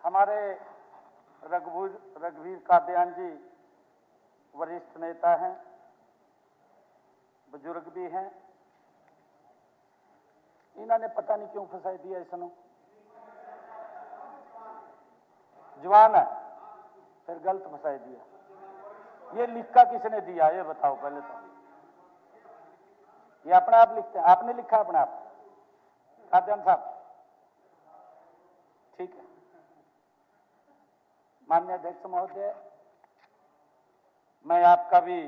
हमारे रघुवीर कादियान जी वरिष्ठ नेता हैं, बुजुर्ग भी हैं। इन्होंने पता नहीं क्यों फंसाई दिया इसनो, जवान है फिर गलत फंसाई दिया। ये लिखा किसने दिया ये बताओ पहले तो। ये अपने आप लिखते हैं, आपने लिखा अपने आप? कादियान साहब ठीक है। माननीय अध्यक्ष महोदय, मैं आपका भी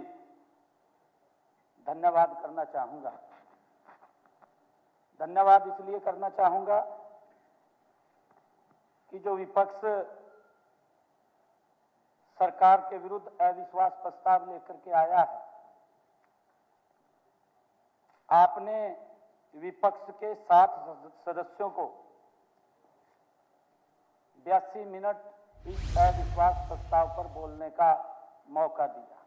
धन्यवाद करना चाहूंगा। धन्यवाद इसलिए करना चाहूंगा कि जो विपक्ष सरकार के विरुद्ध अविश्वास प्रस्ताव लेकर के आया है, आपने विपक्ष के 7 सदस्यों को 82 मिनट इस अविश्वास प्रस्ताव पर बोलने का मौका दिया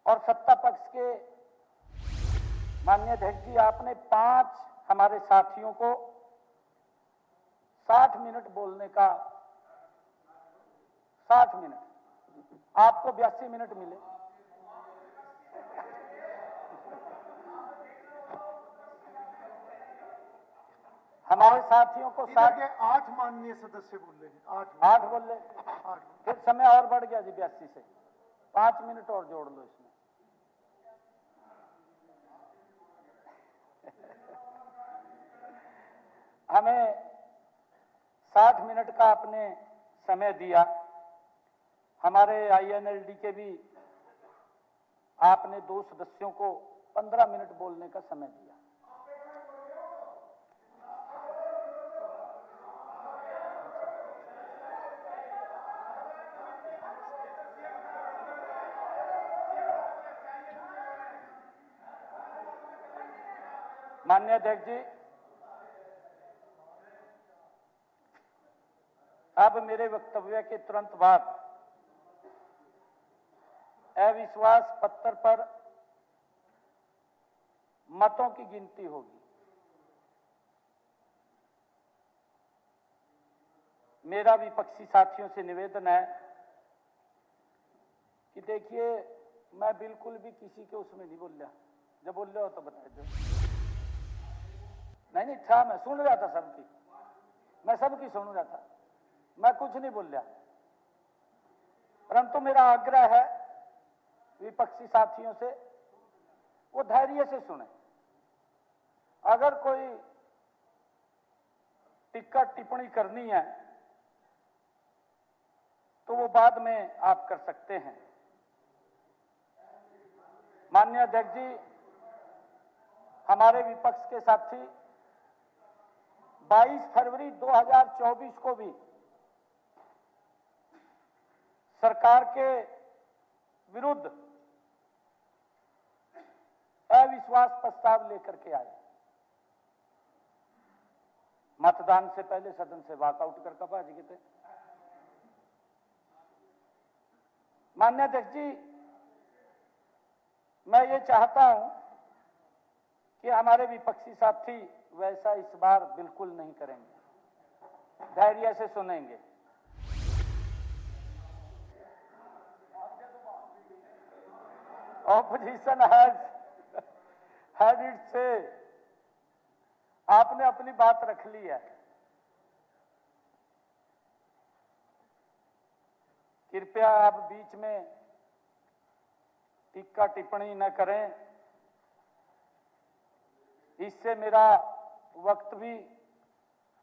और सत्ता पक्ष के माननीय अध्यक्ष जी, आपने 5 हमारे साथियों को 60 मिनट बोलने का 60 मिनट, आपको 82 मिनट मिले। हमारे साथियों को 8 माननीय सदस्य बोल रहे हैं, 8 बोल रहे, फिर समय और बढ़ गया जी 82 से, 5 मिनट और जोड़ लो इसमें। हमें 60 मिनट का आपने समय दिया। हमारे INLD के भी आपने 2 सदस्यों को 15 मिनट बोलने का समय दिया। माननीय अध्यक्ष जी, अब मेरे वक्तव्य के तुरंत बाद अविश्वास पत्र पर मतों की गिनती होगी। मेरा विपक्षी साथियों से निवेदन है कि देखिए, मैं बिल्कुल भी किसी के उसमें नहीं बोल रहा। जब बोल रहे हो तो बता दो। नहीं था, मैं सुन रहा था सबकी, मैं सबकी सुन रहा था, मैं कुछ नहीं बोल रहा। परंतु मेरा आग्रह है विपक्षी साथियों से, वो धैर्य से सुने। अगर कोई टिक्का टिप्पणी करनी है तो वो बाद में आप कर सकते हैं। माननीय अध्यक्ष जी, हमारे विपक्ष के साथी 22 फरवरी 2024 को भी सरकार के विरुद्ध अविश्वास प्रस्ताव लेकर के आए। मतदान से पहले सदन से वॉकआउट करके भाज गए थे। माननीय अध्यक्ष जी, मैं ये चाहता हूं कि हमारे विपक्षी साथी वैसा इस बार बिल्कुल नहीं करेंगे, धैर्य से सुनेंगे। ऑपोजिशन हैज इट से, आपने अपनी बात रख ली है। कृपया आप बीच में टिक्का टिप्पणी न करें, इससे मेरा वक्त भी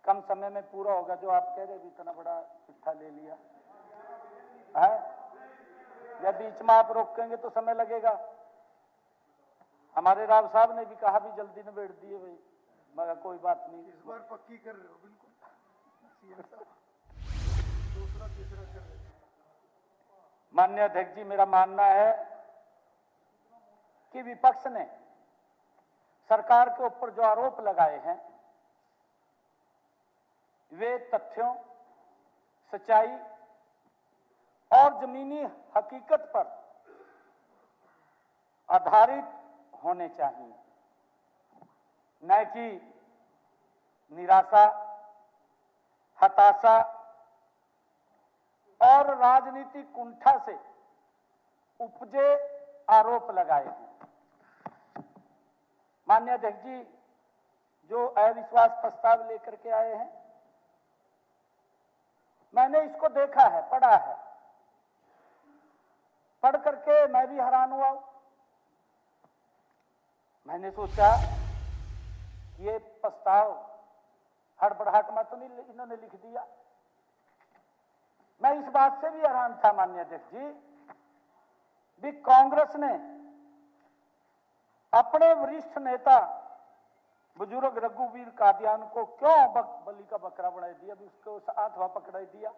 कम समय में पूरा होगा। जो आप कह रहे हैं इतना बड़ा चिट्ठा ले लिया है, या बीच में आप रोकेंगे तो समय लगेगा। हमारे राव साहब ने भी कहा भी जल्दी निबेड़ दिए भाई, मगर कोई बात नहीं, इस बार पक्की कर रहे हो बिल्कुल। दूसरा तीसरा कर रहे हो। माननीय अध्यक्ष जी, मेरा मानना है कि विपक्ष ने सरकार के ऊपर जो आरोप लगाए हैं वे तथ्यों, सच्चाई और जमीनी हकीकत पर आधारित होने चाहिए, न कि निराशा, हताशा और राजनीतिक कुंठा से उपजे आरोप लगाए हैं। माननीय अध्यक्ष जी, जो अविश्वास प्रस्ताव लेकर के आए हैं, मैंने इसको देखा है, पढ़ा है। पढ़ करके मैं भी हैरान हुआ। मैंने सोचा ये प्रस्ताव हड़बड़ाहट में तो नहीं इन्होंने लिख दिया। मैं इस बात से भी हैरान था माननीय अध्यक्ष जी, भी कांग्रेस ने अपने वरिष्ठ नेता बुजुर्ग रघुवीर कादियान को क्यों बलि का बकरा बना दिया, भी उसको हाथवा पकड़ा दिया,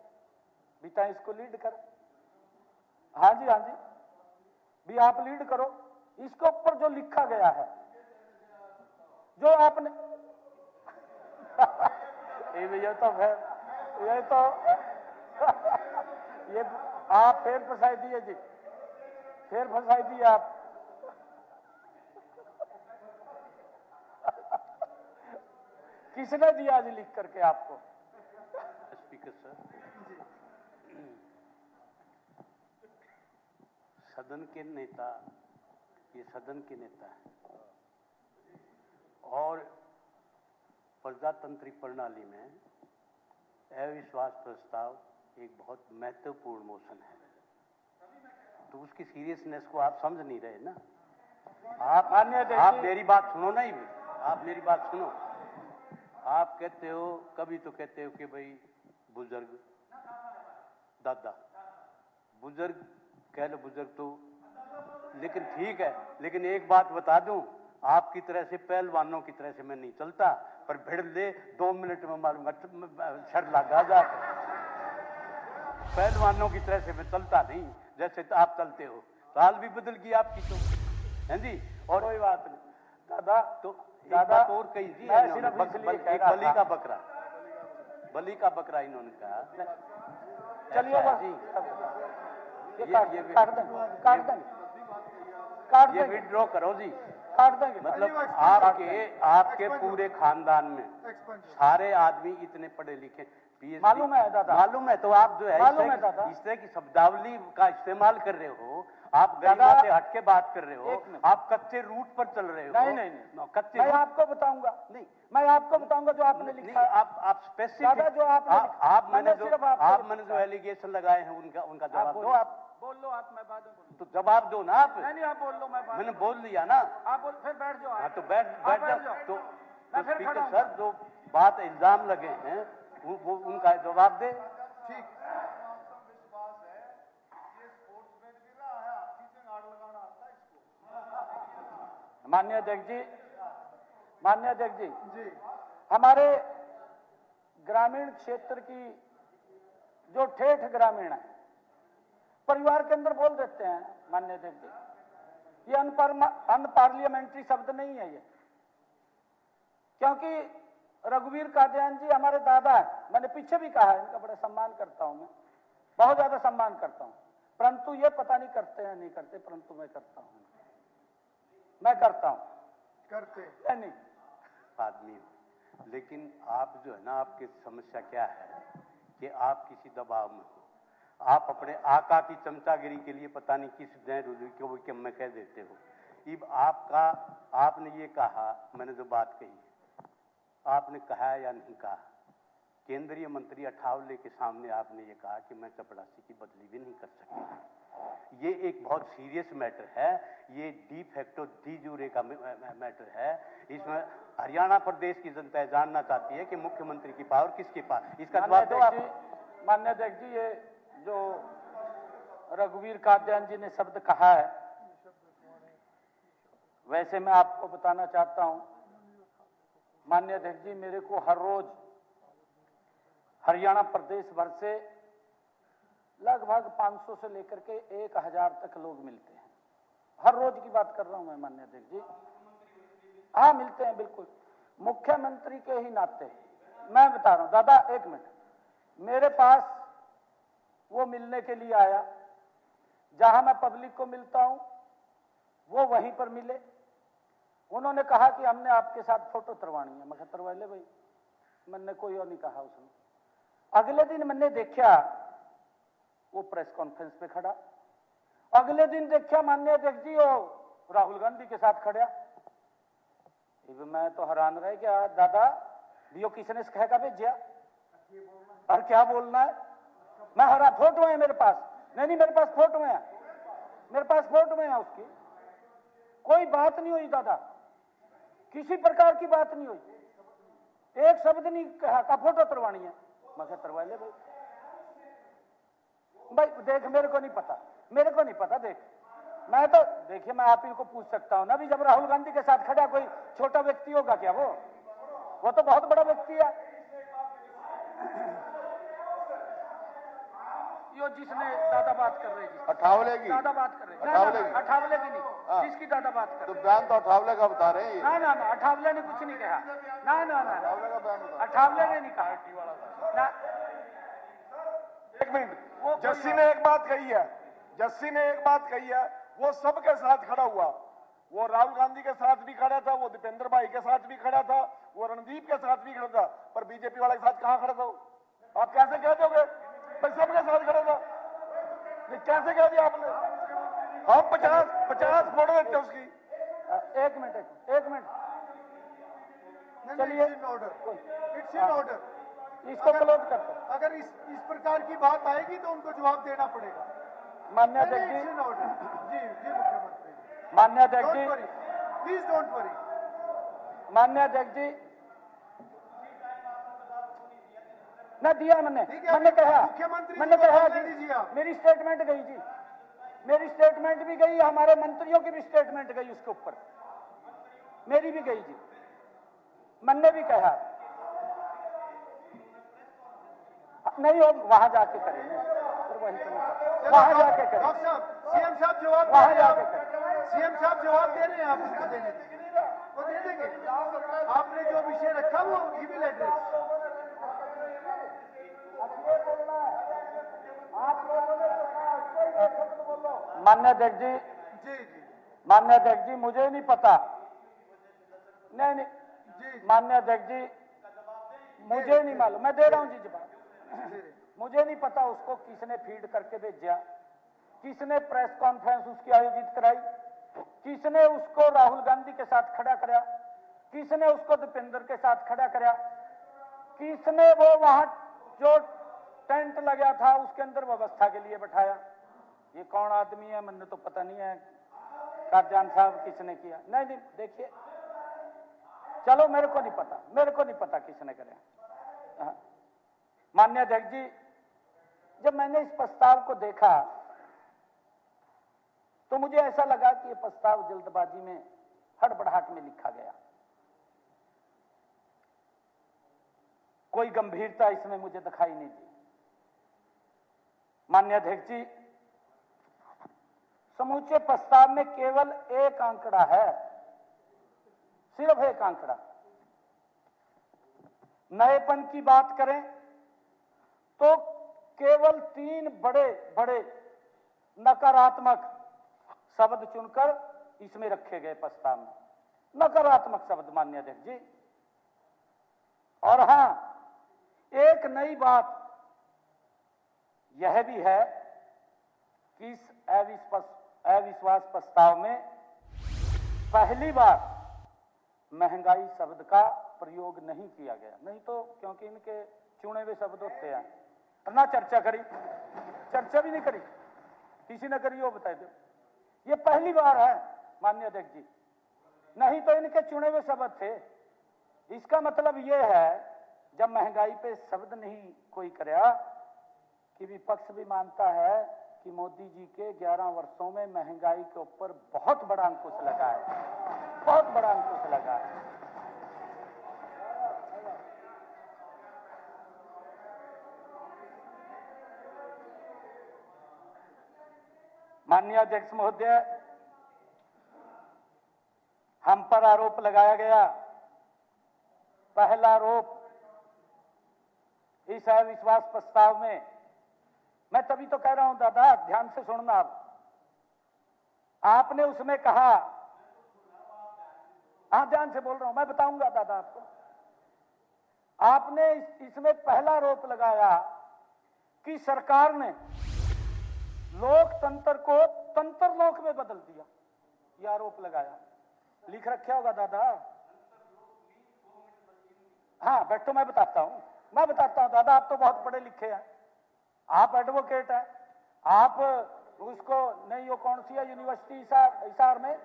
बेटा इसको लीड कर। हाँ जी, हाँ जी, भी आप लीड करो। इसके ऊपर जो लिखा गया है, जो आपने ये तो है, ये तो ये आप फिर फंसाई दिए जी, फिर फंसाई दिए आप। किसने दिया आज लिख करके आपको? स्पीकर सर, सदन के नेता, ये सदन के नेता है और प्रजातंत्रिक प्रणाली में अविश्वास प्रस्ताव एक बहुत महत्वपूर्ण मोशन है, तो उसकी सीरियसनेस को आप समझ नहीं रहे ना। आप मेरी बात सुनो ना, आप मेरी बात सुनो। आप कहते हो, कभी तो कहते हो कि भाई बुजुर्ग दादा, बुजुर्ग कह लो, बुजुर्ग तो, लेकिन ठीक है, लेकिन एक बात बता दूं, आपकी तरह से पहलवानों की तरह से मैं नहीं चलता, पर भिड़ ले 2 मिनट में मालूम शर लगा जाता। पहलवानों की तरह से मैं चलता नहीं, जैसे तो आप चलते हो। साल भी बदल गई आपकी तो, है जी। और कोई बात नहीं दादा, तो दादा और कही जी, एक बलि का बकरा, बलि का बकरा इन्होंने कहा। चलिए जी, काट ये विड्रॉ करो जी, काट देंगे। मतलब आपके पूरे खानदान में सारे आदमी इतने पढ़े लिखे, PhD, मालूम है दादा, मालूम है। तो आप जो है इस तरह की शब्दावली का इस्तेमाल कर रहे हो, आप गरिमा से हट के बात कर रहे हो, आप कच्चे रूट पर चल रहे हो। नहीं, कच्चे मैं आपको बताऊंगा, नहीं मैं आपको बताऊंगा जो आपने लिखा। आप स्पेसिफिक, जो मैंने जो एलिगेशन लगाए हैं उनका जवाब दो। आप बोल लो, आप मैं बाद में बोलूं। तो जवाब दो ना आप। नहीं, आप बोल लो, मैंने बोल लिया ना। आप बोल, फिर बैठ जाओ। हाँ, तो बैठ जाओ। तो स्पीकर सर, जो बात इल्जाम लगे हैं वो उनका जवाब दे। ठीक। माननीय अध्यक्ष जी, हमारे ग्रामीण क्षेत्र की जो ठेठ ग्रामीण है, परिवार के अंदर बोल देते हैं माननीय अध्यक्ष जी, ये अनपार्लियामेंट्री शब्द नहीं है ये, क्योंकि रघुवीर कादियान जी हमारे दादा है। मैंने पीछे भी कहा है, इनका बड़ा सम्मान करता हूं मैं, बहुत ज्यादा सम्मान करता हूं, परंतु ये पता नहीं करते हैं नहीं करते, परंतु मैं करता हूं, मैं करता हूं। करते नहीं आदमी हो, लेकिन आप जो है ना, आपकी समस्या क्या है कि आप किसी दबाव में हो, आप अपने आका की चमचागिरी के लिए पता नहीं किस नए रुझान को भी में कह देते हो। इब आपने ये कहा, मैंने जो बात कही, आपने कहा या नहीं कहा, केंद्रीय मंत्री अठावले के सामने आपने ये कहा कि मैं चपरासी की बदली भी नहीं कर सकता। ये एक बहुत सीरियस मैटर है, ये डी फैक्टो डी जूरे का मैटर है। इसमें हरियाणा प्रदेश की जनता जानना चाहती है कि मुख्यमंत्री की पावर किसके पास, इसका जवाब दो आप। माननीय अध्यक्ष जी, ये जो रघुवीर कादियान जी ने शब्द कहा है, वैसे मैं आपको बताना चाहता हूं माननीय अध्यक्ष जी, मेरे को हर रोज हरियाणा प्रदेश भर से लगभग 500 से लेकर के 1000 तक लोग मिलते हैं। हर रोज की बात कर रहा हूं मैं माननीय अध्यक्ष जी। हाँ, मिलते हैं बिल्कुल, मुख्यमंत्री के ही नाते। मैं बता रहा हूं दादा, एक मिनट, मेरे पास वो मिलने के लिए आया, जहां मैं पब्लिक को मिलता हूं वो वहीं पर मिले। उन्होंने कहा कि हमने आपके साथ फोटो तरवानी है। मैं तरवा ले भाई, मैंने कोई और नहीं कहा उसने। अगले दिन मैंने देखा वो प्रेस कॉन्फ्रेंस पे खड़ा, अगले दिन देखा माननीय अध्यक्ष जी वो राहुल गांधी के साथ खड़ा। मैं तो हैरान रह गया, दादा दियो किसने कह का भेजा और क्या बोलना है? मैं हरा फोटो है मेरे पास, नहीं मेरे पास फोटो है, मेरे पास फोटो है उसकी। कोई बात नहीं हुई दादा, किसी प्रकार की बात नहीं हुई, एक शब्द नहीं कहा का फोटो तरवानी है। मैं तरवा ले भाई देख मेरे को नहीं पता, मेरे को नहीं पता। देख मैं तो देखिए मैं आप इनको पूछ सकता हूं ना भी, जब राहुल गांधी के साथ खड़ा कोई छोटा व्यक्ति होगा क्या? वो तो बहुत बड़ा व्यक्ति है। यो जिसने दादा बात कर रही, अठावले की दादा बात कर रही, अठावले की नहीं, जिसकी दादा बात कर तो रही। बयान तो अठावले का बता रहे हैं। ना अठावले ने कुछ नहीं कहा, ना अठावले का बयान बता अठावले ने नहीं कहा ना। एक मिनट, जस्सी ने एक बात कही है, जस्सी ने एक बात कही है, वो सबके साथ खड़ा हुआ। वो राहुल गांधी के साथ भी खड़ा था, वो दीपेंद्र भाई के साथ भी खड़ा था, वो रणदीप के साथ भी खड़ा था, पर बीजेपी वाले के साथ कहां खड़ा था? आप कैसे कह दोगे भाई सबके साथ खड़ा था? ये कैसे कह दिया आपने? हम 50 फोटो देते उसकी। एक मिनट चलिए, इट्स इन ऑर्डर, इसको क्लोज करते हैं। अगर इस प्रकार की बात आएगी तो उनको जवाब देना पड़ेगा। माननीय अध्यक्ष जी, इट्स इन ऑर्डर। जी मुख्यमंत्री, माननीय अध्यक्ष जी, प्लीज डोंट वरी। माननीय अध्यक्ष जी, ना दिया मैंने कहा, मुख्यमंत्री मैंने कहा ले लीजिए आप। मेरी स्टेटमेंट गई जी, मेरी स्टेटमेंट भी गई, हमारे मंत्रियों की भी स्टेटमेंट गई उसके ऊपर, मेरी भी गई जी, मैंने भी कहा नहीं हो वहां जाके करेंगे, वहां जाके करेंगे। डॉक्टर साहब, सीएम साहब जवाब वहां जाके करेंगे। सीएम साहब जवाब दे रहे हैं, आप उसको देने वो दे देंगे। आपने जो विषय रखा वो ईमेल एड्रेस। माननीय अध्यक्ष जी, माननीय अध्यक्ष जी, मुझे नहीं पता, नहीं माननीय अध्यक्ष जी, मुझे नहीं मालूम, मैं दे रहा हूं जी जवाब। मुझे नहीं पता उसको किसने फीड करके भेजा, किसने प्रेस कॉन्फ्रेंस उसकी आयोजित कराई, किसने उसको राहुल गांधी के साथ खड़ा कराया, किसने उसको दीपेंद्र के साथ खड़ा कराया, किसने वो वहां जो टेंट लगा था उसके अंदर व्यवस्था के लिए बैठाया। ये कौन आदमी है मैंने तो पता नहीं है, कादयान साहब किसने किया? नहीं देखिए, चलो मेरे को नहीं पता किसने कराया। माननीय अध्यक्ष जी, जब मैंने इस प्रस्ताव को देखा तो मुझे ऐसा लगा कि ये प्रस्ताव जल्दबाजी में हड़बड़ाहट में लिखा गया, कोई गंभीरता इसमें मुझे दिखाई नहीं दी। माननीय अध्यक्ष जी, समूचे प्रस्ताव में केवल एक आंकड़ा है, सिर्फ एक आंकड़ा। नएपन की बात करें तो केवल 3 बड़े बड़े नकारात्मक शब्द चुनकर इसमें रखे गए प्रस्ताव में, नकारात्मक शब्द माननीय अध्यक्ष जी। और हां, एक नई बात यह भी है कि इस अविश्वास प्रस्ताव में पहली बार महंगाई शब्द का प्रयोग नहीं किया गया, नहीं तो क्योंकि इनके चुने हुए शब्द होते हैं, ना चर्चा भी नहीं करी, किसी ने करी हो बताए दो, ये पहली बार है माननीय अध्यक्ष जी, नहीं तो इनके चुने हुए शब्द थे। इसका मतलब ये है जब महंगाई पे शब्द नहीं कोई कराया कि विपक्ष भी मानता है कि मोदी जी के 11 वर्षों में महंगाई के ऊपर बहुत बड़ा अंकुश लगा है, बहुत बड़ा अंकुश लगा है। माननीय अध्यक्ष महोदय, हम पर आरोप लगाया गया, पहला आरोप इस अविश्वास प्रस्ताव में, मैं तभी तो कह रहा हूं दादा ध्यान से सुनना, आपने उसमें कहा, हाँ ध्यान से बोल रहा हूं, मैं बताऊंगा दादा आपको, आपने इसमें पहला आरोप लगाया कि सरकार ने लोकतंत्र को तंत्र लोक में बदल दिया। यह आरोप लगाया, लिख रखा होगा दादा। हाँ बैठो, मैं बताता हूं दादा। आप तो बहुत पढ़े लिखे हैं, आप एडवोकेट हैं। आप उसको नहीं, वो कौन सी है यूनिवर्सिटी हिसार में,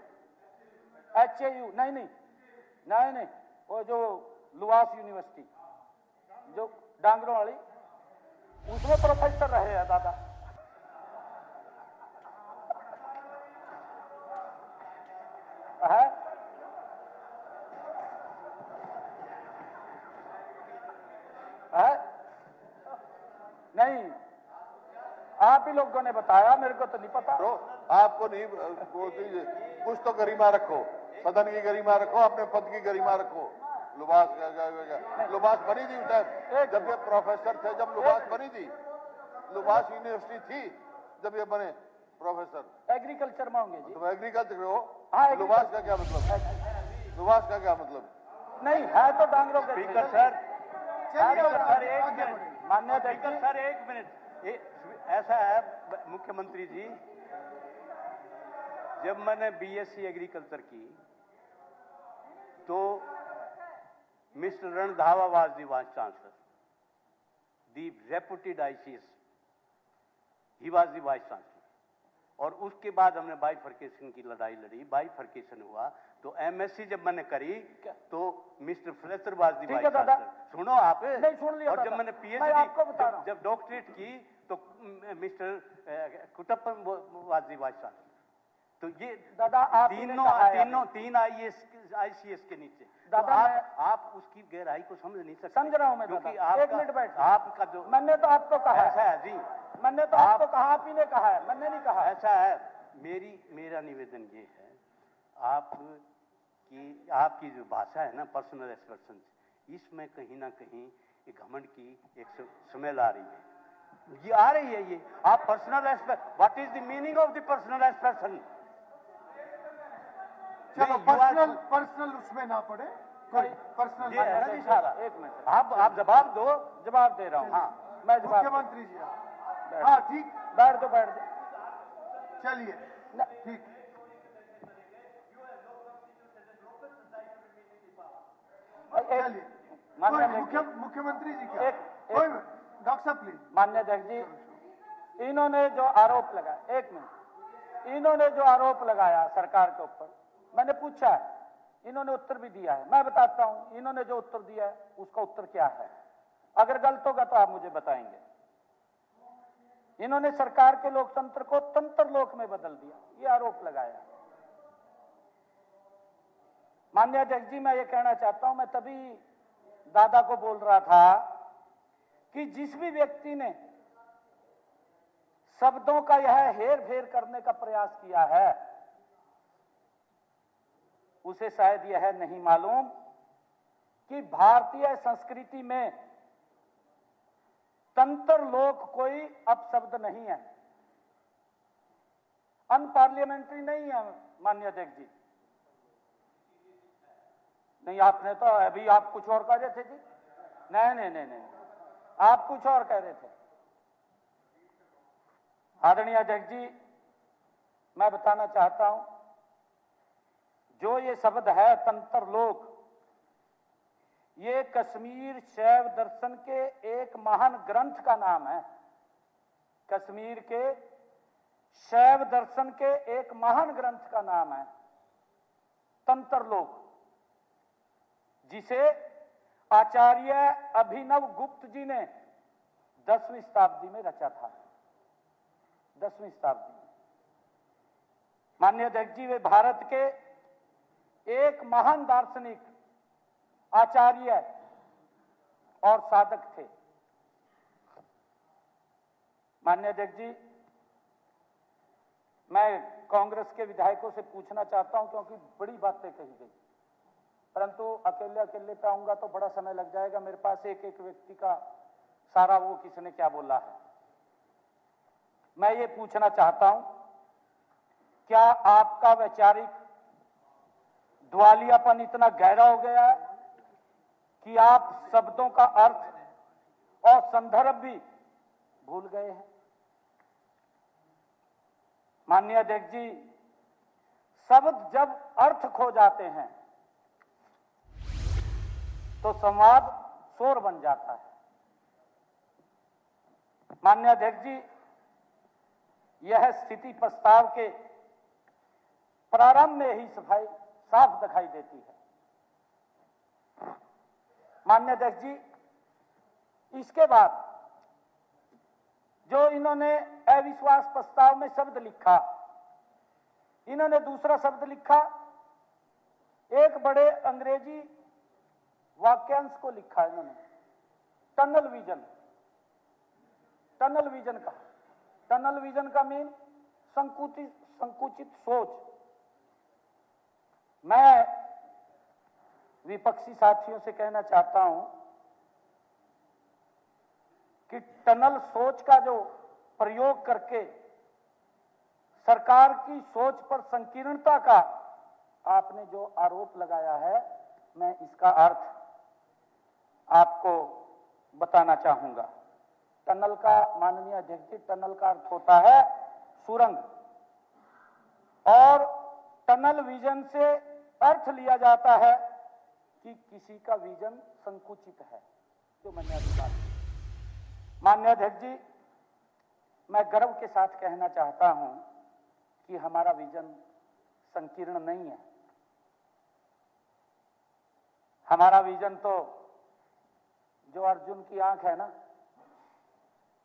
HAU नहीं, वो जो लुवास यूनिवर्सिटी जो डांगरों वाली, उसमें प्रोफेसर रहे हैं दादा। है नहीं, आप ही लोगों ने बताया, मेरे को तो नहीं पता। तो आपको नहीं बोलती, कुछ तो गरिमा रखो, सदन की गरिमा रखो, अपने पद की गरिमा रखो। लुबास बनी थी उस टाइम जब ये प्रोफेसर थे, जब लुबास बनी थी, लुबास यूनिवर्सिटी थी जब ये बने प्रोफेसर। एग्रीकल्चर में होंगे जी। तो एग्रीकल्चर हो। हाँ, लुबास का क्या मतलब? लुबास का क्या मतलब? नहीं है तो डांगरों के। स्पीकर सर, मान्य स्पीकर सर एक मिनट। ऐसा है मुख्यमंत्री जी, जब मैंने BSc एग्रीकल्चर की तो mister Randhawa was the vice chancellor, the reputed ICS, he was the vice chancellor. और उसके बाद हमने बाइफर्केशन की लड़ाई लड़ी, बाइफर्केशन हुआ तो MSc जब मैंने करी तो mister Fletcher was the vice chancellor. सुनो आप, नहीं सुन लिया। और जब मैंने PhD जब डॉक्टरेट की तो mister Kuttappan was the vice chancellor. तो ये दादा तीन ICS के नीचे दादा, तो आप उसकी गहराई को समझ नहीं सकते। समझ रहा हूं मैं क्योंकि दादा। 1 मिनट बैठ। आपका जो मैंने तो आपको कहा ऐसा है जी, मैंने तो आपको कहा, आप ही ने कहा है, मैंने नहीं कहा। ऐसा है। मेरा निवेदन ये है, आपकी जो भाषा है ना, पर्सनल एक्सप्रेशन, इसमें कहीं ना कहीं एक घमंड की एक स्मेल आ रही है। ये आ रही है, ये आप personal expression, what is the meaning of the personal expression? चलो पर्सनल उसमें ना पड़े, कोई पर्सनल ये है ना जी सारा। 1 मिनट, आप जवाब दो। जवाब दे रहा हूँ। हाँ मैं जवाब। मुख्यमंत्री जी हाँ ठीक, बैठ दो। चलिए ठीक। चलिए मुख्यमंत्री जी क्या, डॉक्टर साहब प्लीज। मान्य अध्यक्ष जी, इन्होंने जो आरोप लगाया, 1 मिनट, इन्होंने जो आरोप लगाया सरकार के ऊपर, मैंने पूछा है, इन्होंने उत्तर भी दिया है। मैं बताता हूं इन्होंने जो उत्तर दिया है उसका उत्तर क्या है। अगर गलत होगा तो आप मुझे बताएंगे। इन्होंने सरकार के लोकतंत्र को तंत्र लोक में बदल दिया, ये आरोप लगाया। माननीय अध्यक्ष जी, मैं ये कहना चाहता हूं, मैं तभी दादा को बोल रहा था कि जिस भी व्यक्ति ने शब्दों का यह हेर फेर करने का प्रयास किया है उसे शायद यह नहीं मालूम कि भारतीय संस्कृति में तंत्र लोक कोई अपशब्द नहीं है, अनपार्लियामेंट्री नहीं है। माननीय अध्यक्ष जी, नहीं आपने तो अभी आप कुछ और कह रहे थे जी। नहीं, आप कुछ और कह रहे थे। आदरणीय अध्यक्ष जी, मैं बताना चाहता हूं, जो ये शब्द है तंत्र लोक, ये कश्मीर शैव दर्शन के एक महान ग्रंथ का नाम है। कश्मीर के शैव दर्शन के एक महान ग्रंथ का नाम है तंत्र लोक, जिसे आचार्य अभिनव गुप्त जी ने 10वीं शताब्दी में रचा था। 10वीं शताब्दी में माननीय अध्यक्ष जी, वे भारत के एक महान दार्शनिक, आचार्य और साधक थे। माननीय अध्यक्ष जी, मैं कांग्रेस के विधायकों से पूछना चाहता हूं, क्योंकि बड़ी बातें कही गई, परंतु अकेले पे आऊंगा तो बड़ा समय लग जाएगा। मेरे पास एक व्यक्ति का सारा वो किसने क्या बोला है। मैं ये पूछना चाहता हूं, क्या आपका वैचारिक दिवालियापन इतना गहरा हो गया है कि आप शब्दों का अर्थ और संदर्भ भी भूल गए हैं। माननीय अध्यक्ष जी, शब्द जब अर्थ खो जाते हैं तो संवाद शोर बन जाता है। माननीय अध्यक्ष जी, यह स्थिति प्रस्ताव के प्रारंभ में ही सफाई साफ दिखाई देती है। माननीय अध्यक्ष जी, इसके बाद जो इन्होंने अविश्वास प्रस्ताव में शब्द लिखा, इन्होंने दूसरा शब्द लिखा, एक बड़े अंग्रेजी वाक्यांश को लिखा इन्होंने, टनल विजन। टनल विजन का टनल विजन का मीन संकुचित सोच। मैं विपक्षी साथियों से कहना चाहता हूं कि टनल सोच का जो प्रयोग करके सरकार की सोच पर संकीर्णता का आपने जो आरोप लगाया है, मैं इसका अर्थ आपको बताना चाहूंगा। टनल का, माननीय अध्यक्ष जी, टनल का अर्थ होता है सुरंग, और टनल विजन से अर्थ लिया जाता है कि किसी का विजन संकुचित है, जो मैंने अभी बात की। माननीय अध्यक्ष जी, मैं गर्व के साथ कहना चाहता हूं कि हमारा विजन संकीर्ण नहीं है। हमारा विजन तो जो अर्जुन की आंख है ना,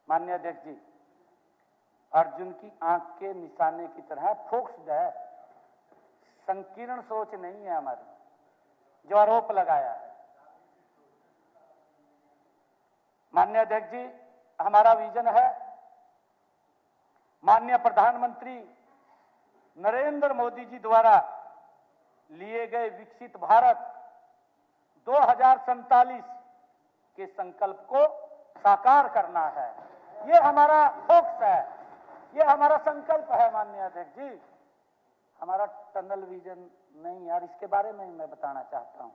माननीय अध्यक्ष जी, अर्जुन की आंख के निशाने की तरह फोकस्ड है। संकीर्ण सोच नहीं है हमारी, जो आरोप लगाया है। माननीय अध्यक्ष जी, हमारा विजन है माननीय प्रधानमंत्री नरेंद्र मोदी जी द्वारा लिए गए विकसित भारत 2047 के संकल्प को साकार करना है। ये हमारा फोकस है, ये हमारा संकल्प है। माननीय अध्यक्ष जी, हमारा टनल विजन नहीं है, और इसके बारे में मैं बताना चाहता हूं।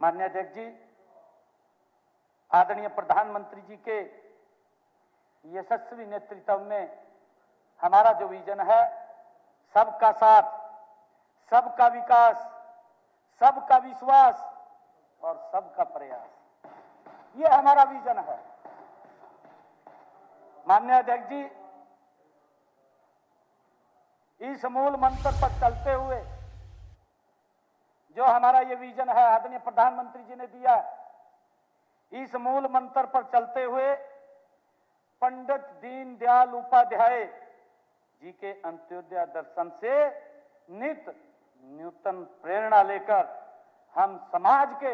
माननीय अध्यक्ष जी, आदरणीय प्रधानमंत्री जी के यशस्वी नेतृत्व में हमारा जो विजन है, सबका साथ, सबका विकास, सबका विश्वास और सबका प्रयास, ये हमारा विजन है। माननीय अध्यक्ष जी, इस मूल मंत्र पर चलते हुए जो हमारा ये विजन है, आदरणीय प्रधानमंत्री जी ने दिया, इस मूल मंत्र पर चलते हुए पंडित दीनदयाल उपाध्याय जी के अंत्योदय दर्शन से नित नूतन प्रेरणा लेकर हम समाज के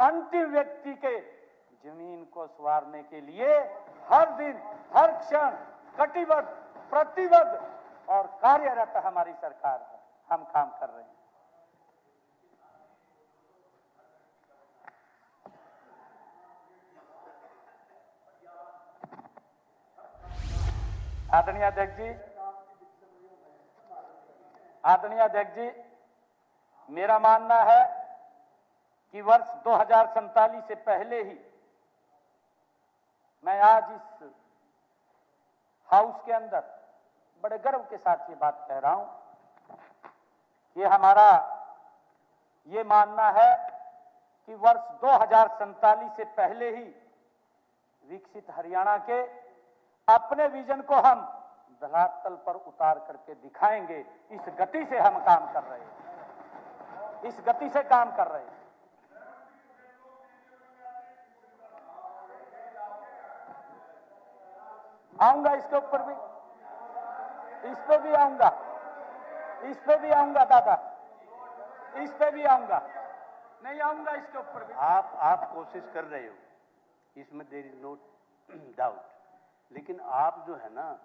अंतिम व्यक्ति के जमीन को संवारने के लिए हर दिन, हर क्षण कटिबद्ध, प्रतिबद्ध और कार्यरत हमारी सरकार है। हम काम कर रहे हैं। आदरणीय अध्यक्ष जी, आदरणीय अध्यक्ष जी, मेरा मानना है कि वर्ष 2047 से पहले ही, मैं आज इस हाउस के अंदर बड़े गर्व के साथ ये बात कह रहा हूं कि हमारा ये मानना है कि वर्ष 2047 से पहले ही विकसित हरियाणा के अपने विजन को हम धरातल पर उतार करके दिखाएंगे। इस गति से हम काम कर रहे हैं, इस गति से काम कर रहे हैं। आऊंगा इसके ऊपर भी, इस पे भी आऊंगा, इस पे भी आऊंगा दादा, इस पे भी आऊंगा, नहीं आऊंगा इसके ऊपर भी। आप कोशिश कर रहे हो, इसमें देयर इज नो डाउट, लेकिन आप जो है ना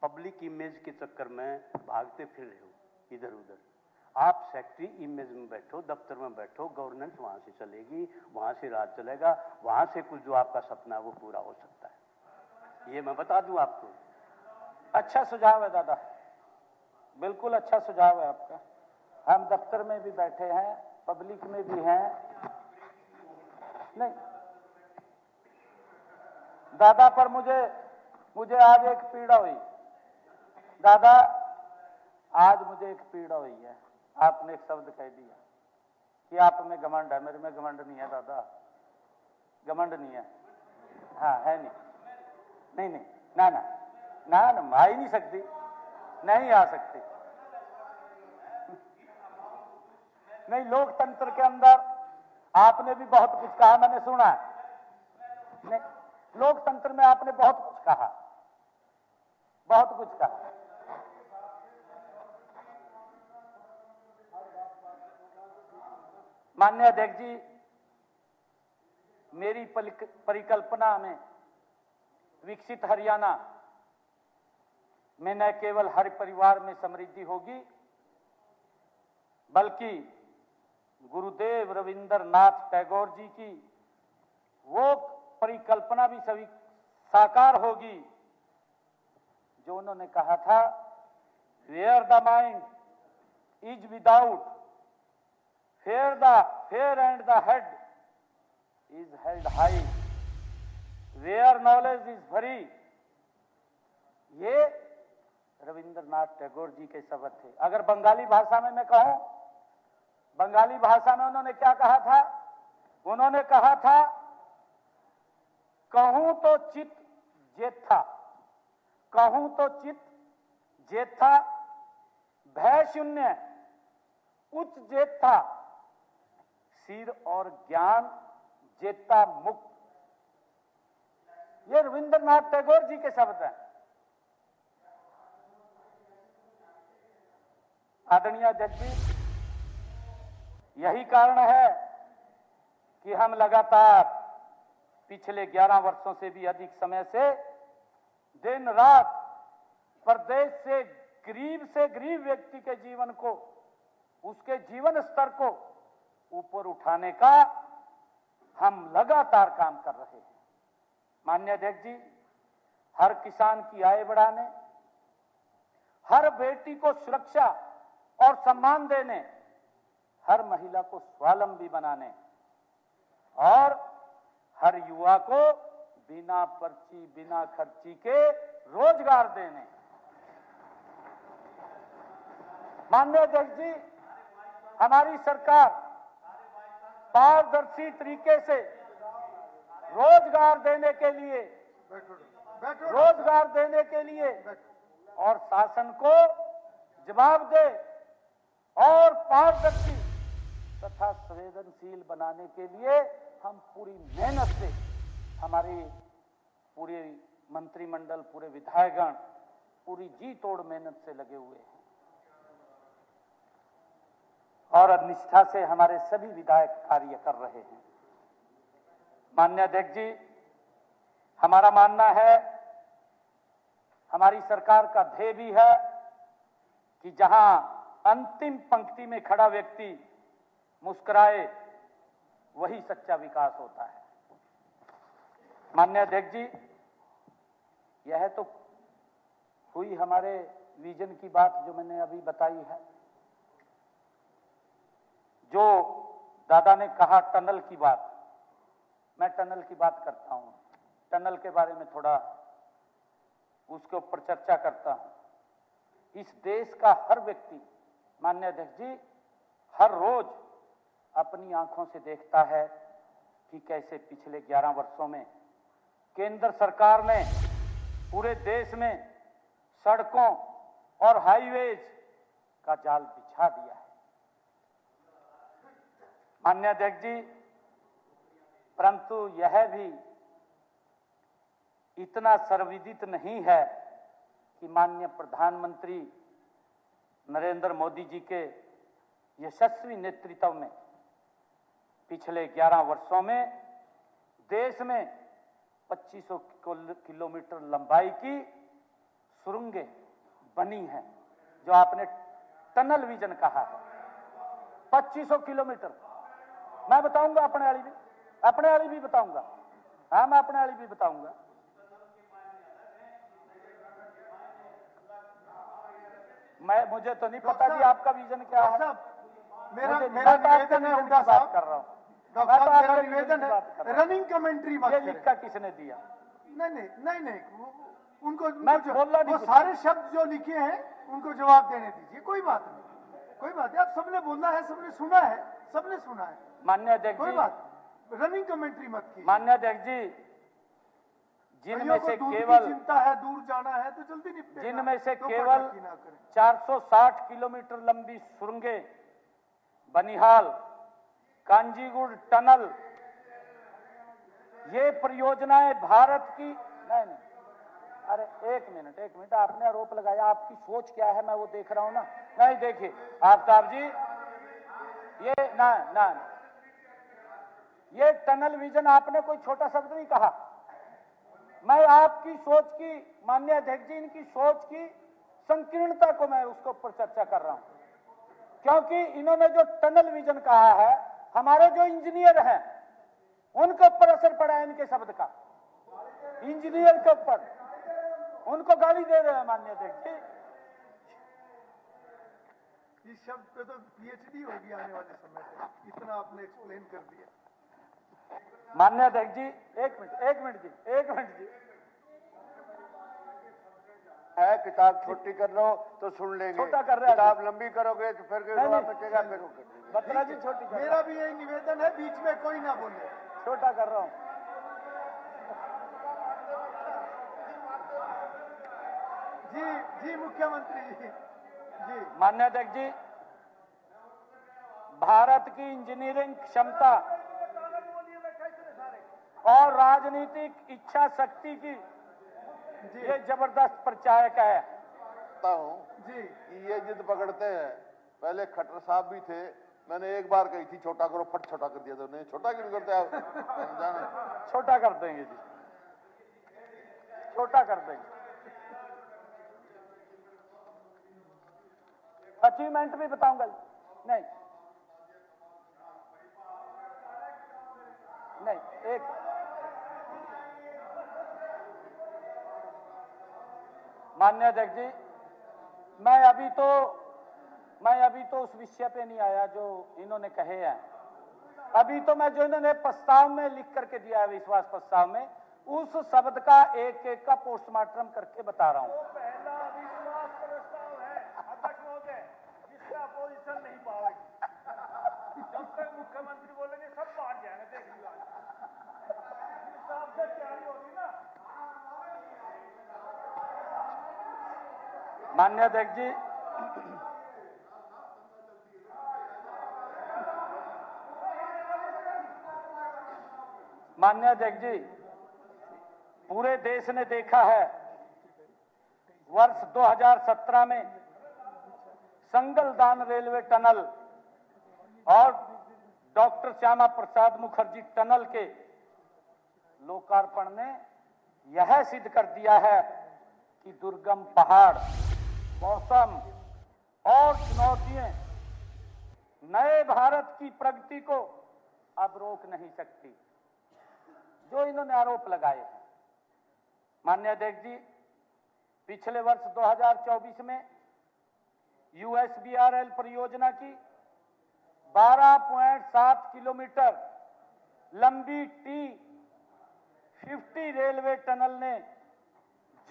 पब्लिक इमेज के चक्कर में भागते फिर रहे हो इधर उधर। आप सेक्रेटरी इमेज में बैठो, दफ्तर में बैठो, गवर्नेंस वहां से चलेगी, वहां से राज चलेगा, वहां से कुछ जो आपका सपना है वो पूरा हो सकता है। ये मैं बता दूं आपको। अच्छा सुझाव है दादा, बिल्कुल अच्छा सुझाव है आपका। हम दफ्तर में भी बैठे हैं, पब्लिक में भी हैं, दादा पर मुझे आज एक पीड़ा हुई। दादा आज मुझे एक पीड़ा हुई है। आपने एक शब्द कह दिया कि आप में घमंड है। मेरे में घमंड नहीं है दादा, घमंड नहीं है। हाँ है नहीं, ना ना ना ना, आ ही नहीं सकती, नहीं आ सकती। नहीं, लोकतंत्र के अंदर आपने भी बहुत कुछ कहा, मैंने सुना। नहीं, लोकतंत्र में आपने बहुत कुछ कहा, बहुत कुछ कहा। माननीय अध्यक्ष जी, मेरी परिकल्पना में विकसित हरियाणा में न केवल हर परिवार में समृद्धि होगी, बल्कि गुरुदेव रविंद्रनाथ टैगोर जी की वो परिकल्पना भी सभी साकार होगी जो उन्होंने कहा था, where the mind is without fear and the head is held high, where knowledge is free. ये रविंद्रनाथ टैगोर जी के शब्द थे। अगर बंगाली भाषा में मैं कहूं, बंगाली भाषा में उन्होंने क्या कहा था? उन्होंने कहा था, कहूं तो चित जेथा, कहूं तो चित जेथा, भय शून्य उच्च जेथा, सिर और ज्ञान जेता मुक्त। ये रविंद्रनाथ टैगोर जी के शब्द हैं। आदरणीय अध्यक्ष जी, यही कारण है कि हम लगातार पिछले 11 वर्षों से भी अधिक समय से दिन रात प्रदेश से गरीब व्यक्ति के जीवन को, उसके जीवन स्तर को ऊपर उठाने का हम लगातार काम कर रहे हैं। माननीय अध्यक्ष जी, हर किसान की आय बढ़ाने, हर बेटी को सुरक्षा और सम्मान देने, हर महिला को स्वावलंबी बनाने और हर युवा को बिना पर्ची बिना खर्ची के रोजगार देने। माननीय अध्यक्ष जी, हमारी सरकार पारदर्शी तरीके से रोजगार देने के लिए और शासन को जवाबदेह और पारदर्शी तथा संवेदनशील बनाने के लिए हम पूरी मेहनत से, हमारे पूरे मंत्रिमंडल, पूरे विधायकगण पूरी जी तोड़ मेहनत से लगे हुए हैं और निष्ठा से हमारे सभी विधायक कार्य कर रहे हैं। माननीय अध्यक्ष जी, हमारा मानना है, हमारी सरकार का ध्येय भी है कि जहां अंतिम पंक्ति में खड़ा व्यक्ति मुस्कुराए, वही सच्चा विकास होता है। माननीय अध्यक्ष जी, यह तो हुई हमारे विजन की बात जो मैंने अभी बताई है। जो दादा ने कहा टनल की बात, मैं टनल की बात करता हूं। टनल के बारे में थोड़ा उसके ऊपर चर्चा करता हूं। इस देश का हर व्यक्ति, माननीय अध्यक्ष जी, हर रोज अपनी आंखों से देखता है कि कैसे पिछले 11 वर्षों में केंद्र सरकार ने पूरे देश में सड़कों और हाईवेज का जाल बिछा दिया है। माननीय अध्यक्ष जी, परंतु यह भी इतना सर्वविदित नहीं है कि माननीय प्रधानमंत्री नरेंद्र मोदी जी के यशस्वी नेतृत्व में पिछले 11 वर्षों में देश में 2500 किलोमीटर लंबाई की सुरंगें बनी हैं, जो आपने टनल विजन कहा है। 2500 किलोमीटर। मैं बताऊंगा अपने वाली भी बताऊंगा। हाँ, मैं अपने वाली भी बताऊंगा। मुझे तो नहीं पता कि आपका विजन क्या है। मेरा निवेदन है हुड्डा साहब, कर रहा हूँ। डॉक्टर साहब, मेरा निवेदन है, रनिंग कमेंट्री मत ये करें। लिखा किसने दिया? नहीं, उनको मैं बोलना नहीं वो कुछ। सारे शब्द जो लिखे हैं उनको जवाब देने दीजिए, कोई बात नहीं। अब सबने बोलना है, सबने सुना है, माननीय अध्यक्ष कोई जी, बात नहीं। रनिंग कमेंट्री मत कीजिए। माननीय अध्यक्ष जी, जिनमें कईयों को से दूध की केवल चिंता है, दूर जाना है तो जल्दी निपटेगा। जिनमें से तो केवल पटाखी ना करें। 460 किलोमीटर लंबी सुरंगें, बनिहाल, कांजीगुड़ टनल, ये परियोजनाएं भारत की नहीं, अरे एक मिनट, आपने आरोप लगाया, आपकी सोच क्या है मैं वो देख रहा हूं ना। नहीं देखिए आफ्ताब जी, ये ना ये टनल विजन आपने कोई छोटा शब्द नहीं कहा। मैं आपकी सोच की, माननीय अध्यक्ष जी, इनकी सोच की संकीर्णता को मैं उसके ऊपर चर्चा कर रहा हूं, क्योंकि इन्होंने जो टनल विजन कहा है, हमारे जो इंजीनियर हैं उनके ऊपर असर पड़ा है इनके शब्द का, इंजीनियर के ऊपर, उनको गाली दे रहे हैं माननीय अध्यक्ष जी। इस शब्द पे तो पीएचडी होगी आने वाले समय में, इतना आपने एक्सप्लेन कर दिया। माननीय अध्यक्ष जी, एक मिनट जी। है किताब छोटी कर लो तो सुन लेंगे, छोटा कर रहे हैं। किताब लंबी करोगे तो फिर नहीं, बचेगा, फिर वो कर देंगे। बत्रा जी छोटी कर मेरा भी यही निवेदन है, बीच में कोई ना बोले। छोटा कर रहा हूं। जी मुख्यमंत्री जी। माननीय अध्यक्ष जी, भारत की इंजीनियरिंग क्षमता और राजनीतिक इच्छा शक्ति की ये जबरदस्त परिचायक है। कहता हूँ जी कि ये जिद पकड़ते हैं। पहले खट्टर साहब भी थे, मैंने एक बार कही थी छोटा करो, फट छोटा कर दिया था। नहीं छोटा क्यों करते आप? जाने छोटा कर देंगे जी, छोटा कर देंगे। अचीवमेंट भी बताऊंगा। नहीं, एक माननीय अध्यक्ष जी, मैं अभी तो उस विषय पे नहीं आया जो इन्होंने कहे हैं। अभी तो मैं जो इन्होंने प्रस्ताव में लिख करके दिया है, विश्वास प्रस्ताव में, उस शब्द का एक एक का पोस्टमार्टम करके बता रहा हूं। पहला विश्वास प्रस्ताव है अध्यक्ष महोदय, जिसका अपोजिशन नहीं पाएगी। जब तक मुख्यमंत्री बोलेंगे सब बाहर जाएंगे, देख लियो हिसाब से तैयारी होगी ना। माननीय अध्यक्ष जी, माननीय अध्यक्ष जी, पूरे देश ने देखा है वर्ष 2017 में संगलदान रेलवे टनल और डॉक्टर श्यामा प्रसाद मुखर्जी टनल के लोकार्पण ने यह सिद्ध कर दिया है कि दुर्गम पहाड़, मौसम और चुनौतियां नए भारत की प्रगति को अब रोक नहीं सकती, जो इन्होंने आरोप लगाए हैं। माननीय अध्यक्ष जी, पिछले वर्ष 2024 में यूएसबीआरएल परियोजना की 12.7 किलोमीटर लंबी T50 रेलवे टनल ने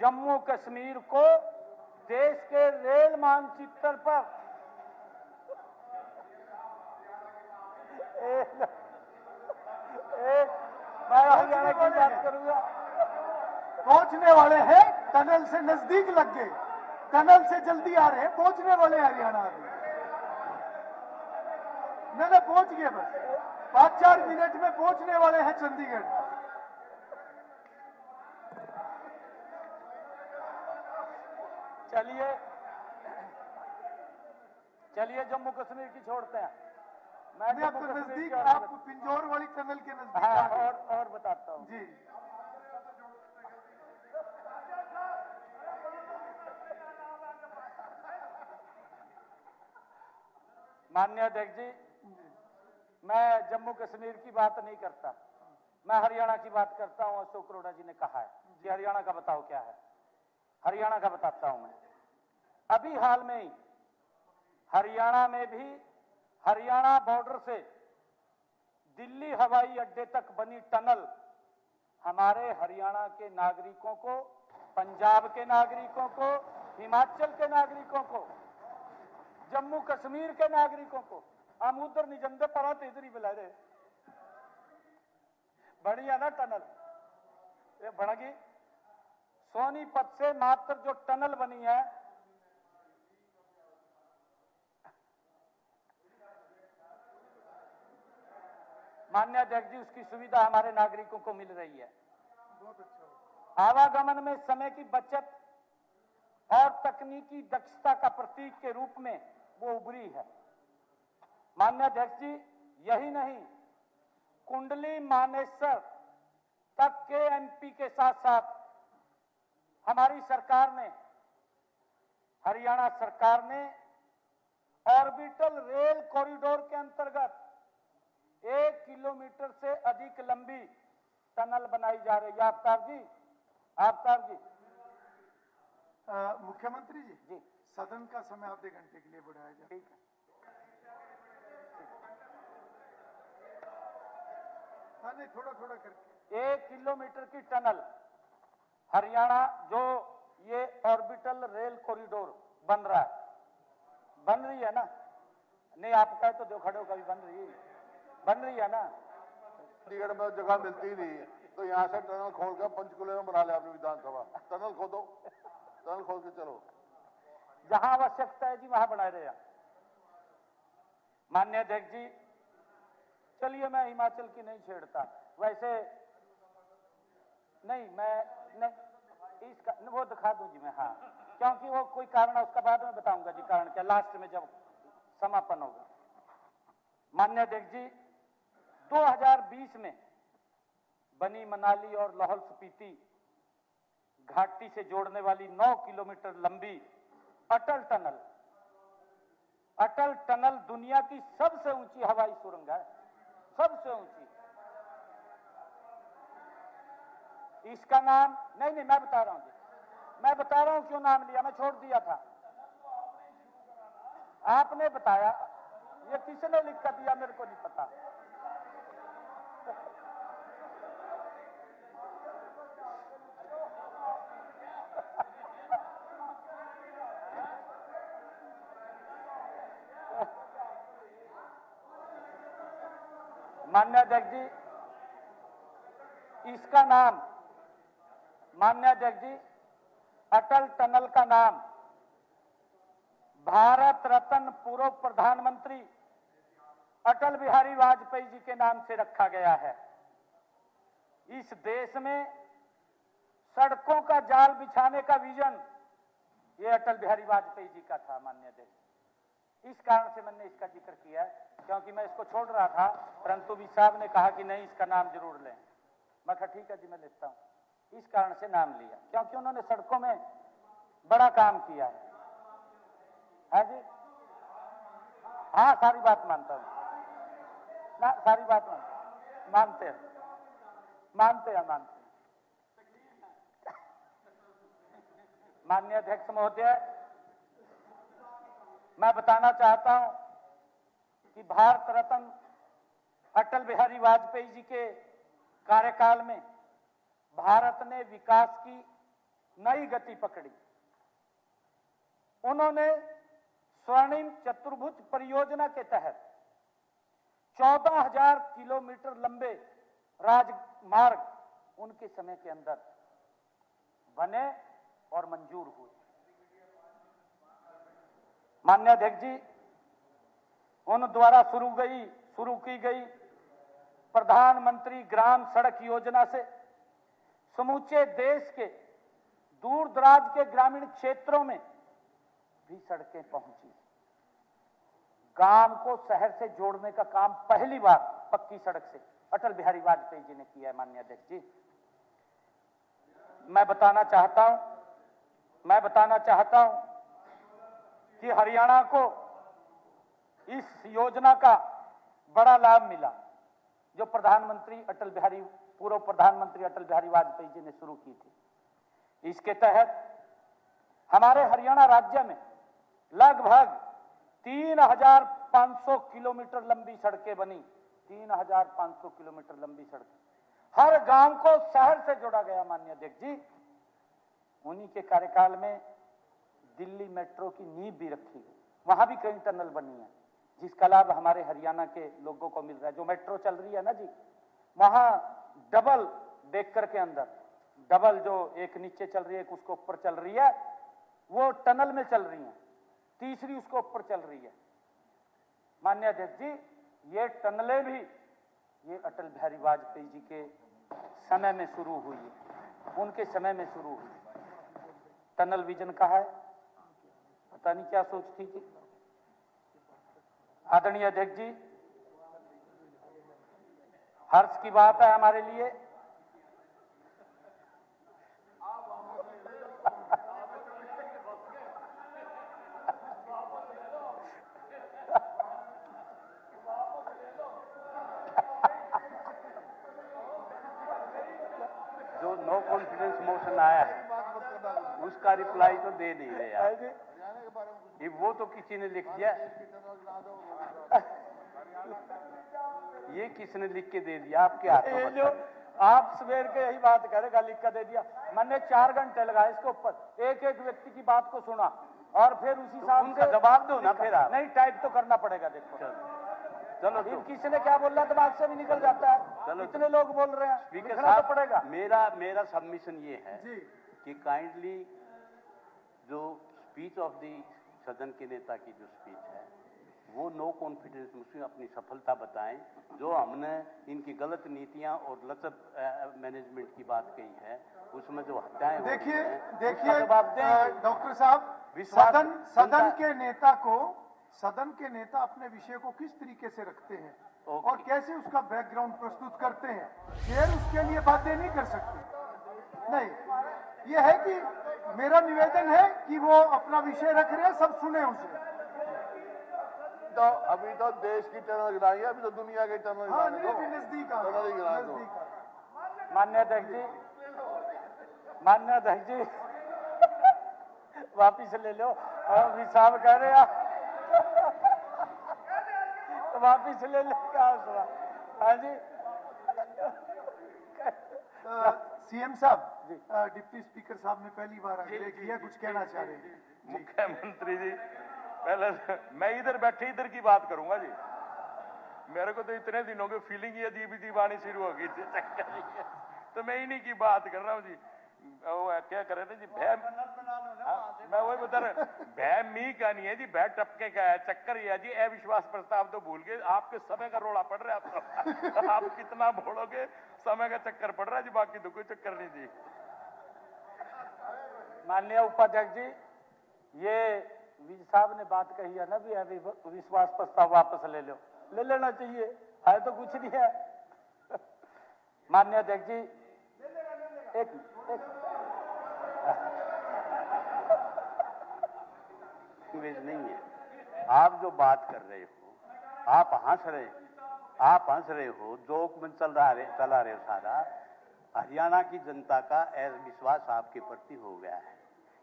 जम्मू कश्मीर को देश के रेल मानचित्र पर मैं हरियाणा की बात करूंगा, पहुंचने वाले हैं, टनल से नजदीक लग गए, टनल से जल्दी आ रहे हैं, पहुंचने वाले हैं हरियाणा अभी। नहीं पहुंच गए, बस 5-4 मिनट में पहुंचने वाले हैं चंडीगढ़। चलिए जम्मू कश्मीर की छोड़ते हैं। मैं आपको जम्मू कश्मीर नजदीक, की आप पिंजौर वाली टनल के नजदीक हाँ, आ गए। और बताता हूँ जी माननीय अध्यक्ष जी, मैं जम्मू कश्मीर की बात नहीं करता, मैं हरियाणा की बात करता हूं। अशोक अरोड़ा जी ने कहा है कि हरियाणा का बताओ क्या है, हरियाणा का बताता हूं मैं। अभी हाल में ही हरियाणा में भी हरियाणा बॉर्डर से दिल्ली हवाई अड्डे तक बनी टनल हमारे हरियाणा के नागरिकों को, पंजाब के नागरिकों को, हिमाचल के नागरिकों को, जम्मू कश्मीर के नागरिकों को हम उधर नहीं जमते पर इधर ही बुला रहे। बढ़िया ना टनल ये बढ़गी। सोनीपत से मात्र जो टनल बनी है, माननीय अध्यक्ष जी, उसकी सुविधा हमारे नागरिकों को मिल रही है। बहुत अच्छा। आवागमन में समय की बचत और तकनीकी दक्षता का प्रतीक के रूप में वो उभरी है। माननीय अध्यक्ष जी, यही नहीं, कुंडली मानेसर तक के एमपी के साथ साथ हमारी सरकार ने, हरियाणा सरकार ने ऑर्बिटल रेल कॉरिडोर के अंतर्गत 1 किलोमीटर से अधिक लंबी टनल बनाई जा रही है। आफ्ताब जी, मुख्यमंत्री जी, जी सदन का समय आधे घंटे के लिए बढ़ाया जाए। ठीक है। हाँ नहीं, थोड़ा थोड़ा करके 1 किलोमीटर की टनल हरियाणा, जो ये ऑर्बिटल रेल कॉरिडोर बन रहा है, बन रही है ना? नहीं आपका तो जो खड़े हो कभी बन रही है ना? चंडीगढ़ में जगह मिलती ही नहीं है, तो यहाँ से टनल खोलकर पंचकुले में बना लिया आपने विधानसभा। टनल खोदो, टनल खोल के चलो। जहां आवश्यकता है जी वहां बना रहे हैं। माननीय अध्यक्ष जी, चलिए मैं हिमाचल की नहीं छेड़ता, वैसे नहीं, इसका वो दिखा दूं जी मैं, हाँ, क्योंकि वो कोई कारण है, उसका बाद में बताऊंगा जी कारण क्या, लास्ट में जब समापन होगा। माननीय अध्यक्ष जी, 2020 में बनी मनाली और लाहौल स्पीति घाटी से जोड़ने वाली 9 किलोमीटर लंबी अटल टनल दुनिया की सबसे ऊंची हवाई सुरंग है, सबसे ऊंची। इसका नाम नहीं, मैं बता रहा हूं क्यों नाम लिया, मैं छोड़ दिया था, आपने बताया, ये किसने लिख कर दिया मेरे को नहीं पता। माननीय अध्यक्ष जी, इसका नाम, माननीय अध्यक्ष जी, अटल टनल का नाम भारत रत्न पूर्व प्रधानमंत्री अटल बिहारी वाजपेयी जी के नाम से रखा गया है। इस देश में सड़कों का जाल बिछाने का विजन ये अटल बिहारी वाजपेयी जी का था। माननीय अध्यक्ष, इस कारण से मैंने इसका जिक्र किया है, क्योंकि मैं इसको छोड़ रहा था, परंतु भी साहब ने कहा कि नहीं इसका नाम जरूर लें। मैं कहा ठीक है जी, मैं लेता हूं। इस कारण से नाम लिया, क्योंकि उन्होंने सड़कों में बड़ा काम किया है जी। हाँ, सारी बात मानता हूं ना, सारी बात मानते हैं। माननीय अध्यक्ष महोदय, मैं बताना चाहता हूं कि भारत रत्न अटल बिहारी वाजपेयी जी के कार्यकाल में भारत ने विकास की नई गति पकड़ी। उन्होंने स्वर्णिम चतुर्भुज परियोजना के तहत 14,000 किलोमीटर लंबे राजमार्ग उनके समय के अंदर बने और मंजूर हुए। माननीय अध्यक्ष जी, उन द्वारा शुरू की गई प्रधानमंत्री ग्राम सड़क योजना से समूचे देश के दूर दराज के ग्रामीण क्षेत्रों में भी सड़कें पहुंची। गांव को शहर से जोड़ने का काम पहली बार पक्की सड़क से अटल बिहारी वाजपेयी जी ने किया है। माननीय अध्यक्ष जी, मैं बताना चाहता हूं कि हरियाणा को इस योजना का बड़ा लाभ मिला, जो पूर्व प्रधानमंत्री अटल बिहारी वाजपेयी जी ने शुरू की थी। इसके तहत हमारे हरियाणा राज्य में लगभग 3,500 किलोमीटर लंबी सड़कें बनी। 3,500 किलोमीटर लंबी सड़कें हर गांव को शहर से जोड़ा गया माननीय अध्यक्ष जी। उन्हीं के कार्यकाल में दिल्ली मेट्रो की नींव भी रखी गई, वहां भी कई टनल बनी है जिसका लाभ हमारे हरियाणा के लोगों को मिल रहा है। जो मेट्रो चल रही है ना जी, वहां डबल डेकर के अंदर, डबल जो एक नीचे चल रही है, एक उसको ऊपर चल रही है, वो टनल में चल रही है, तीसरी उसको ऊपर चल रही है। माननीय अध्यक्ष जी, ये टनलें भी ये अटल बिहारी वाजपेयी जी के समय में शुरू हुई है, उनके समय में शुरू हुई। टनल विजन कहा है, पता नहीं क्या सोच थी कि आदरणीय अध्यक्ष जी, हर्ष की बात है हमारे लिए जो नो कॉन्फिडेंस मोशन आया है उसका रिप्लाई तो दे नहीं रहे आप। ये वो तो किसी ने लिख दिया, ये किसने लिख के दे दिया आपके हाथ ये में? जो आप सवेर के यही बात करेगा, लिख कर दे दिया। मैंने 4 घंटे लगाए इसके ऊपर, एक एक व्यक्ति की बात को सुना और फिर उसी हिसाब उनका से जवाब दो ना फिर आप। नहीं, टाइप तो करना पड़ेगा। देखो चलो फिर तो किसी ने क्या बोला दिमाग से भी निकल जाता है। चलो इतने लोग बोल रहे हैं, स्पीकर लिखना तो साहब, पड़ेगा। मेरा सबमिशन ये है कि काइंडली जो स्पीच ऑफ दी सदन के नेता की जो स्पीच है वो नो कॉन्फिडेंस मुझसे अपनी सफलता बताएं। जो हमने इनकी गलत नीतियां और लचक मैनेजमेंट की बात कही है उसमें जो हत्याएं हो रही देखिए हैं, देखिए उसका जवाब दें। डॉक्टर साहब, विश्वास- सदन के नेता अपने विषय को किस तरीके से रखते हैं ओके। और कैसे उसका बैकग्राउंड प्रस्तुत करते हैं, शेयर उसके लिए बातें नहीं कर सकते। नहीं, यह है कि मेरा निवेदन है कि वो अपना विषय रख रहे हैं, सब सुने उसे। तो अभी तो देश की टनल गिराई है, अभी तो दुनिया की टनल हाँ, गिराने नहीं, दो। अभी नजदीक आ टनल ही गिरा दो। नजदीक आ। माननीय अध्यक्ष जी, माननीय अध्यक्ष जी वापिस ले लो। और भी साहब कह रहे हैं तो वापिस ले लो। क्या हुआ? हाँ जी, सीएम साहब, डिप्टी स्पीकर साहब ने पहली बार आग्रह किया, कुछ कहना चाह रहे हैं। मुख्यमंत्री जी, पहले मैं इधर बैठे इधर की बात करूंगा जी। मेरे को तो इतने दिनों की फीलिंग ही अजीब अजीब आनी शुरू हो गई थी, चक्कर ही है। तो मैं इन्हीं की बात कर रहा हूँ जी। वो क्या कर रहे थे जी, भय, मैं वही बता रहा, भय मी का नहीं है जी, भय टपके का है। चक्कर ये है जी, अविश्वास प्रस्ताव तो भूल गए, आपके समय का रोड़ा पड़ रहा है। आप कितना बोलोगे, समय का चक्कर पड़ रहा है जी, बाकी तो कोई चक्कर नहीं जी। माननीय उपाध्यक्ष जी, ये विज साहब ने बात कही है ना भी विश्वास प्रस्ताव वापस ले लो, ले लेना चाहिए, है तो कुछ नहीं है। माननीय अध्यक्ष जी, एक नहीं है। आप जो बात कर रहे हो, आप हंस रहे हो, जोक में चला रहे हो सारा। हरियाणा की जनता का विश्वास आपके प्रति हो गया है,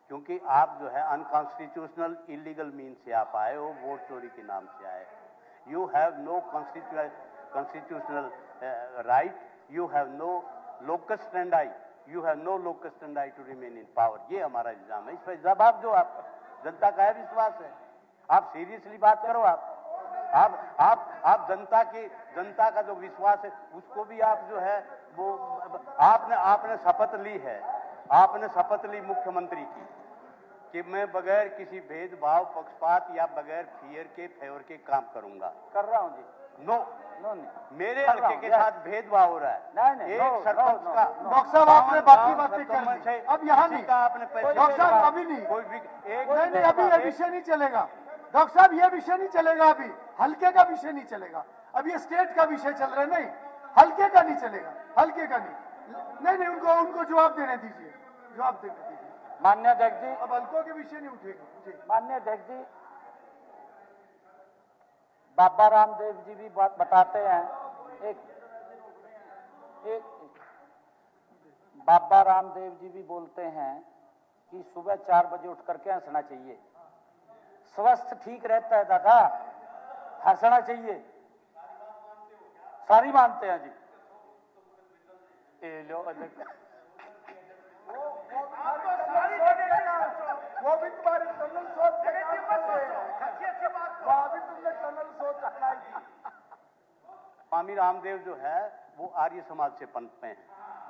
क्योंकि आप जो है अनकॉन्स्टिट्यूशनल इलीगल मीन से आप आए हो, वोट चोरी के नाम से आए। You have no constitutional right, you have no locus standi, you have no locus standi to remain in power. ये हमारा इल्जाम है, इस पर जवाब दो। आप जनता का है विश्वास है, आप सीरियसली बात करो। आप जनता का जो विश्वास है उसको भी आप जो है वो आपने शपथ ली है, आपने शपथ ली मुख्यमंत्री की कि मैं बगैर किसी भेदभाव, पक्षपात या बगैर फियर के फेवर के काम करूंगा। कर रहा हूँ जी। नो, नहीं, मेरे लड़के के साथ भेदभाव हो रहा है। नहीं, एक सरपंच का डॉक्टर साहब, आपने बाकी बातें कर ली, अब यहाँ नहीं। आपने डॉक्टर साहब, अभी नहीं, कोई भी नहीं, अभी ये विषय नहीं चलेगा। डॉक्टर साहब, ये विषय नहीं चलेगा, अभी हल्के का विषय नहीं चलेगा। अब ये स्टेट का विषय चल रहा है, नहीं, हल्के का नहीं चलेगा, हल्के का नहीं, उनको जवाब देने दीजिए, जवाब देने दीजिए। माननीय अध्यक्ष जी, अब हल्कों के विषय नहीं उठेगा। माननीय अध्यक्ष जी, बाबा रामदेव जी भी बात बताते हैं। एक बाबा रामदेव जी भी बोलते हैं कि सुबह 4 बजे उठ करके हंसना चाहिए, स्वस्थ ठीक रहता है दादा, हंसना चाहिए। सारी मानते हैं जी। ये लो अध्यक्ष। वो भी तुम्हारी टनल सोच से काम कर रहे हैं। वहाँ भी तुमने टनल सोच अपनाई थी। स्वामी रामदेव जो है वो आर्य समाज से पनपे हैं।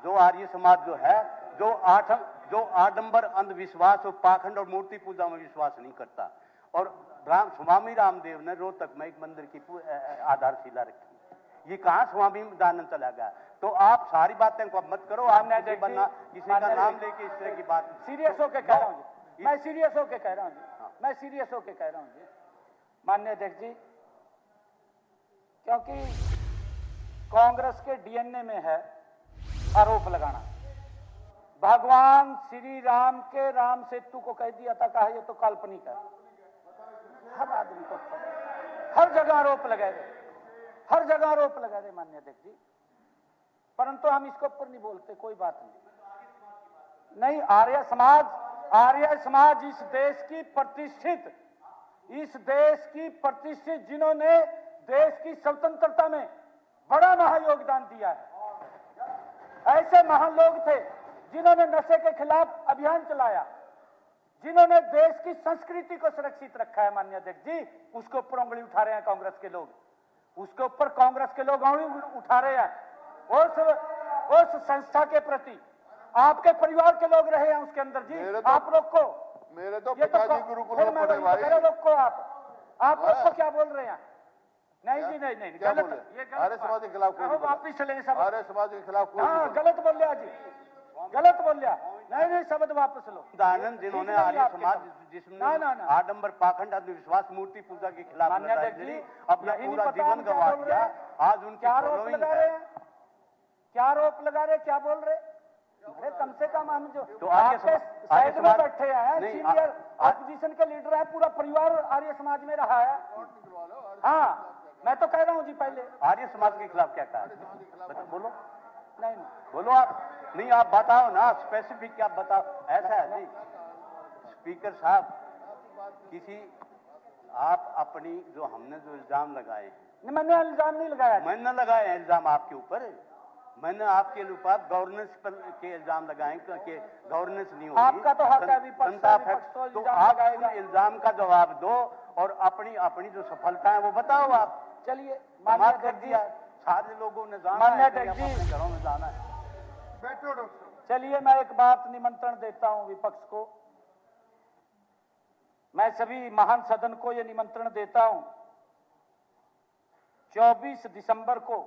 जो आर्य समाज जो है जो आडंबर अंधविश्वास और पाखंड और मूर्ति पूजा में विश्वास नहीं करता। और स्वामी रामदेव ने रोहतक में एक मंदिर की आधारशिला रखी। ये कहाँ स्वामी दानंद चला गया? तो आप सारी बातें को मत करो। आप किसी बनना किसी का नाम लेके इस तरह की बात सीरियस होके कह रहा हूँ जी, मैं सीरियस होके कह रहा हूँ जी, मैं सीरियस होके कह रहा हूँ जी माननीय अध्यक्ष जी, क्योंकि कांग्रेस के डीएनए में है आरोप लगाना। भगवान श्री राम के राम सेतु को कह दिया था, कहा ये तो काल्पनिक है। हर आदमी को हर जगह आरोप लगाए थे, हर जगह आरोप लगाए थे माननीय अध्यक्ष जी, परंतु हम इसके ऊपर नहीं बोलते। कोई बात नहीं। आर्य समाज इस देश की प्रतिष्ठित जिन्होंने देश की स्वतंत्रता में बड़ा महायोगदान दिया है। ऐसे महान लोग थे जिन्होंने नशे के खिलाफ अभियान चलाया, जिन्होंने देश की संस्कृति को सुरक्षित रखा है माननीय अध्यक्ष जी, उसके ऊपर उंगली उठा रहे हैं कांग्रेस के लोग। उसके ऊपर कांग्रेस के लोग उंगली उठा रहे हैं। उस संस्था के प्रति आपके परिवार के लोग रहे हैं उसके अंदर जी। आप लोग को मेरे तो पिताजी गुरुकुल में पढ़े भाई। लोग को आप लोग को क्या बोल रहे हैं? नहीं जी, नहीं क्या गलत, बोले? ये गलत आर्य समाज के खिलाफ कोई नहीं बोला। वापिस चले सब। आर्य समाज के खिलाफ कोई नहीं हाँ बोला। गलत बोल लिया जी, गलत बोल लिया। नहीं शब्द वापस लो। दानंद जिन्होंने आर्य समाज जिसमें ना। आडंबर पाखंड अंधविश्वास मूर्ति पूजा के खिलाफ मान्य लड़ाई अध्यक्ष जी, लड़ी, अपना यही नहीं पूरा पता जीवन हम क्या गंवा बोल दिया। रहे हैं? आज उनकी क्या आरोप following लगा है। रहे हैं? क्या आरोप लगा रहे, क्या बोल रहे? अरे कम से कम हम जो तो आर्य आपके साइड में बैठे हैं, सीनियर ऑपोजिशन के लीडर है, पूरा परिवार आर्य समाज में रहा है। हाँ मैं तो कह रहा हूँ जी पहले आर्य समाज के खिलाफ क्या कहा? बोलो नहीं बोलो आप। नहीं आप बताओ ना, स्पेसिफिक क्या बताओ। ऐसा है नहीं स्पीकर साहब, आप अपनी जो हमने जो इल्जाम लगाए हैं, नहीं मैंने इल्जाम नहीं लगाया। मैंने लगाए हैं इल्जाम आपके ऊपर। मैंने आपके ऊपर गवर्नेंस के इल्जाम लगाए कि गवर्नेंस नहीं होगी। आपका तो हक है विपक्ष तो तो इल्जाम आप लगाएगा। उन इल्जाम का जवाब दो और अपनी जो सफलता है वो बताओ आप। चलिए मान्य कर दिया, सारे लोगों ने जाना मान्य है, अध्यक्ष जी। अपने घरों में जाना है। बैठो डॉक्टर। चलिए मैं एक बात निमंत्रण देता हूं विपक्ष को, मैं सभी महान सदन को यह निमंत्रण देता हूं 24 दिसंबर को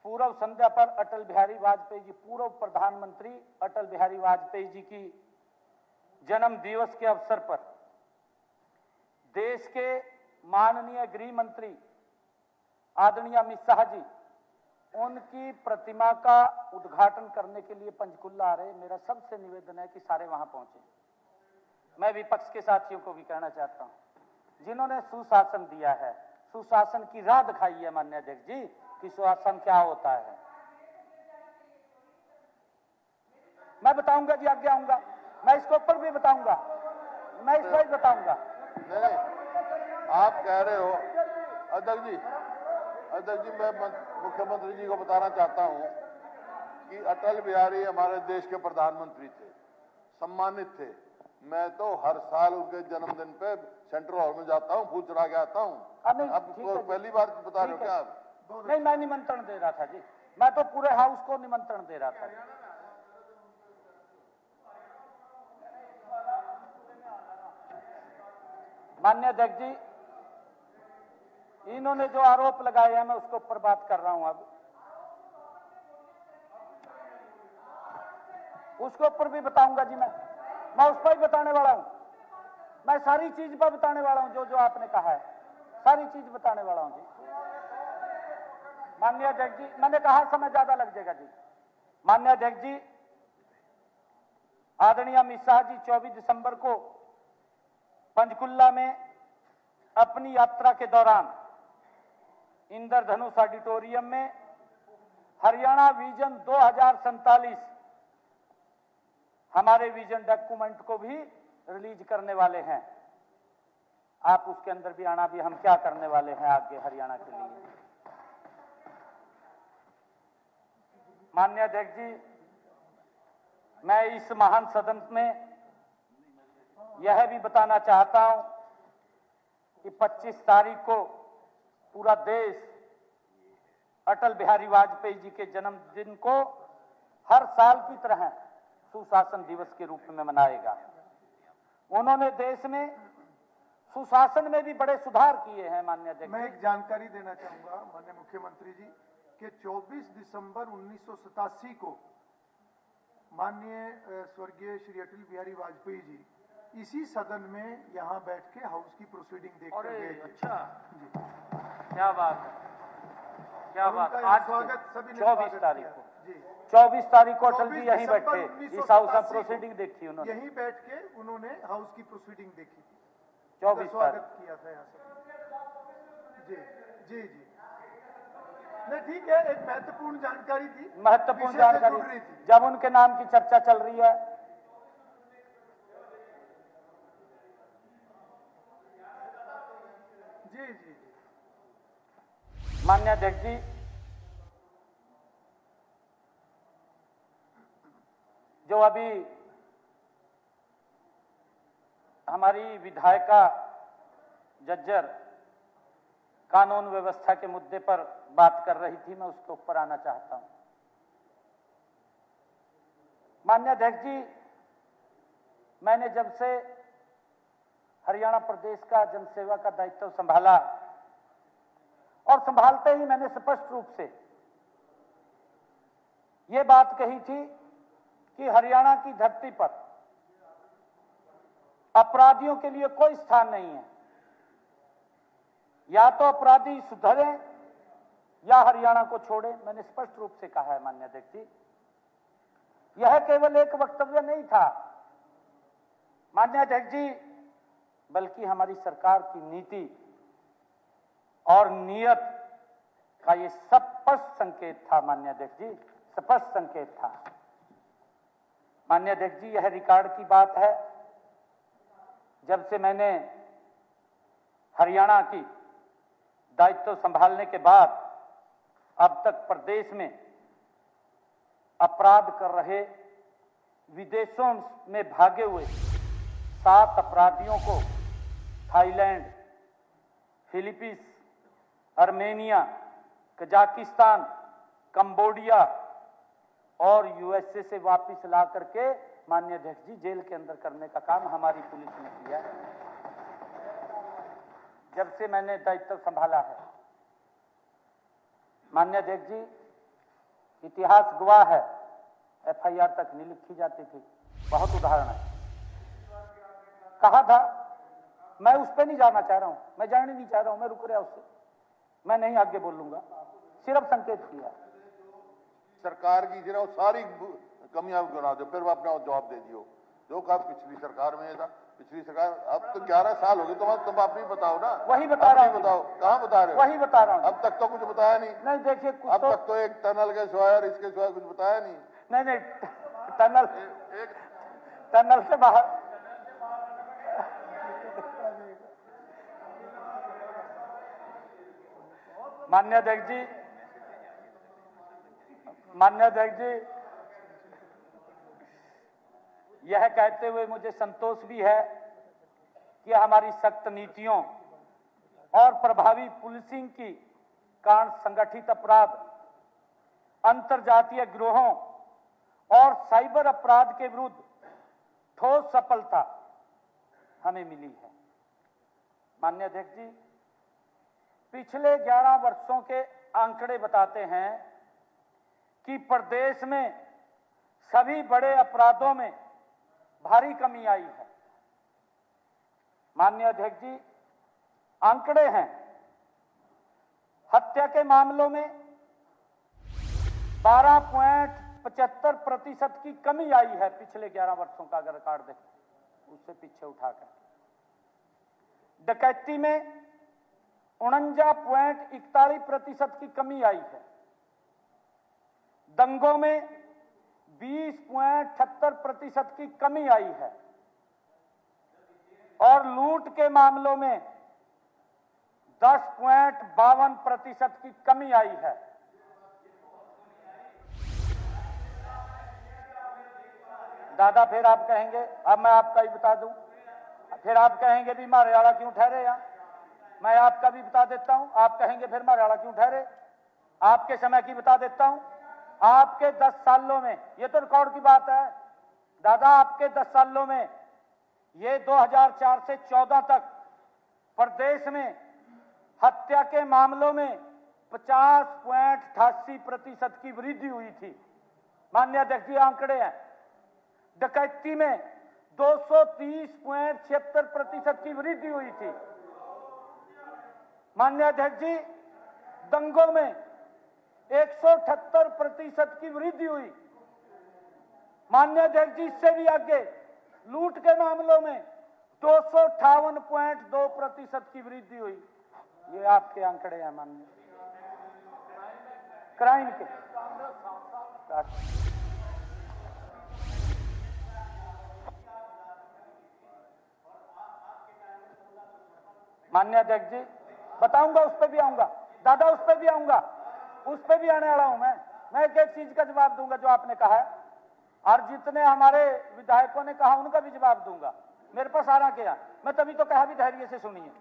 पूर्व संध्या पर अटल बिहारी वाजपेयी जी, पूर्व प्रधानमंत्री अटल बिहारी वाजपेयी जी की जन्म दिवस के अवसर पर देश के माननीय गृह मंत्री आदरणीय अमित शाह जी उनकी प्रतिमा का उद्घाटन करने के लिए पंचकुला आ रहे। मेरा सबसे निवेदन है कि सारे वहां पहुंचे। मैं विपक्ष के साथियों को भी कहना चाहता हूं जिन्होंने सुशासन दिया है, सुशासन की राह दिखाई है माननीय अध्यक्ष जी कि सुशासन क्या होता है। मैं बताऊंगा जी, आगे आऊंगा, मैं इसके ऊपर भी बताऊंगा, मैं इस पर बताऊंगा। नहीं आप कह रहे हो अध्यक्ष जी, मैं मुख्यमंत्री जी को बताना चाहता हूं कि अटल बिहारी हमारे देश के प्रधानमंत्री थे, सम्मानित थे। मैं तो हर साल उनके जन्मदिन पे सेंट्रल हॉल में जाता हूं, फूल चढ़ा के आता हूं। अब पहली बार बता रहे हो क्या आप? नहीं मैं निमंत्रण दे रहा था जी, मैं तो पूरे हाउस को निमंत्रण दे रहा था। माननीय अध्यक्ष जी, इन्होंने जो आरोप लगाए हैं मैं उसके ऊपर बात कर रहा हूं। अब उसके ऊपर भी बताऊंगा जी, मैं उस पर ही बताने वाला हूं। मैं सारी चीज पर बताने वाला हूं, जो आपने कहा है सारी चीज बताने वाला हूं जी। माननीय अध्यक्ष जी, मैंने कहा समय ज्यादा लग जाएगा जी। माननीय अध्यक्ष जी, आदरणीय अमित शाह जी 24 दिसंबर को पंचकुला में अपनी यात्रा के दौरान इंद्रधनुष ऑडिटोरियम में हरियाणा विजन 2047 हमारे विजन डॉक्यूमेंट को भी रिलीज करने वाले हैं। आप उसके अंदर भी आना, भी हम क्या करने वाले हैं आगे हरियाणा के लिए। माननीय अध्यक्ष जी, मैं इस महान सदन में यह भी बताना चाहता हूं कि 25 तारीख को पूरा देश अटल बिहारी वाजपेयी जी के जन्मदिन को हर साल की तरह सुशासन दिवस के रूप में मनाएगा। उन्होंने देश में सुशासन में भी बड़े सुधार किए हैं। माननीय अध्यक्ष, मैं एक जानकारी देना चाहूंगा माननीय मुख्यमंत्री जी कि 24 दिसंबर 1987 को माननीय स्वर्गीय श्री अटल बिहारी वाजपेयी जी इसी सदन में यहाँ बैठ के हाउस की प्रोसीडिंग देखकर गए। अच्छा जी, क्या बात है, क्या बात। आज स्वागत सभी ने 24 तारीख को जी 24 तारीख को अटल जी यहीं बैठे, इस हाउस ऑफ प्रोसीडिंग देखी उन्होंने, यहीं बैठ के उन्होंने हाउस की प्रोसीडिंग देखी थी, 24 स्वागत किया था यहाँ से। जी जी जी, नहीं ठीक है, एक महत्वपूर्ण जानकारी थी, महत्वपूर्ण विषय से जुड़ जानकारी रही थी। जब उनके नाम की चर्चा चल रही है। जी जी जी, माननीय अध्यक्ष जी, जो अभी हमारी विधायिका जज्जर कानून व्यवस्था के मुद्दे पर बात कर रही थी, मैं उसके ऊपर आना चाहता हूं। माननीय अध्यक्ष जी, मैंने जब से हरियाणा प्रदेश का जनसेवा का दायित्व संभाला और संभालते ही मैंने स्पष्ट रूप से यह बात कही थी कि हरियाणा की धरती पर अपराधियों के लिए कोई स्थान नहीं है। या तो अपराधी सुधरें या हरियाणा को छोड़े। मैंने स्पष्ट रूप से कहा है माननीय अध्यक्ष जी, यह केवल एक वक्तव्य नहीं था माननीय अध्यक्ष जी, बल्कि हमारी सरकार की नीति और नीयत का ये स्पष्ट संकेत था। माननीय अध्यक्ष जी, स्पष्ट संकेत था। माननीय अध्यक्ष जी, यह रिकॉर्ड की बात है, जब से मैंने हरियाणा की दायित्व संभालने के बाद अब तक प्रदेश में अपराध कर रहे, विदेशों में भागे हुए 7 अपराधियों को Thailand, Philippines, Armenia, Kazakhstan, Cambodia और यूएसए से वापस ला करके माननीय अध्यक्ष जी जेल के अंदर करने का काम हमारी पुलिस ने किया है जब से मैंने दायित्व संभाला है। माननीय अध्यक्ष जी, इतिहास गवाह है, एफआईआर तक नहीं लिखी जाती थी, बहुत उदाहरण है। कहा था, मैं उस पर नहीं जाना चाह रहा हूं, मैं जाने नहीं चाह रहा हूं, मैं रुक रहा उससे, मैं नहीं आगे बोलूंगा, सिर्फ संकेत किया। सरकार की जो सारी कमियां गिना दो, फिर अपना जवाब दे दियो। जो कहा पिछली सरकार में था, पिछली सरकार, अब तो 11 साल हो गए, तुम आप नहीं बताओ ना। वही बता रहा हूँ, बताओ कहाँ बता रहे हो? वही बता रहा हूँ। अब तक तो कुछ बताया नहीं। नहीं देखिए, अब तक तो एक टनल के सिवाय और इसके सिवाय कुछ बताया नहीं। नहीं टनल से बाहर माननीय अध्यक्ष जी, माननीय अध्यक्ष जी, यह कहते हुए मुझे संतोष भी है कि हमारी सख्त नीतियों और प्रभावी पुलिसिंग की कारण संगठित अपराध, अंतरजातीय गिरोहों और साइबर अपराध के विरुद्ध ठोस सफलता हमें मिली है। माननीय अध्यक्ष जी, पिछले 11 वर्षों के आंकड़े बताते हैं कि प्रदेश में सभी बड़े अपराधों में भारी कमी आई है। माननीय अध्यक्ष जी, आंकड़े हैं, हत्या के मामलों में 12.75% की कमी आई है पिछले 11 वर्षों का अगर रिकॉर्ड देखें उससे पीछे उठाकर। डकैती में 49.41% की कमी आई है। दंगों में 20.78% की कमी आई है और लूट के मामलों में 10.52% की कमी आई है। दादा फिर आप कहेंगे, अब मैं आपका ही बता दूं, फिर आप कहेंगे भी मारियाला क्यों ठहरे यहाँ, मैं आपका भी बता देता हूं, आप कहेंगे फिर मारियाला क्यों ठहरे, आपके समय की बता देता हूं। आपके 10 सालों में, ये तो रिकॉर्ड की बात है दादा, आपके 10 सालों में ये 2004 से 14 तक प्रदेश में हत्या के मामलों में 50.88% की वृद्धि हुई थी। माननीय अध्यक्ष जी आंकड़े हैं। डकैती में 230.76% की वृद्धि हुई थी। माननीय अध्यक्ष जी दंगों में 178% की वृद्धि हुई। माननीय अध्यक्ष जी इससे भी आगे लूट के मामलों में 258.2% की वृद्धि हुई। ये आपके आंकड़े हैं माननीय। क्राइम के माननीय अध्यक्ष जी बताऊंगा, उस पर भी आऊंगा दादा, उस पर भी आऊंगा, उस पर भी आने वाला हूं मैं एक एक चीज का जवाब दूंगा जो आपने कहा है, और जितने हमारे विधायकों ने कहा उनका भी जवाब दूंगा। मेरे पास आ रहा क्या, मैं तभी तो कहा भी धैर्य से सुनिए।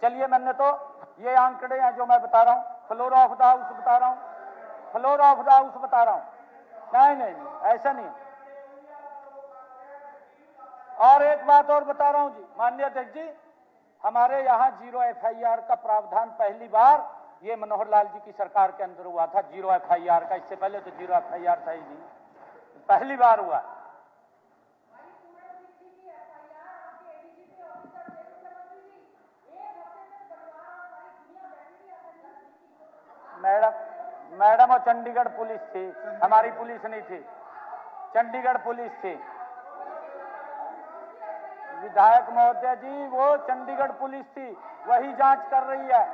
चलिए, मैंने तो ये आंकड़े हैं जो मैं बता रहा हूं, फ्लोर ऑफ द हाउस बता रहा हूं, फ्लोर ऑफ द हाउस बता रहा हूं। नहीं, ऐसा नहीं। और एक बात और बता रहा हूं जी माननीय अध्यक्ष जी, हमारे यहाँ 0 FIR का प्रावधान पहली बार ये मनोहर लाल जी की सरकार के अंदर हुआ था। 0 FIR का, इससे पहले तो 0 FIR था ही नहीं, पहली बार हुआ। मैडम और चंडीगढ़ पुलिस थी, हमारी पुलिस नहीं थी, चंडीगढ़ पुलिस थी। विधायक महोदय जी वो चंडीगढ़ पुलिस थी, वही जांच कर रही है,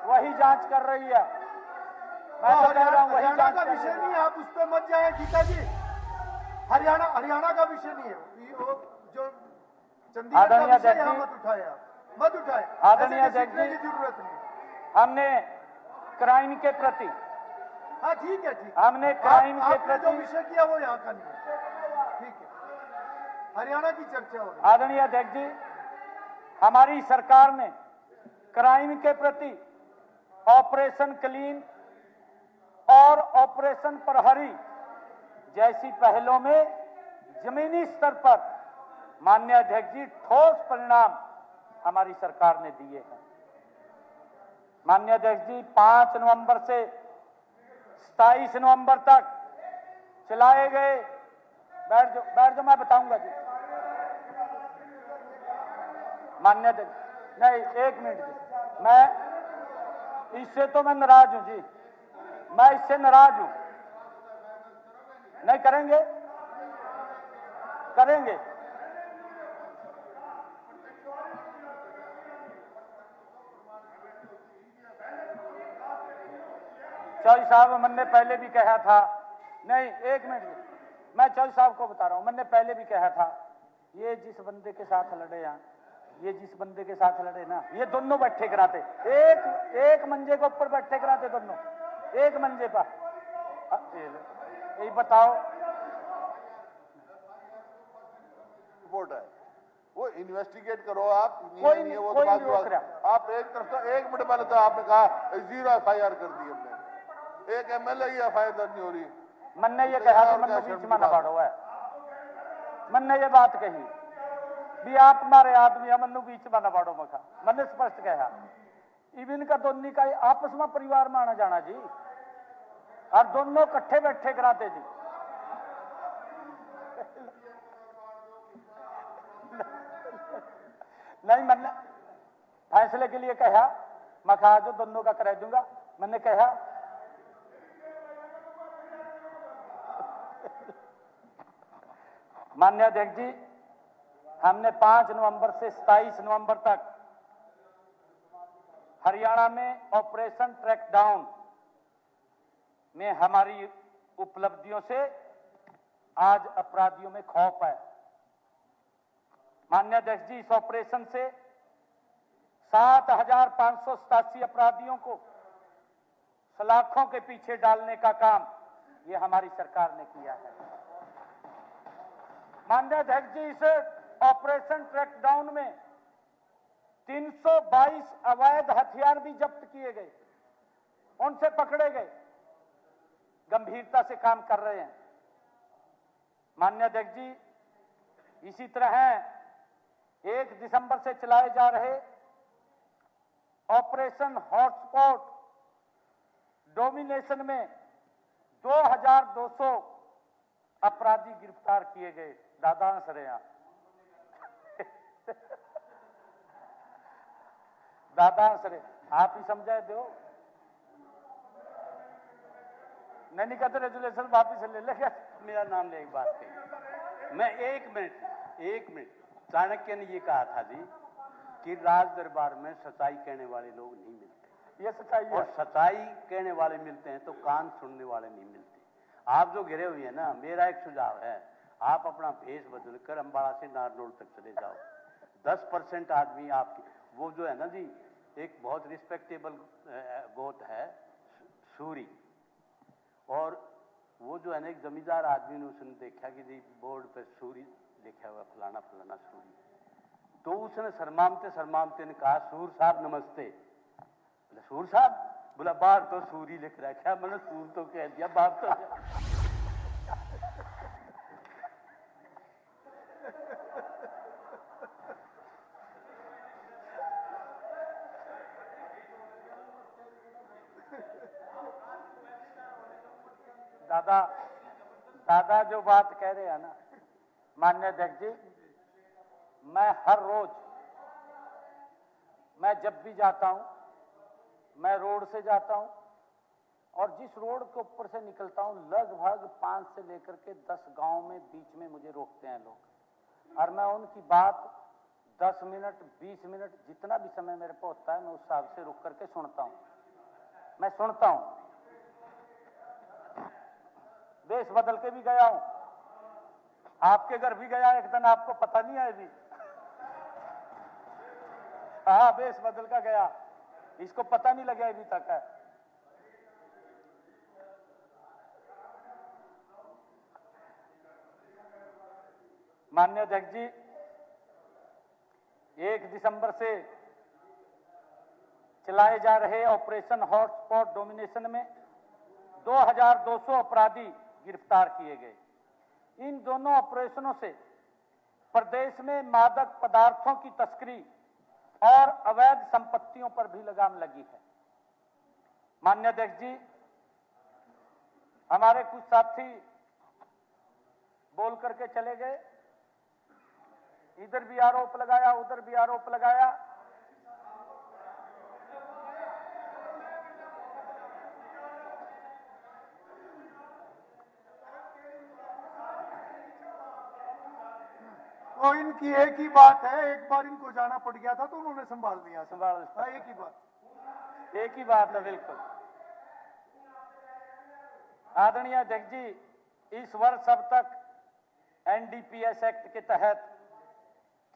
वही जांच कर रही है। मैं तो कह रहा हूं वही जांच का विषय नहीं है, आप उस पर मत जाए गीता जी। हरियाणा का विषय नहीं है वो, जो चंडीगढ़ का विषय यहाँ मत उठाए, आदरणीय अध्यक्ष जी, जरूरत नहीं। हमने क्राइम के प्रति, हाँ ठीक है, हमने क्राइम के प्रति जो विषय किया वो यहाँ का नहीं है, ठीक है, हरियाणा की चर्चा हो रही है। आदरणीय अध्यक्ष जी, हमारी सरकार ने क्राइम के प्रति ऑपरेशन क्लीन और ऑपरेशन प्रहरी जैसी पहलों में जमीनी स्तर पर माननीय अध्यक्ष जी ठोस परिणाम हमारी सरकार ने दिए हैं। माननीय अध्यक्ष जी 5 नवंबर से 27 नवंबर तक चलाए गए, बैठ जाओ मैं बताऊंगा जी। माननीय अध्यक्ष, नहीं एक मिनट जी, मैं इससे तो मैं नाराज हूं जी, मैं इससे नाराज हूं। नहीं करेंगे, करेंगे। चौधरी साहब मैंने पहले भी कहा था, नहीं एक मिनट, मैं चौधरी साहब को बता रहा हूं, मैंने पहले भी कहा था, ये जिस बंदे के साथ लड़े हैं, ये जिस बंदे के साथ लड़े ना, ये दोनों बैठे कराते, एक मंजे के ऊपर बैठे कराते दोनों, एक मंजे पर। ये बताओ, रिपोर्ट है वो इन्वेस्टिगेट करो आप, कोई नहीं वो कोई बात नहीं रोक रहा। आप एक तरफ तो 1 मिनट पहले तो आपने कहा 0 FIR कर दी हमने, एक MLA की FIR दर्ज नहीं हो रही। मैंने ये कहा तो मैंने बीच में ना बाढ़ो है, मैंने ये बात कही भी आप हमारे आदमी है, मनु बीच में ना बाढ़ो मखा, मैंने स्पष्ट कहा। इवन का दोनों का आपस में परिवार में आना जाना जी, और दोनों इकट्ठे बैठे कराते जी। नहीं, मैंने फैसले के लिए कहा, मैं कहा जो दोनों का करा दूंगा, मैंने कहा माननीय अध्यक्ष जी, हमने 5 नवंबर से 27 नवंबर तक हरियाणा में ऑपरेशन ट्रैकडाउन में हमारी उपलब्धियों से आज अपराधियों में खौफ है। माननीय अध्यक्ष जी, इस ऑपरेशन से 7,587 अपराधियों को सलाखों के पीछे डालने का काम ये हमारी सरकार ने किया है। माननीय अध्यक्ष जी, इस ऑपरेशन ट्रैकडाउन में 322 अवैध हथियार भी जब्त किए गए, उनसे पकड़े गए, गंभीरता से काम कर रहे हैं। माननीय अध्यक्ष जी, इसी तरह 1 दिसंबर से चलाए जा रहे ऑपरेशन हॉटस्पॉट डोमिनेशन में 2200 अपराधी गिरफ्तार किए गए। दादा हंस रहे हैं, दादा हंस रहे, आप ही समझाए दो। नहीं कहते रेजुलेशन वापिस ले लेगा। मेरा नाम ले, एक बात कही मैं, 1 मिनट। चाणक्य ने ये कहा था जी कि राज दरबार में सच्चाई कहने वाले लोग नहीं मिलते। ये सच्चाई है। और सच्चाई कहने वाले मिलते हैं तो कान सुनने वाले नहीं मिलते। आप जो घिरे हुए हैं ना, मेरा एक सुझाव है, आप अपना भेष बदल कर अम्बाड़ा से नारनौल तक चले जाओ। 10% आदमी आपकी, वो जो है ना जी, एक बहुत रिस्पेक्टेबल गोत है सूरी, और वो जो है ना, एक जमींदार आदमी ने उसने देखा कि जी बोर्ड पे सूरी लिखा हुआ फलाना फलाना सूरी, तो उसने शर्मामते ने कहा, सूर साहब नमस्ते। बोले सूर साहब? बोला बाहर तो सूरी लिख रखा है। मैंने सूर तो कह दिया, बाप तो दादा जो बात कह रहे हैं ना, माननीय अध्यक्ष जी, मैं हर रोज, मैं जब भी जाता हूं, मैं रोड से जाता हूं, और जिस रोड के ऊपर से निकलता हूं, लगभग 5 से लेकर के 10 गांव में बीच में मुझे रोकते हैं लोग, और मैं उनकी बात 10 मिनट 20 मिनट जितना भी समय मेरे पे होता है, मैं उस हिसाब से रुक करके सुनता हूं। मैं सुनता हूं, देश बदल के भी गया हूं, आपके घर भी गया एक दिन, आपको पता नहीं है अभी। हाँ, देश बदल का गया, इसको पता नहीं लगा अभी तक है। माननीय अध्यक्ष जी, 1 दिसंबर से चलाए जा रहे ऑपरेशन हॉटस्पॉट डोमिनेशन में 2200 अपराधी गिरफ्तार किए गए। इन दोनों ऑपरेशनों से प्रदेश में मादक पदार्थों की तस्करी और अवैध संपत्तियों पर भी लगाम लगी है। माननीय अध्यक्ष जी, हमारे कुछ साथी बोल करके चले गए, इधर भी आरोप लगाया, उधर भी आरोप लगाया। वो इनकी एक ही बात है, एक बार इनको जाना पड़ गया था तो उन्होंने संभाल लिया। हाँ, एक ही बात है, बिल्कुल। आदरणीय अध्यक्ष जी, इस वर्ष अब तक एनडीपीएस एक्ट के तहत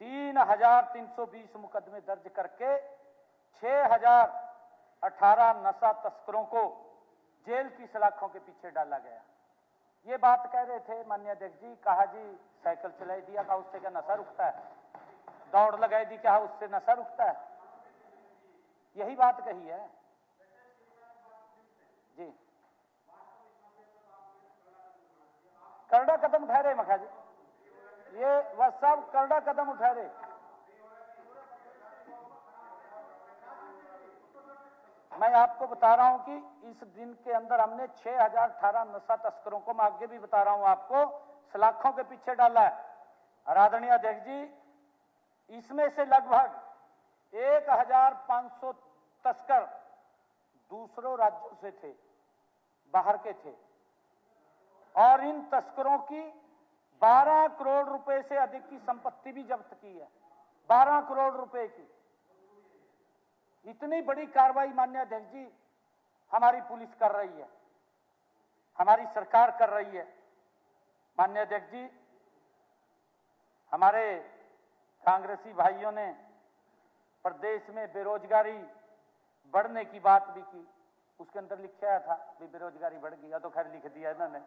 3,320 मुकदमे दर्ज करके 6,018 नशा तस्करों को जेल की सलाखों के पीछे डाला गया। ये बात कह रहे थे माननीय अध्यक्ष जी, कहा जी साइकिल चलाई दिया, कहा उससे क्या नशा रुकता है, दौड़ लगाई दी, कहा उससे नशा रुकता है। यही बात कही है जी। करड़ा कदम उठा रहे मखा जी, ये वह सब करड़ा कदम उठा रहे। मैं आपको बता रहा हूं कि इस दिन के अंदर हमने 6,018 नशा तस्करों को, मैं आगे भी बता रहा हूं आपको, सलाखों के पीछे डाला है। और आदरणीय अध्यक्ष जी, इसमें से लगभग 1,500 तस्कर दूसरों राज्यों से थे, बाहर के थे, और इन तस्करों की 12 करोड़ रुपए से अधिक की संपत्ति भी जब्त की है। 12 करोड़ रुपए की इतनी बड़ी कार्रवाई माननीय अध्यक्ष जी हमारी पुलिस कर रही है, हमारी सरकार कर रही है। माननीय अध्यक्ष जी, हमारे कांग्रेसी भाइयों ने प्रदेश में बेरोजगारी बढ़ने की बात भी की, उसके अंदर लिखा था भी बेरोजगारी बढ़ गई, या तो खैर लिख दिया इन्होंने,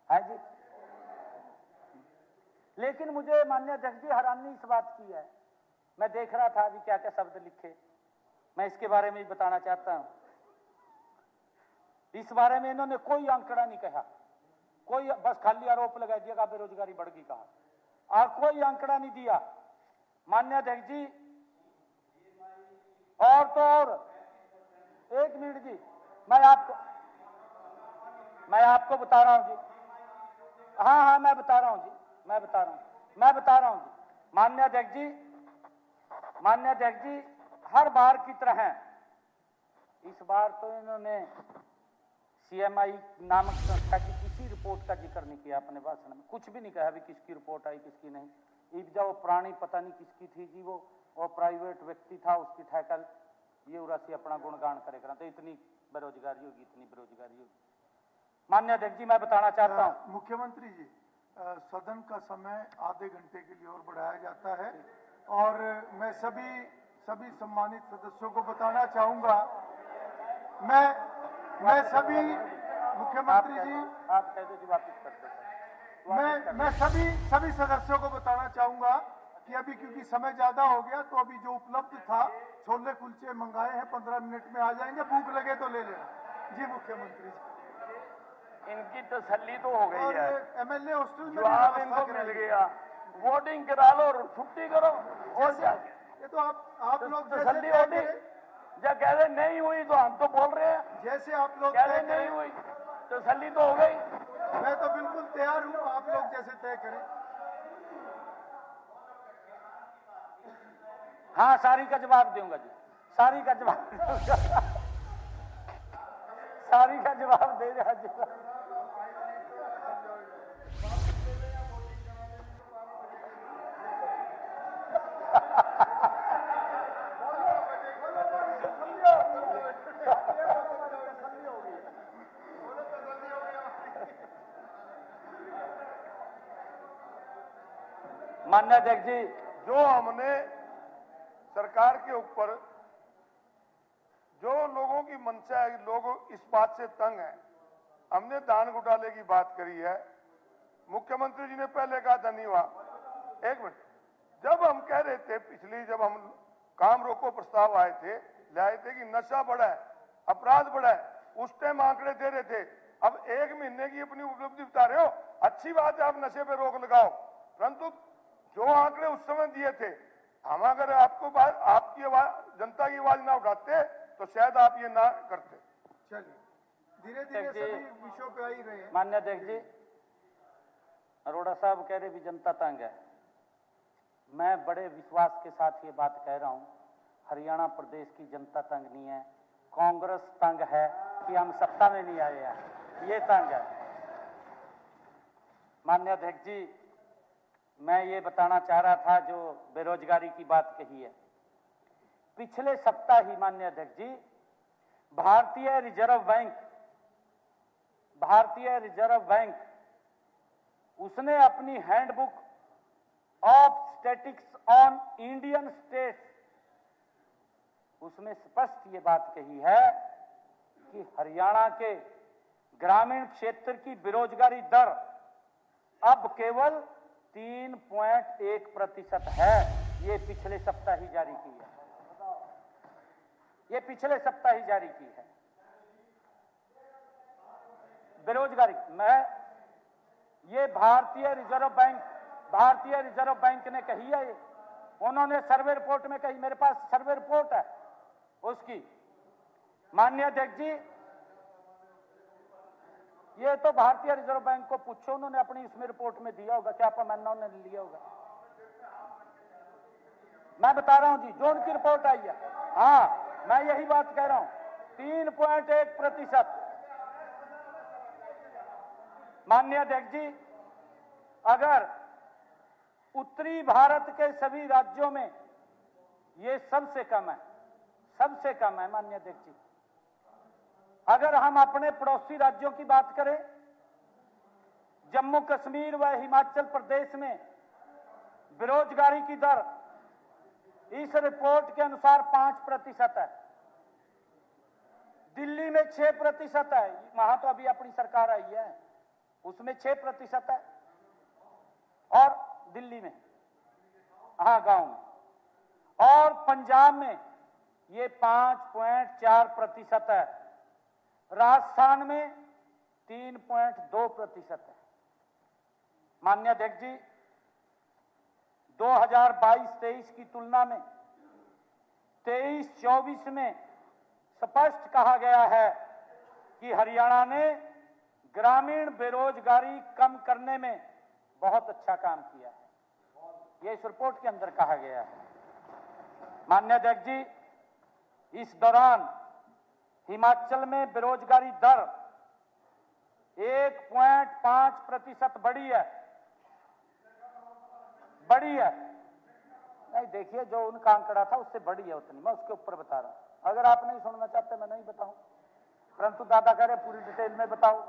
है जी। लेकिन मुझे माननीय अध्यक्ष जी हैरानी इस बात की है, मैं देख रहा था अभी क्या क्या शब्द लिखे, मैं इसके बारे में भी बताना चाहता हूं। इस बारे में इन्होंने कोई आंकड़ा नहीं कहा, कोई बस खाली आरोप लगा दिया बेरोजगारी बढ़ गई कहा, और कोई आंकड़ा नहीं दिया। माननीय अध्यक्ष जी, और तो और, एक मिनट जी, मैं आपको बता रहा हूं जी, हाँ मैं बता रहा हूं जी। माननीय अध्यक्ष जी, हर बार की तरह इस बार तो इन्होंने CMI नामक संस्था की किसी रिपोर्ट का जिक्र नहीं किया अपने भाषण में, कुछ भी नहीं कहा भी किसकी रिपोर्ट आई किसकी नहीं। इब्जा वो पुरानी पता नहीं किसकी थी जी, वो प्राइवेट व्यक्ति था, उसकी थैकल ये उरासी अपना गुणगान करेगा, तो इतनी बेरोजगारी होगी, इतनी बेरोजगारी होगी। माननीय अध्यक्ष जी, मैं बताना चाहता हूँ मुख्यमंत्री जी, सदन का समय आधे घंटे के लिए और बढ़ाया जाता है, और मैं सभी सम्मानित सदस्यों को बताना चाहूंगा, मैं सभी मुख्यमंत्री जी, आप कह दो जी वापिस करते हैं। मैं सभी सदस्यों को बताना चाहूंगा कि अभी क्योंकि समय ज्यादा हो गया, तो अभी जो उपलब्ध था छोले कुलचे मंगाए हैं, 15 मिनट में आ जाएंगे, भूख लगे तो ले लेना जी। मुख्यमंत्री जी, इनकी तसल्ली तो हो गई है, MLA हॉस्टल में जवाब इनको मिल गया, वोटिंग करा लो और छुट्टी करो, और क्या। ये तो आप लोग तसल्ली होगी, जब कह रहे नहीं हुई तो हम तो बोल रहे हैं, जैसे आप लोग कह रहे नहीं हुई, तसल्ली तो हो गई। मैं तो बिल्कुल तैयार हूं, आप लोग जैसे तय करें। हाँ, सारी का जवाब दूंगा जी, सारी का जवाब दे रहा जी। माननीय अध्यक्ष जी, जो हमने सरकार के ऊपर जो लोगों की मंशा है, लोग इस बात से तंग हैं, हमने दान घोटाले की बात करी है। मुख्यमंत्री जी ने पहले कहा धन्यवाद, एक मिनट, जब हम कह रहे थे पिछली, जब हम काम रोको प्रस्ताव आए थे, लाए थे कि नशा बढ़ा है, अपराध बढ़ा है, उस टाइम आंकड़े दे रहे थे। अब 1 महीने की अपनी उपलब्धि बता रहे हो, अच्छी बात है, आप नशे पे रोक लगाओ, परंतु जो आंकड़े उस समय दिए थे, हम अगर आपकी आवाज, जनता की आवाज ना उठाते तो शायद आप ये ना करते। चलिए, धीरे धीरे सभी विषयों पे आ ही रहे हैं। माननीय अध्यक्ष जी, अरोड़ा साहब कह रहे भी जनता तंग है, मैं बड़े विश्वास के साथ ये बात कह रहा हूं, हरियाणा प्रदेश की जनता तंग नहीं है, कांग्रेस तंग है कि हम सत्ता में नहीं आए हैं, ये तंग है। माननीय अध्यक्ष जी, मैं ये बताना चाह रहा था जो बेरोजगारी की बात कही है, पिछले सप्ताह ही माननीय अध्यक्ष जी, भारतीय रिजर्व बैंक उसने अपनी handbook of statistics on Indian states, उसमें स्पष्ट ये बात कही है कि हरियाणा के ग्रामीण क्षेत्र की बेरोजगारी दर अब केवल 3.1% है। ये पिछले सप्ताह ही जारी की है, ये पिछले सप्ताह ही जारी की है बेरोजगारी। ये भारतीय रिजर्व बैंक ने कही है, ये उन्होंने सर्वे रिपोर्ट में कही, मेरे पास सर्वे रिपोर्ट है उसकी। माननीय अध्यक्ष जी, ये तो भारतीय रिजर्व बैंक को पूछो, उन्होंने अपनी इसमें रिपोर्ट में दिया होगा, क्या पमाना उन्होंने लिया होगा, मैं बता रहा हूं जी, जो उनकी रिपोर्ट आई है। हाँ, मैं यही बात कह रहा हूं, 3.1%। माननीय अध्यक्ष जी, अगर उत्तरी भारत के सभी राज्यों में ये सबसे कम है माननीय अध्यक्ष जी। अगर हम अपने पड़ोसी राज्यों की बात करें, जम्मू कश्मीर व हिमाचल प्रदेश में बेरोजगारी की दर इस रिपोर्ट के अनुसार 5% है, दिल्ली में 6% है, वहां तो अभी अपनी सरकार आई है, उसमें 6% है, और दिल्ली में, हाँ गांव में, और पंजाब में ये 5.4% है, राजस्थान में 3.2% है। माननीय अध्यक्ष जी, 2022-23 की तुलना में 23-24 में स्पष्ट कहा गया है कि हरियाणा ने ग्रामीण बेरोजगारी कम करने में बहुत अच्छा काम किया है, ये इस रिपोर्ट के अंदर कहा गया है। माननीय अध्यक्ष जी, इस दौरान हिमाचल में बेरोजगारी दर 1.5% बढ़ी है। नहीं देखिए, जो उनका आंकड़ा था उससे बढ़ी है उतनी, मैं उसके ऊपर बता रहा हूं। अगर आप नहीं सुनना चाहते मैं नहीं बताऊं, परंतु दादा कह रहे पूरी डिटेल में बताओ।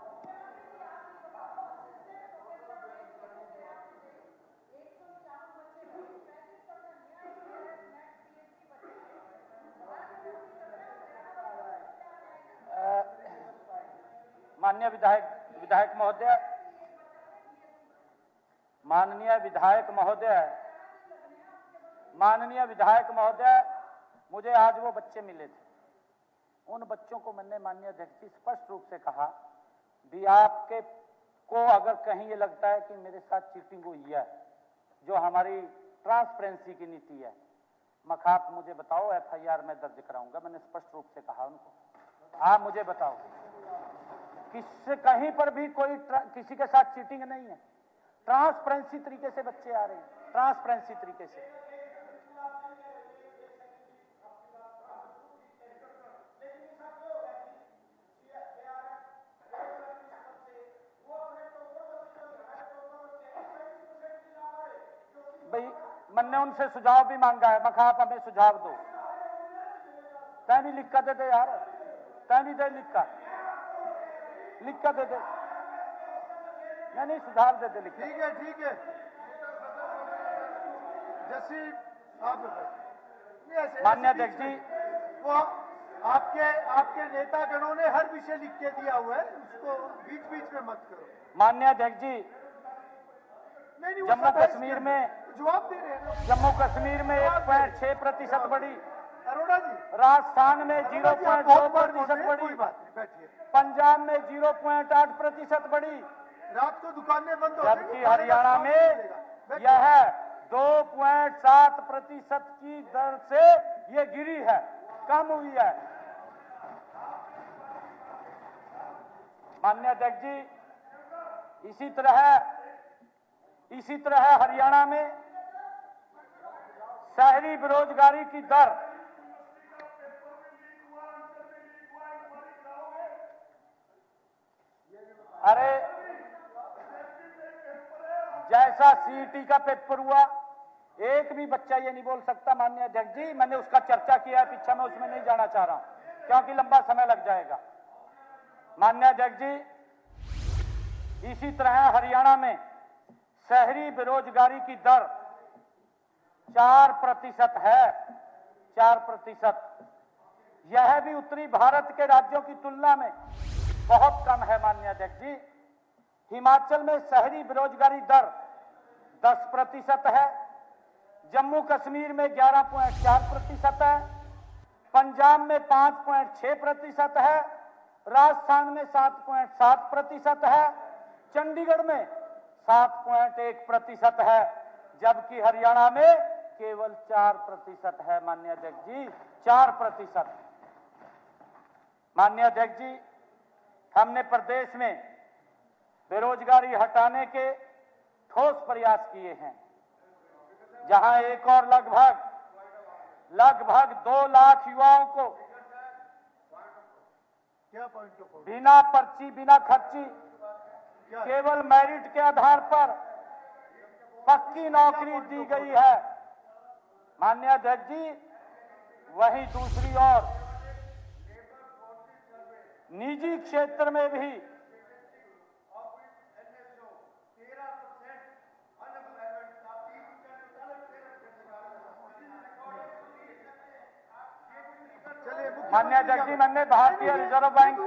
माननीय विधायक महोदय, मुझे आज वो बच्चे मिले थे, उन बच्चों को मैंने माननीय अध्यक्ष जी स्पष्ट रूप से कहा भी आपके को अगर कहीं ये लगता है कि मेरे साथ चीटिंग हुई है, जो हमारी ट्रांसपेरेंसी की नीति है, मखाप मुझे बताओ, FIR मैं दर्ज कराऊंगा। मैंने स्पष्ट रूप से कहा उनको, आप मुझे बताओ किससे कहीं पर भी कोई किसी के साथ चीटिंग नहीं है, ट्रांसपेरेंसी तरीके से बच्चे आ रहे हैं, ट्रांसपेरेंसी तरीके से। भाई मैंने उनसे सुझाव भी मांगा है, मैं कहा आप हमें सुझाव दो, तय भी लिख कर दे दे यार, तय भी दे लिख कर दे दे, नहीं सुझाव दे दे लिख। ठीक है जैसी आप माननीय अध्यक्ष जी, वो आपके नेतागणों ने हर विषय लिख के दिया हुआ है, उसको बीच में मत करो। माननीय अध्यक्ष जी, जम्मू कश्मीर में जवाब दे रहे हैं, जम्मू कश्मीर में 1.6% बढ़ी, अरोड़ा जी, राजस्थान में 0.2% बढ़ी, बैठिए, पंजाब में 0.8% बढ़ी, रात को दुकानें बंद हो जबकि हरियाणा में यह 2.7% की दर से ये गिरी है, कम हुई है। माननीय अध्यक्ष जी, इसी तरह हरियाणा में शहरी बेरोजगारी की दर अरे जैसा CET का पेपर हुआ, एक भी बच्चा ये नहीं बोल सकता माननीय अध्यक्ष जी, मैंने उसका चर्चा किया है पीछे, मैं उसमें नहीं जाना चाह रहा हूं क्योंकि लंबा समय लग जाएगा। माननीय अध्यक्ष जी, इसी तरह हरियाणा में शहरी बेरोजगारी की दर 4% है, 4%। यह भी उत्तरी भारत के राज्यों की तुलना में बहुत कम है। माननीय अध्यक्ष जी, हिमाचल में शहरी बेरोजगारी दर 10% है, जम्मू कश्मीर में 11.4% है, पंजाब में 5.6% है, राजस्थान में 7.7% है, चंडीगढ़ में 7.1% है, जबकि हरियाणा में केवल 4% है। माननीय अध्यक्ष जी, 4%। माननीय अध्यक्ष जी, हमने प्रदेश में बेरोजगारी हटाने के ठोस प्रयास किए हैं, जहां एक और लगभग 2 लाख युवाओं को बिना पर्ची बिना खर्ची केवल मेरिट के आधार पर पक्की नौकरी दी गई है। माननीय अध्यक्ष जी, वहीं दूसरी ओर निजी क्षेत्र में भी माननीय अध्यक्ष जी, मैंने भारतीय रिजर्व बैंक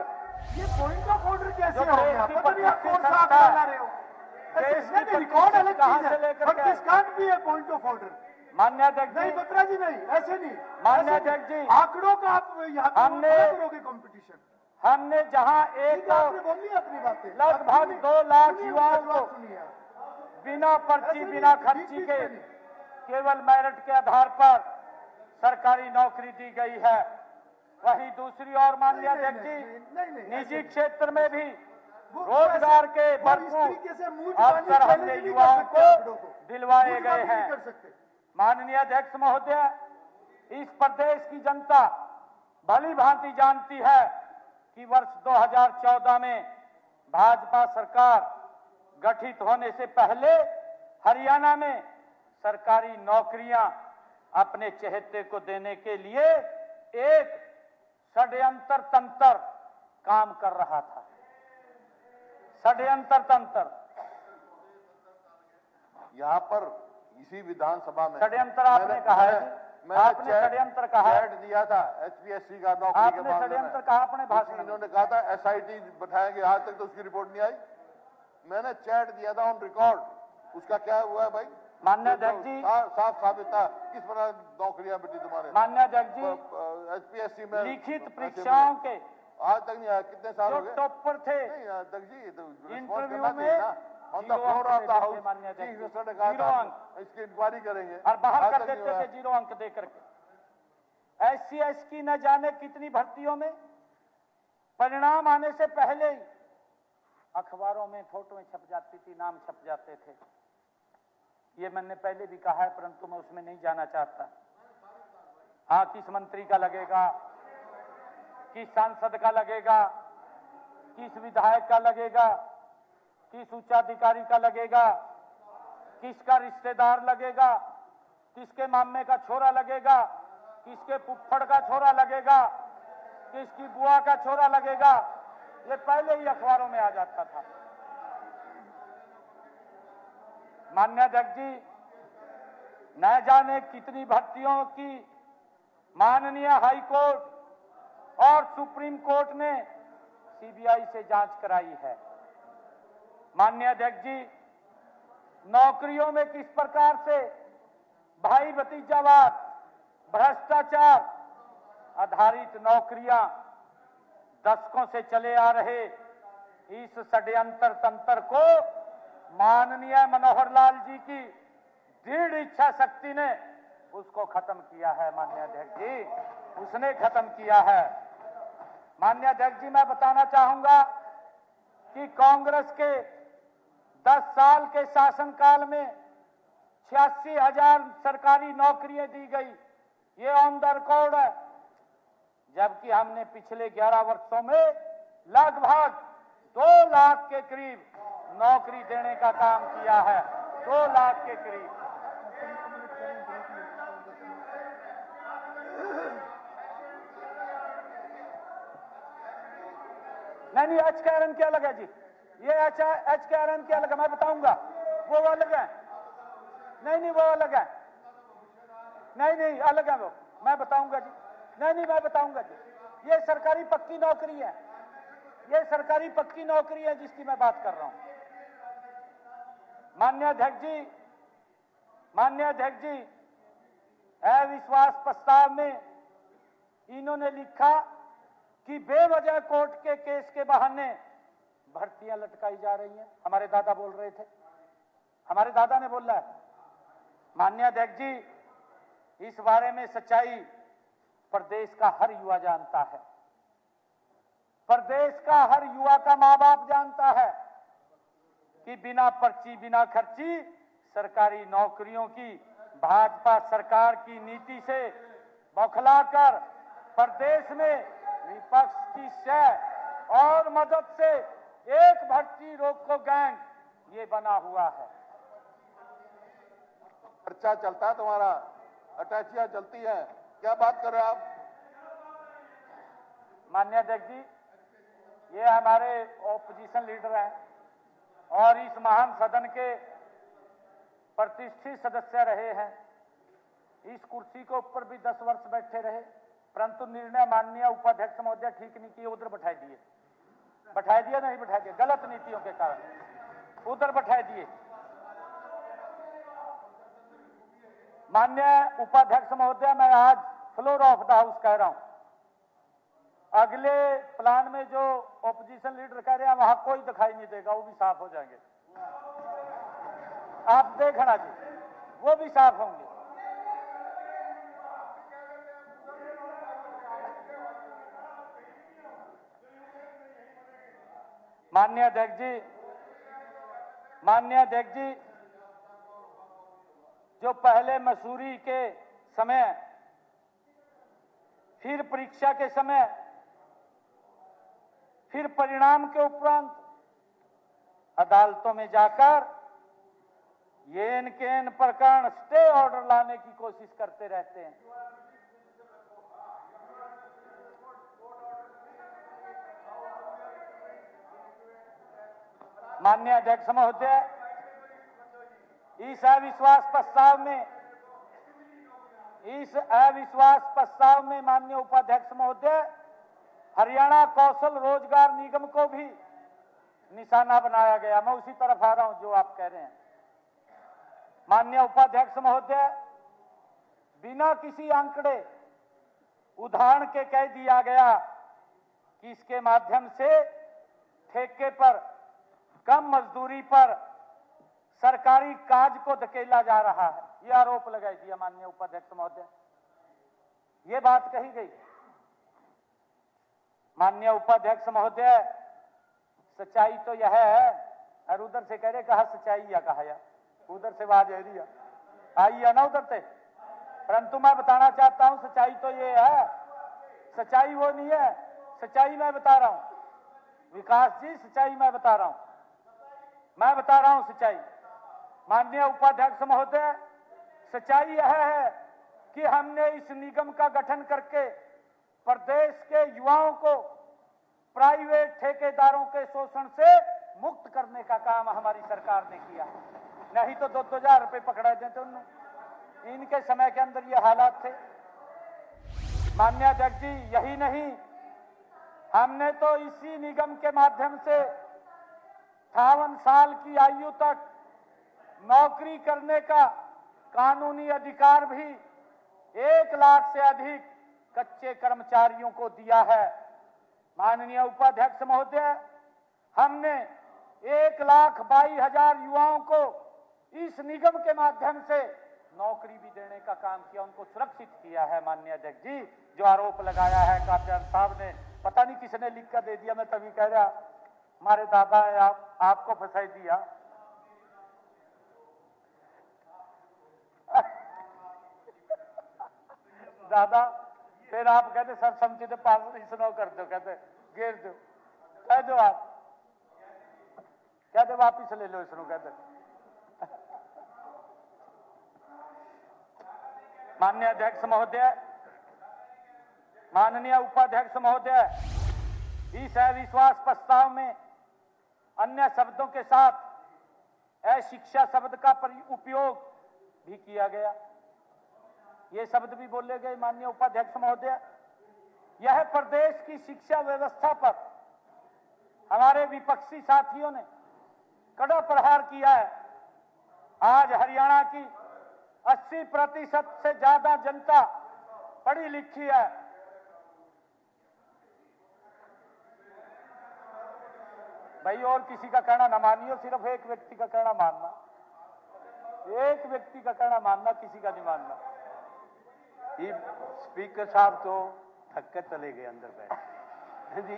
ये पॉइंट ऑफ ऑर्डर कैसे जो हो देश गया? की पता नहीं आप कौन सा आप प्रतिष्ठा बना रहे हो। देश की ऐसे रिकॉर्ड अलग कहाँ चीज से है, लेकर बट के this can't be A point of order. माननीय अध्यक्ष नहीं जी, बत्रा जी, नहीं ऐसे नहीं, माननीय ऐसे नहीं। अध्यक्ष जी, आंकड़ों का आप यहाँ पे हमने- थोड़ा करोगे कंपटीशन। हमने जहां एक ठीक है, आपने बोल ली अपनी बातें। लगभग 2 लाख सुनिए, युवाओं उनका जवाब को सुनिए आप। बिना पर्ची ऐसे नहीं, बिना बीच खर्ची बीच के में नहीं। केवल मेरिट के आधार पर सरकारी नौकरी दी गई है। वहीं दूसरी ओर माननीय नहीं, अध्यक्ष नहीं, जी, नहीं, नहीं, निजी ऐसे- क्षेत्र में भी वो रोजगार के वो इस भरपूर तरीके से मुंह जुबानी अवसर हमने चैलेंज नहीं युवाओं कर सकते आंकड़ों को दिलवाए मुंह गए जुबानी नहीं हैं। कर सकते। माननीय अध्यक्ष महोदय, इस प्रदेश की जनता भली भांति जानती है कि वर्ष 2014 में भाजपा सरकार गठित होने से पहले हरियाणा में सरकारी नौकरियां अपने चहेते को देने के लिए एक षड्यंत्र तंत्र काम कर रहा था। षड्यंत्र तंत्र यहाँ पर इसी विधानसभा में षड्यंत्र आपने कहा है जी। आपने षड्यंत्र कहा है। चैट दिया था एचपीएससी का नौकरी के आपने मामले में। षड्यंत्र कहा अपने भाषण में। इन्होंने कहा था एसआईटी बैठाएंगे, आज तक तो उसकी रिपोर्ट नहीं आई। मैंने चैट दिया था ऑन रिकॉर्ड, उसका क्या हुआ है भाई? माननीय अध्यक्ष जी, साफ साबित था किस तरह नौकरियां बेटी तुम्हारे माननीय अध्यक्ष जी, एचपीएससी में लिखित परीक्षाओं के आज तक नहीं आया। कितने साल जो हो गए? टॉपर थे नहीं अध्यक्ष जी, तो response इंटरव्यू करना चाहिए में ना। ऑन द 0 फ्लोर अंक ऑफ द देते हाउस थे माननीय अध्यक्ष चीफ जी। मिनिस्टर ने कहा 0 था अंक इसकी इंक्वायरी करेंगे और बाहर आज कर तक नहीं देते हुआ। थे 0 अंक दे करके। SC की न जाने कितनी भर्तियों में परिणाम आने से पहले ही अखबारों में फोटोएं छप जाती थी, नाम छप जाते थे। ये मैंने पहले भी कहा है, परंतु मैं उसमें नहीं जाना चाहता। हाँ, किस मंत्री का लगेगा, किस सांसद का लगेगा, किस विधायक का लगेगा, किस उच्चाधिकारी का लगेगा, किसका रिश्तेदार लगेगा, किसके मामे का छोरा लगेगा, किसके फुफ्फड़ का छोरा लगेगा, किसकी बुआ का छोरा लगेगा, ये पहले ही अखबारों में आ जाता था। माननीय अध्यक्ष जी, न जाने कितनी भर्तियों की माननीय हाई कोर्ट और सुप्रीम कोर्ट ने सीबीआई से जांच कराई है। माननीय अध्यक्ष जी, नौकरियों में किस प्रकार से भाई भतीजावाद, भ्रष्टाचार आधारित नौकरियां दशकों से चले आ रहे इस षड्यंत्र तंत्र को माननीय मनोहर लाल जी की दृढ़ इच्छा शक्ति ने उसको खत्म किया है। माननीय अध्यक्ष जी, उसने खत्म किया है। माननीय अध्यक्ष जी, मैं बताना चाहूंगा कि कांग्रेस के 10 साल के शासनकाल में 86,000 सरकारी नौकरियां दी गई। ये ऑन द रिकॉर्ड है। जबकि हमने पिछले 11 वर्षों में लगभग 2 लाख के करीब नौकरी देने का काम किया है। 2 लाख के करीब। नहीं, एच के आर क्या लगा जी? ये एच के आर क्या लगा, मैं बताऊंगा। वो अलग है। नहीं, वो अलग है। नहीं, अलग है वो, मैं बताऊंगा जी। नहीं, मैं बताऊंगा जी। ये सरकारी पक्की नौकरी है। ये सरकारी पक्की नौकरी है जिसकी मैं बात कर रहा हूं। माननीय अध्यक्ष जी, अविश्वास प्रस्ताव में इन्होंने लिखा कि बेवजह कोर्ट के केस के बहाने भर्तियां लटकाई जा रही हैं। हमारे दादा बोल रहे थे, हमारे दादा ने बोला है। माननीय अध्यक्ष जी, इस बारे में सच्चाई प्रदेश का हर युवा जानता है। प्रदेश का हर युवा का मां बाप जानता है कि बिना पर्ची बिना खर्ची सरकारी नौकरियों की भाजपा सरकार की नीति से बौखलाकर प्रदेश में विपक्ष की शह और मदद से एक भर्ती रोको गैंग ये बना हुआ है। खर्चा चलता है तुम्हारा, अटैचियां चलती है, क्या बात कर रहे हैं आप? माननीय अध्यक्ष जी, ये हमारे ऑपोजिशन लीडर हैं और इस महान सदन के प्रतिष्ठित सदस्य रहे हैं। इस कुर्सी के ऊपर भी 10 वर्ष बैठे रहे। परंतु निर्णय माननीय उपाध्यक्ष महोदय ठीक नहीं किए, उधर बैठा दिए नहीं बैठा दिए, गलत नीतियों के कारण उधर बैठा दिए। माननीय उपाध्यक्ष महोदय, मैं आज फ्लोर ऑफ द हाउस कह रहा हूं, अगले प्लान में जो ऑपोजिशन लीडर कह रहे हैं वहां कोई दिखाई नहीं देगा, वो भी साफ हो जाएंगे। आप देखना जी, वो भी साफ होंगे। माननीय अध्यक्ष जी, जो पहले मसूरी के समय, फिर परीक्षा के समय, फिर परिणाम के उपरांत अदालतों में जाकर ये एन प्रकरण स्टे ऑर्डर लाने की कोशिश करते रहते हैं। माननीय अध्यक्ष महोदय, इस अविश्वास प्रस्ताव में माननीय उपाध्यक्ष महोदय, हरियाणा कौशल रोजगार निगम को भी निशाना बनाया गया। मैं उसी तरफ आ रहा हूं जो आप कह रहे हैं। माननीय उपाध्यक्ष महोदय, बिना किसी आंकड़े उदाहरण के कह दिया गया कि इसके माध्यम से ठेके पर कम मजदूरी पर सरकारी काज को धकेला जा रहा है, यह आरोप लगाई दिया माननीय उपाध्यक्ष महोदय। ये बात कही गई। माननीय उपाध्यक्ष महोदय, सच्चाई तो यह है, और उधर से कह रहे कहा सच्चाई या कहा या, उधर से आवाज आ रही है, आई है ना उधर से, परंतु मैं बताना चाहता हूं सच्चाई तो ये है, सच्चाई वो नहीं है, सच्चाई मैं बता रहा हूं विकास जी, सच्चाई मैं बता रहा हूं सच्चाई। माननीय उपाध्यक्ष महोदय, सच्चाई यह है कि हमने इस निगम का गठन करके प्रदेश के युवाओं को प्राइवेट ठेकेदारों के शोषण से मुक्त करने का काम हमारी सरकार ने किया। नहीं तो 2,000 रुपए पकड़ाए थे उन्होंने, इनके समय के अंदर ये हालात थे। माननीय अध्यक्ष जी, यही नहीं, हमने तो इसी निगम के माध्यम से 58 साल की आयु तक नौकरी करने का कानूनी अधिकार भी 1 लाख से अधिक कच्चे कर्मचारियों को दिया है। माननीय उपाध्यक्ष महोदय, हमने 1,22,000 युवाओं को इस निगम के माध्यम से नौकरी भी देने का काम किया, उनको सुरक्षित किया है। माननीय अध्यक्ष जी, जो आरोप लगाया है काप्यान साहब ने, पता नहीं किसने लिख कर दे दिया, मैं तभी कह रहा हमारे दादा है, आपको फंसाई दिया। दादा, फिर आप कहते सर समझे तो पास सुनाओ कर दो, कहते घेर दो, कह दो आप, कहते वापिस ले लो इसको, कहते। माननीय अध्यक्ष महोदय, माननीय उपाध्यक्ष महोदय, इस अविश्वास प्रस्ताव में अन्य शब्दों के साथ अशिक्षा शब्द का उपयोग भी किया गया। ये शब्द भी बोले गए। माननीय उपाध्यक्ष महोदय, यह प्रदेश की शिक्षा व्यवस्था पर हमारे विपक्षी साथियों ने कड़ा प्रहार किया है। आज हरियाणा की 80% से ज्यादा जनता पढ़ी लिखी है। भाई, और किसी का कहना ना मानियो, सिर्फ एक व्यक्ति का कहना मानना, एक व्यक्ति का कहना मानना, किसी का नहीं मानना। ये स्पीकर साहब तो थक कर चले गए अंदर बैठ जी।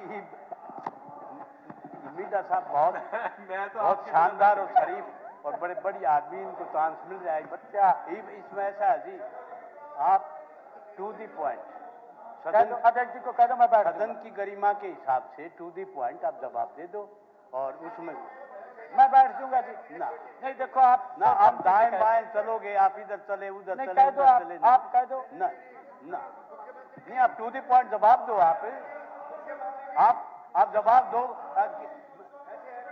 मीठा साहब बहुत शानदार और शरीफ और बड़े बड़ी आदमी, इनको चांस मिल रहा है। बच्चा इसमें ऐसा है जी, आप टू दी पॉइंट, अध्यक्ष जी को कह दो, मैं बैठ सदन की गरिमा के हिसाब से टू दी पॉइंट आप जवाब दे दो, और उसमें मैं बैठ जाऊंगा जी। ना नहीं, देखो आप ना, आप दाएं बाएं चलोगे, आप इधर चले उधर चले, कह दो आप कह दो ना ना, नहीं, आप टू दी पॉइंट जवाब दो। आप जवाब दो,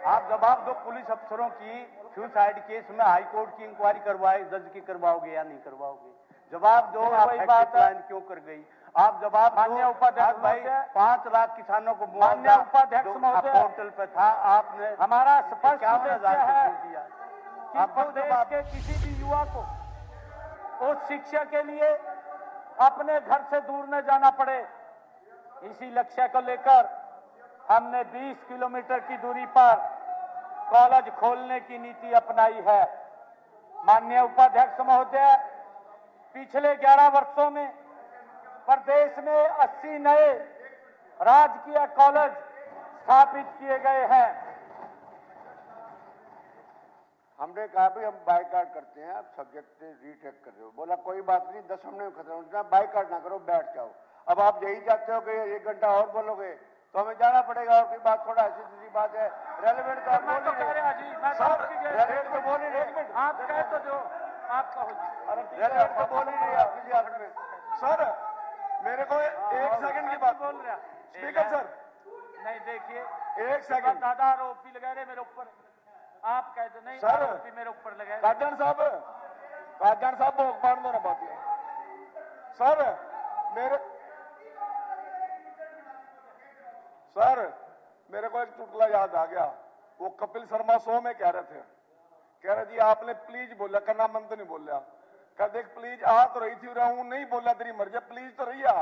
आप जवाब दो। पुलिस अफसरों की सुसाइड केस में हाई कोर्ट की इंक्वायरी करवाए, जज की करवाओगे या नहीं करवाओगे? जवाब दो। आप लाइन क्यों कर गई? आप जवाब माननीय दो। उपाध्यक्ष आज भाई महोदय, 5 लाख किसानों को माननीय उपाध्यक्ष महोदय, पोर्टल पे था, आपने हमारा स्पष्ट 51,000 उद्देश्य है को दिया। कि आप दो प्रदेश जवाब। के किसी भी युवा को उस शिक्षा के लिए अपने घर से दूर न जाना पड़े। इसी लक्ष्य को लेकर हमने 20 किलोमीटर की दूरी पर कॉलेज खोलने की नीति अपनाई है। माननीय उपाध्यक्ष महोदय, पिछले 11 वर्षों में प्रदेश में 80 नए राजकीय कॉलेज स्थापित किए गए हैं। हमने कहा भी हम बाइकाट करते हैं, आप सब्जेक्ट रीटेक कर रहे हो। बोला कोई बात नहीं, 10 मिनट में खत्म, बाइकाट ना करो, बैठ जाओ। अब आप यही चाहते हो कि 1 घंटा और बोलोगे तो हमें जाना पड़ेगा। और कोई बात थोड़ा ऐसी दूसरी बात है, रेलेवेंट तो आप बोल ही रहे, रेलेवेंट तो बोल ही रहे, आप कह तो दो, आप कहो जी। रेलेवेंट तो बोल ही रहे आप किसी हाथ में। सर मेरे को 1 सेकंड की बात बोल रहा स्पीकर सर, नहीं, देखिए 1 सेकंड। दादा आरोपी लगा रहे मेरे ऊपर, आप कह दो नहीं, सर, आरोपी मेरे ऊपर लगा रहे। काजन साहब वो मार दो ना बात ये। सर मेरे को एक चुटकुला याद आ गया। वो कपिल शर्मा शो में कह रहे जी आपने प्लीज बोला, करना मन तो नहीं बोला। कह देख प्लीज आ तो रही थी, रहूं नहीं बोला, तेरी मर्जी, प्लीज तो रही आ।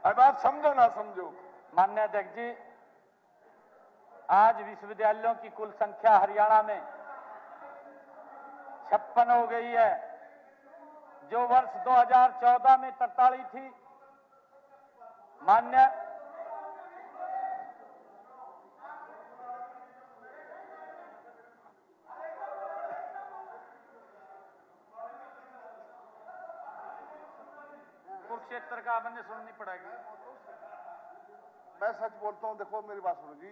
अब आप समझो ना समझो। माननीय अध्यक्ष जी, आज विश्वविद्यालयों की कुल संख्या हरियाणा में 56 हो गई है, जो वर्ष 2014 में 43 थी। मान्य कुरुक्षेत्र का आपने सुननी पड़ेगी। मैं सच बोलता हूं, देखो मेरी बात सुनो जी।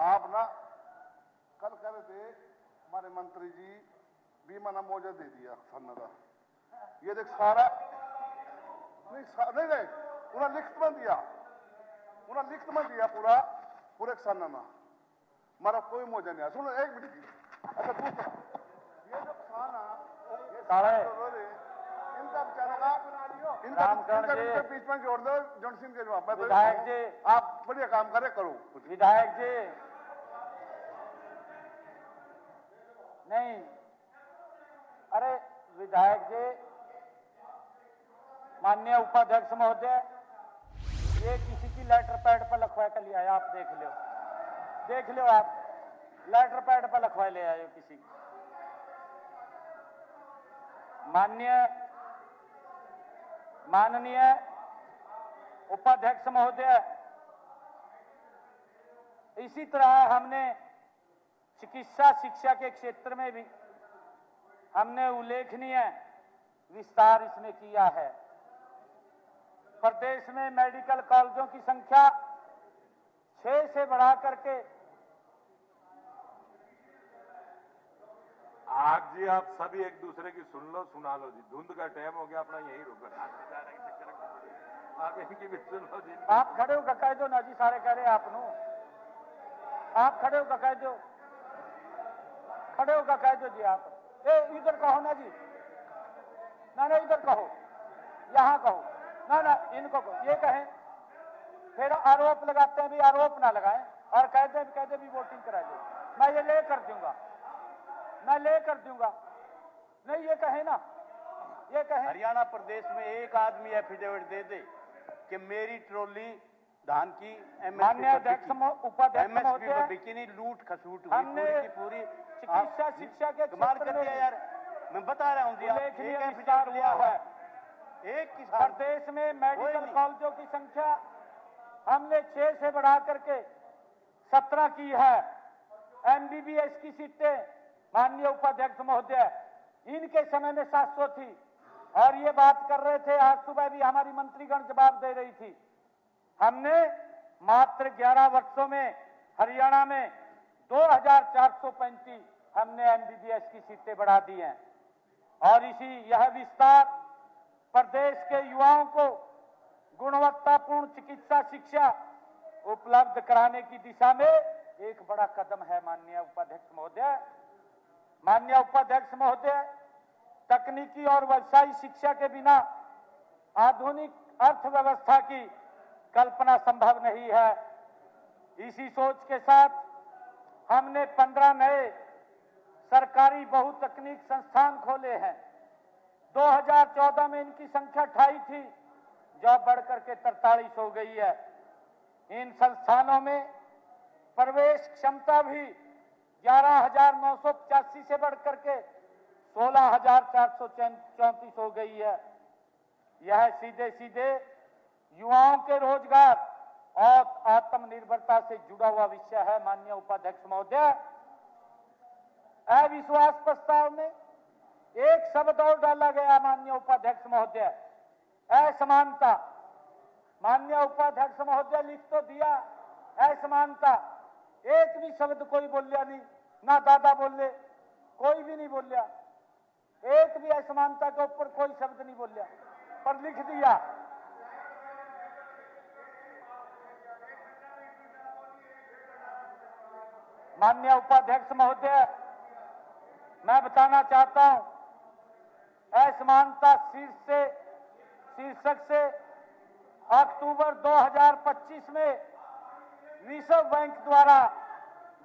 आप ना कल कह रहे थे हमारे मंत्री जी बीमा ना मुआवजा दे दिया सन का। ये देख सारा नहीं उन्हें लिखत में दिया, पूरे किसान ना हमारा कोई मुआवजा नहीं आया। सुनो 1 मिनट जी। अच्छा दूसरा, ये जो किसान इनका बेचारा का इनका बीच में जोड़ दो जॉनसन के जवाब। विधायक जी, आप बढ़िया काम करे करो। विधायक जी नहीं, अरे विधायक जी, माननीय उपाध्यक्ष महोदय, ये किसी की लेटर पैड पर लिखवा कर ले आया, आप देख लो आप लेटर पैड पर लिखवा ले आए किसी की। माननीय उपाध्यक्ष महोदय, इसी तरह हमने चिकित्सा शिक्षा के क्षेत्र में भी हमने उल्लेखनीय विस्तार इसमें किया है। प्रदेश में मेडिकल कॉलेजों की संख्या 6 से बढ़ा करके आज जी आप सभी एक दूसरे की सुना लो जी, धुंध का टाइम हो गया, अपना यही रुका। आप इनकी भी सुन लो जी। आप खड़े होकर कह दो ना जी, सारे कह रहे आप नो, आप खड़े होकर कह दो, जी आप इधर कहो ना जी, ना इधर कहो, यहाँ कहो, ना इनको कहो, ये कहें, फिर आरोप लगाते हैं भी, आरोप ना लगाएं और कहते भी वोटिंग करा दो, मैं ये ले कर दूंगा, नहीं ये कहे ना, ये कहे। हरियाणा प्रदेश में एक आदमी एफिडेविट दे दे कि मेरी ट्रॉली धान की माननीय अध्यक्ष उपाध्यक्ष महोदय, बिकिनी लूट खसूट हुई हमने पूरी चिकित्सा शिक्षा के कमाल क्षेत्र कर दिया में यार। मैं बता रहा हूँ जी, उल्लेखनीय विस्तार हुआ है। एक किसान प्रदेश में मेडिकल कॉलेजों की संख्या हमने 6 से बढ़ा करके 17 की है। एमबीबीएस की सीटें माननीय उपाध्यक्ष महोदय, इनके समय में 700 थी और ये बात कर रहे थे, आज सुबह भी हमारी मंत्रीगण जवाब दे रही थी। हमने मात्र 11 वर्षों में हरियाणा में 2435 हमने एमबीबीएस की सीटें बढ़ा दी हैं और यह विस्तार प्रदेश के युवाओं को गुणवत्तापूर्ण चिकित्सा शिक्षा उपलब्ध कराने की दिशा में एक बड़ा कदम है। माननीय उपाध्यक्ष महोदय, तकनीकी और व्यवसायिक शिक्षा के बिना आधुनिक अर्थव्यवस्था की कल्पना संभव नहीं है। इसी सोच के साथ हमने 15 नए सरकारी बहुतकनीक संस्थान खोले हैं। 2014 में इनकी संख्या 28 थी, जो बढ़कर के 43 हो गई है। इन संस्थानों में प्रवेश क्षमता भी 11,985 से बढ़कर के 16,434 हो गई है। यह सीधे सीधे युवाओं के रोजगार और आत्मनिर्भरता से जुड़ा हुआ विषय है। माननीय उपाध्यक्ष महोदय, अविश्वास प्रस्ताव में एक शब्द और डाला गया। माननीय उपाध्यक्ष महोदय, असमानता। माननीय उपाध्यक्ष महोदय, लिख तो दिया असमानता, एक भी शब्द कोई बोलिया नहीं, ना दादा बोले, कोई भी नहीं बोलिया, एक भी असमानता के ऊपर कोई शब्द नहीं बोलिया, पर लिख दिया। माननीय उपाध्यक्ष महोदय, मैं बताना चाहता हूं, असमानता शीर्षक से अक्टूबर 2025 में विश्व बैंक द्वारा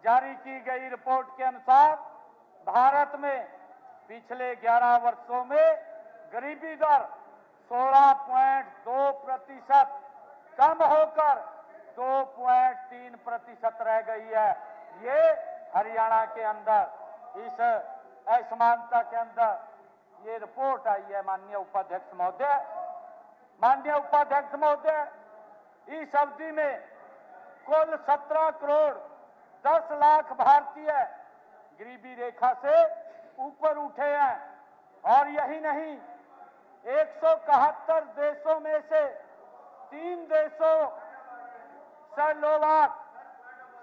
जारी की गई रिपोर्ट के अनुसार भारत में पिछले 11 वर्षों में गरीबी दर 16.2% कम होकर 2.3% रह गई है। ये हरियाणा के अंदर इस असमानता के अंदर ये रिपोर्ट आई है। माननीय उपाध्यक्ष महोदय, माननीय उपाध्यक्ष महोदय, इस अवधि में कुल 17 करोड़ 10 लाख भारतीय गरीबी रेखा से ऊपर उठे हैं। और यही नहीं, 171 देशों में से 3 देशों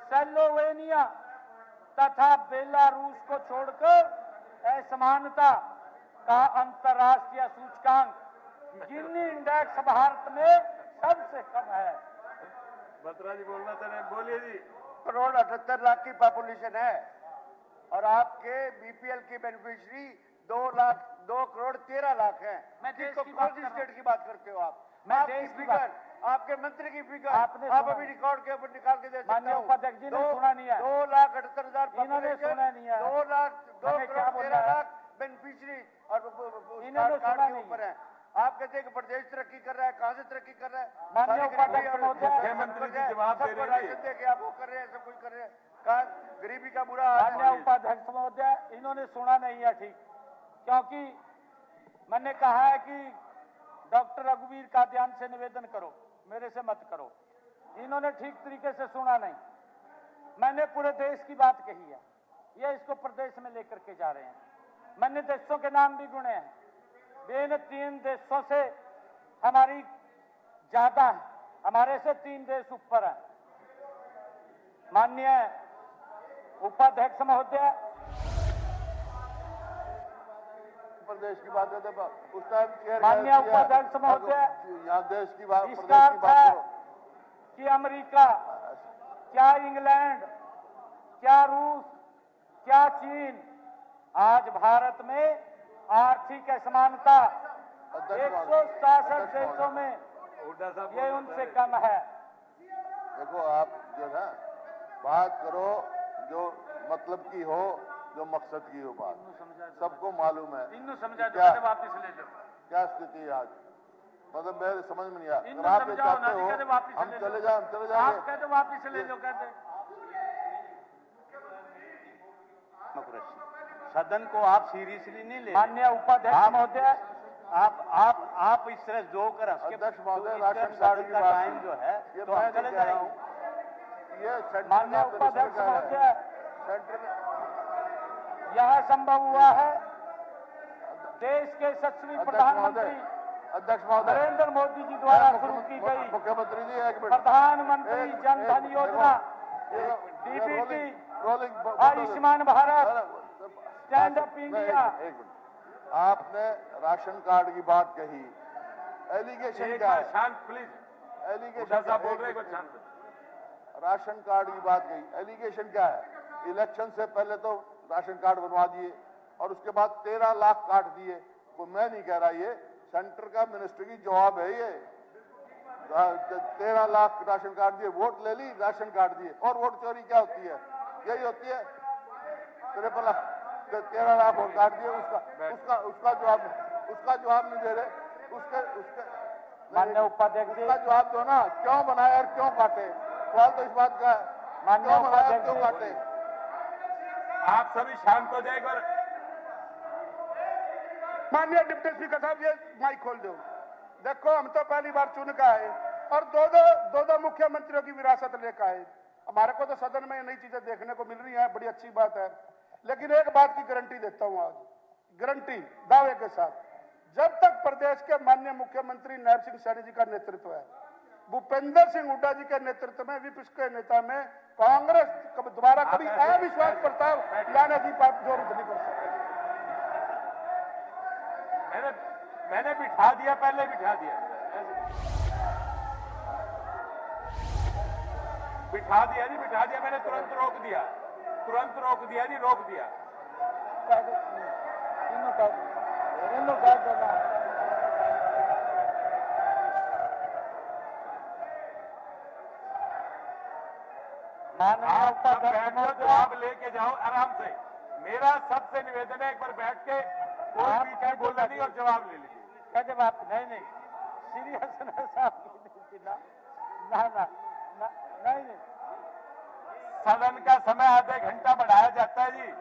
स्लोवेनिया तथा बेलारूस को छोड़कर असमानता का अंतर्राष्ट्रीय सूचकांक गिनी इंडेक्स भारत में सबसे कम है। बत्रा जी बोलना चाह रहे हैं, बोलिए जी। करोड़ 78 लाख की पॉपुलेशन है और आपके बीपीएल की बेनिफिशियरी 2 करोड़ 13 लाख है। मैं देश तो की कौन बात सी कर रहा स्टेट की बात करते हो आप? मैं आपकी देश की फिगर, बात- आपके मंत्री की फिगर आपने आप सुना अभी रिकॉर्ड के ऊपर निकाल के दे सकते माननीय हो। उपाध्यक्ष जी ने सुना नहीं है। 2,78,000 इन्होंने सुना नहीं है। 2 हमें क्या करोड़ बोलना 13 है? लाख बेनिफिशियरी और इन्होंने कार्ड सुना के नहीं ऊपर है। आप कहते हैं कि प्रदेश तरक्की कर रहा है, कहां से तरक्की कर रहा है? माननीय सारी उपाध्यक्ष गरीबी और महोदय, मुख्यमंत्री जी जवाब दे सबको रहे हैं। राशन दे के आप वो कर रहे हैं, सब कुछ कर रहे हैं। कहा गरीबी का बुरा हाल माननीय है। उपाध्यक्ष महोदय, इन्होंने सुना नहीं है ठीक, क्योंकि मैंने कहा है कि डॉक्टर रघुवीर का ध्यान से निवेदन करो, मेरे से मत करो। इन्होंने ठीक तरीके से सुना नहीं। मैंने पूरे देश की बात कही है, ये इसको प्रदेश में लेकर के जा रहे हैं। मैंने देशों के नाम भी गुणे हैं, इन 3 देशों से हमारी ज्यादा है, हमारे से 3 देश ऊपर है। माननीय उपाध्यक्ष महोदय, प्रदेश की बात है तो उस टाइम चेयर माननीय उपाध्यक्ष महोदय, यहाँ देश की बात, इसका प्रदेश की अर्थ बात है करो। कि अमेरिका, क्या इंग्लैंड, क्या रूस, क्या चीन, आज भारत में आर्थिक असमानता 167 देशों में हुड्डा साहब ये उनसे कम है। देखो आप जो ना बात करो जो मतलब की हो, जो मकसद की हो बात, सबको मालूम है इन्हों समझा दो, क्या कहते वापिस ले लो। क्या स्थिति है आज। मतलब मेरे समझ में नहीं आया। इन्हों अगर आप ये समझाओ ना, चाहते हो कहते वापिस हम ले चले लो। जाए, हम चले आप जाएंगे। कहते वापिस ले लो, कहते सदन को आप सीरियसली नहीं ले। माननीय उपाध्यक्ष महोदय, आप इस तरह जो कर अध्यक्ष महोदय, इस तरह राशन कार्ड सदन की का बात टाइम जो है ये तो मैं हम नहीं चले कह रहा जाएंगे। हूँ। ये सेंट्रल माननीय का मिनिस्टर उपाध्यक्ष कह रहे हैं। महोदय, सेंट्रल यह संभव हुआ है देश के यशस्वी अध्यक्ष प्रधानमंत्री महोदय, अध्यक्ष महोदय, नरेंद्र मोदी जी द्वारा शुरू की गई मुख्यमंत्री जी एक मिनट, प्रधानमंत्री जन धन योजना, DBT, rolling Ayushman Bharat, stand up India. एक मिनट, आपने राशन कार्ड की बात कही, एलिगेशन एक क्या बार है? शांत प्लीज। हुड्डा एलिगेशन साहब बोल रहे हैं, एक बार शांत। राशन कार्ड की बात कही, एलिगेशन क्या है? इलेक्शन से पहले तो राशन कार्ड बनवा दिए और उसके बाद 13 लाख काट दिए। कोई मैं नहीं कह रहा, ये सेंटर का मिनिस्टर की जवाब है ये। 13 लाख राशन कार्ड दिए, वोट ले ली, राशन कार्ड दिए। और वोट चोरी क्या होती है? यही होती है। 13 लाख वोट कार्ड दिए, उसका जवाब नहीं दे रहे। उसके माननीय उपाध्यक्ष जी, उसका जवाब दो ना, क्यों बनाए और क्यों काटे? सवाल तो इस बात का है, माननीय क्यों बनाए और उपाध्यक्ष क्यों जी, काटे? आप सभी शांत हो जाएगा। और माननीय डिप्टी स्पीकर साहब, ये माइक खोल दो। देखो, हम तो पहली बार चुन के आए और दो मुख्यमंत्रियों की विरासत लेकर आए। हमारे को तो सदन में नई चीजें देखने को मिल रही हैं, बड़ी अच्छी बात है। लेकिन एक बात की गारंटी देता हूं आज, गारंटी दावे के साथ, जब तक प्रदेश के माननीय मुख्यमंत्री नायब सिंह सैनी जी का नेतृत्व है, भूपेंद्र सिंह हुड्डा जी के नेतृत्व में, विपक्ष के नेता में, कांग्रेस दोबारा कभी अविश्वास प्रस्ताव लाने की जरूरत नहीं कर सकते। मैंने बिठा दिया, पहले बिठा दिया जी, बिठा दिया मैंने, तुरंत रोक दिया जी, रोक दिया। आप सब बैठ कर जवाब लेके जाओ आराम से। मेरा सबसे निवेदन है, एक बार बैठ के कोई बीच में बोलना नहीं और जवाब ले लीजिए। क्या जवाब? नहीं, सीरियस साहब, नहीं। सदन का समय आधे घंटा बढ़ाया जाता है जी।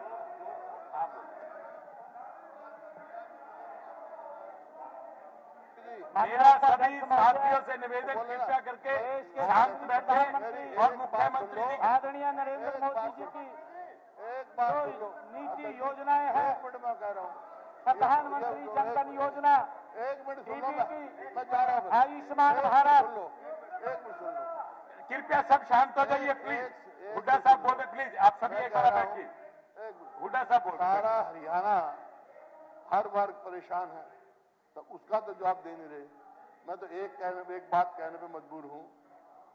मेरा सभी साथियों से निवेदन, कृपया करके शांत बैठे और मुख्यमंत्री जी आदरणीय नरेंद्र मोदी जी की एक बात जो सुन लो, नीति योजनाएं हैं, एक मिनट में कह रहा हूँ, प्रधानमंत्री जन धन योजना, एक मिनट सुन लो, DBT, मैं जा रहा हूँ। आयुष्मान एक मिनट भारत। सुन लो, एक मिनट सुन लो। कृपया सब शांत हो जाइए प्लीज। हुड्डा साहब बोल रहे, प्लीज आप सभी एक बार बैठिए। हुड्डा साहब बोल रहे। सारा हरियाणा हर वर्ग परेशान है, तो उसका तो जवाब दे नहीं रहे। मैं तो एक बात कहने पे मजबूर हूँ,